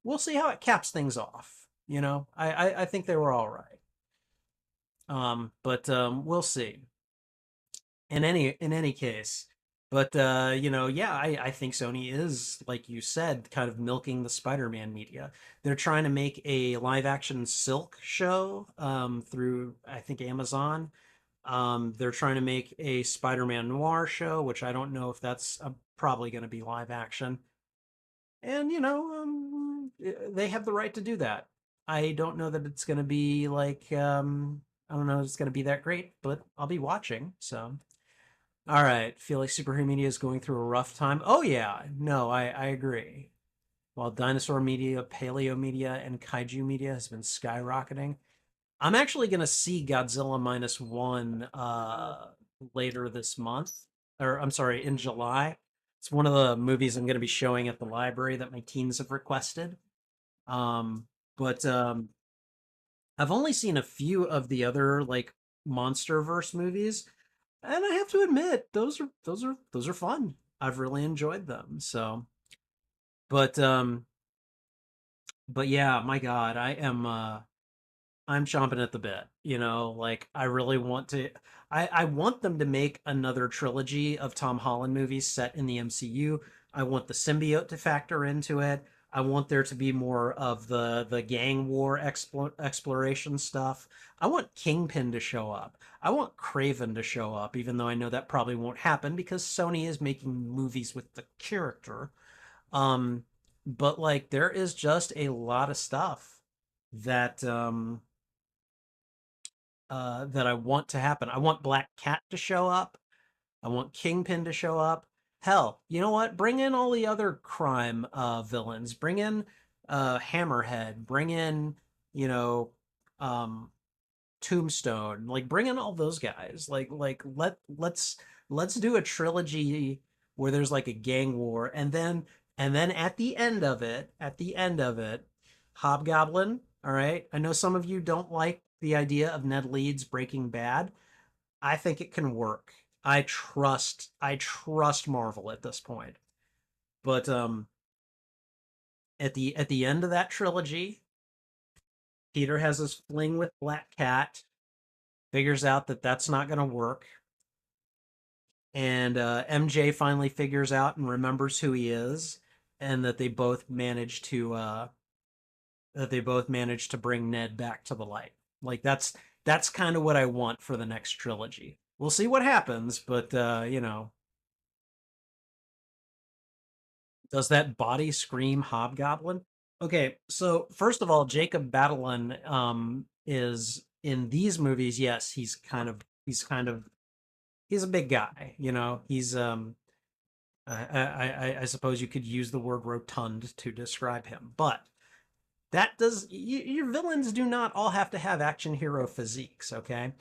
We'll see how it caps things off. You know, I think they were all right. But we'll see. In any case, but you know, yeah, I think Sony is, like you said, kind of milking the Spider-Man media. They're trying to make a live action Silk show through I think Amazon. They're trying to make a Spider-Man noir show, which I don't know if that's probably going to be live action. And you know, they have the right to do that. I don't know that it's going to be like I don't know if it's going to be that great, but I'll be watching. So, all right, feel like superhero media is going through a rough time. Oh yeah, no, I agree. While dinosaur media, paleo media, and kaiju media has been skyrocketing, I'm actually gonna see Godzilla minus one later this month, or I'm sorry, in July. It's one of the movies I'm gonna be showing at the library that my teens have requested. But I've only seen a few of the other like MonsterVerse movies, and I have to admit those are fun. I've really enjoyed them. So, but but yeah, my God, I'm chomping at the bit. You know, like I really want to. I want them to make another trilogy of Tom Holland movies set in the MCU. I want the symbiote to factor into it. I want there to be more of the gang war exploration stuff. I want Kingpin to show up. I want Craven to show up, even though I know that probably won't happen because Sony is making movies with the character. Um, but like there is just a lot of stuff that that I want to happen. I want Black Cat to show up. I want Kingpin to show up. Hell, you know what? Bring in all the other crime villains. Bring in Hammerhead. Bring in, you know, um, Tombstone. Like bring in all those guys. Let's do a trilogy where there's like a gang war, and then at the end of it, Hobgoblin. All right. I know some of you don't like the idea of Ned Leeds Breaking Bad. I think it can work. I trust Marvel at this point. But at the end of that trilogy, Peter has his fling with Black Cat, figures out that that's not going to work, and MJ finally figures out and remembers who he is, and that they both managed to bring Ned back to the light. Like that's kind of what I want for the next trilogy. We'll see what happens, but you know, does that body scream Hobgoblin? Okay, so first of all, Jacob Batalon is in these movies. Yes, he's a big guy. You know, I suppose you could use the word rotund to describe him, but your villains do not all have to have action hero physiques. Okay,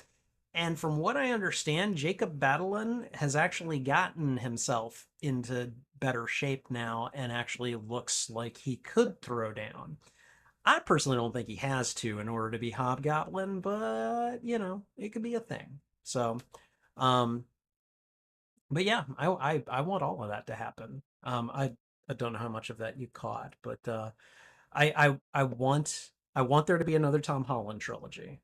and from what I understand, Jacob Batalon has actually gotten himself into better shape now and actually looks like he could throw down. I personally don't think he has to in order to be Hobgoblin, but you know, it could be a thing. So, um, but yeah, I want all of that to happen. I don't know how much of that you caught, but I want there to be another Tom Holland trilogy.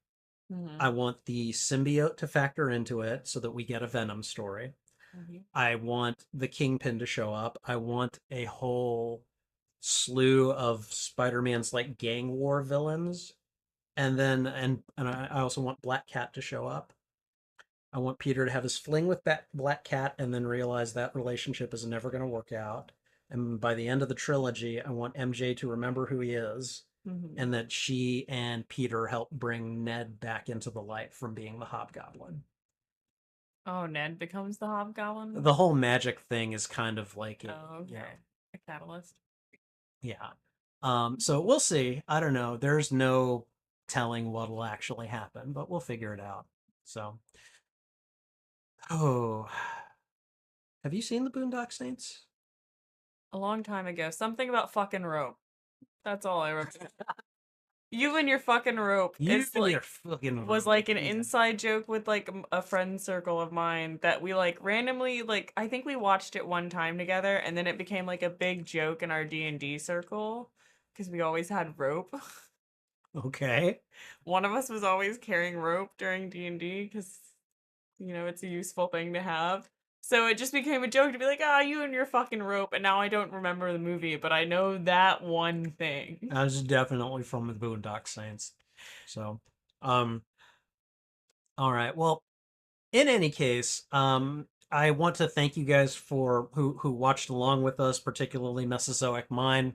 Hmm. I want the symbiote to factor into it so that we get a Venom story. Hmm. I want the Kingpin to show up. I want a whole slew of Spider-Man's like gang war villains. And I also want Black Cat to show up. I want Peter to have his fling with Black Cat and then realize that relationship is never going to work out. And by the end of the trilogy, I want MJ to remember who he is Hmm. and that she and Peter help bring Ned back into the light from being the Hobgoblin. Oh, Ned becomes the Hobgoblin? The whole magic thing is kind of like it, Oh, you know, okay. A catalyst. yeah. So we'll see. I don't know. There's no telling what'll actually happen, but we'll figure it out. So, oh, have you seen the Boondock Saints? A long time ago. Something about fucking rope. That's all I remember. You and your fucking rope You is and your like fucking was rope. like an Yeah. inside joke with like a friend circle of mine that we like randomly like I think we watched it one time together and then it became like a big joke in our D&D circle because we always had rope. Okay. One of us was always carrying rope during D&D because you know it's a useful thing to have. So it just became a joke to be like, "Ah, you and your fucking rope." And now I don't remember the movie, but I know that one thing. That was definitely from the Boondock Saints. So, um, all right. Well, in any case, I want to thank you guys for who watched along with us, particularly Mesozoic Mine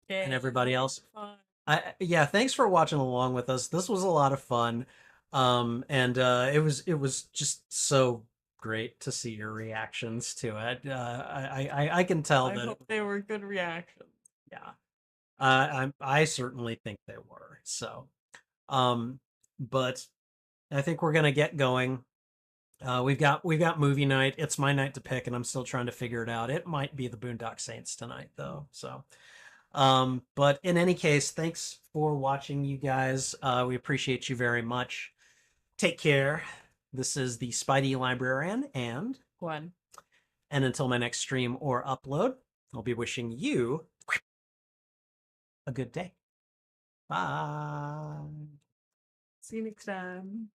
and Yay, everybody else. fun. Yeah, thanks for watching along with us. This was a lot of fun. And it was just so great to see your reactions to it. I can tell I that hope they were good reactions. yeah. I certainly think they were. So, um, but I think we're gonna get going. We've got movie night. It's my night to pick, and I'm still trying to figure it out. It might be the Boondock Saints tonight, though. So, but in any case, thanks for watching, you guys. We appreciate you very much. Take care. This is the Spidey Librarian, Gwen. and until my next stream or upload, I'll be wishing you a good day. Bye. See you next time.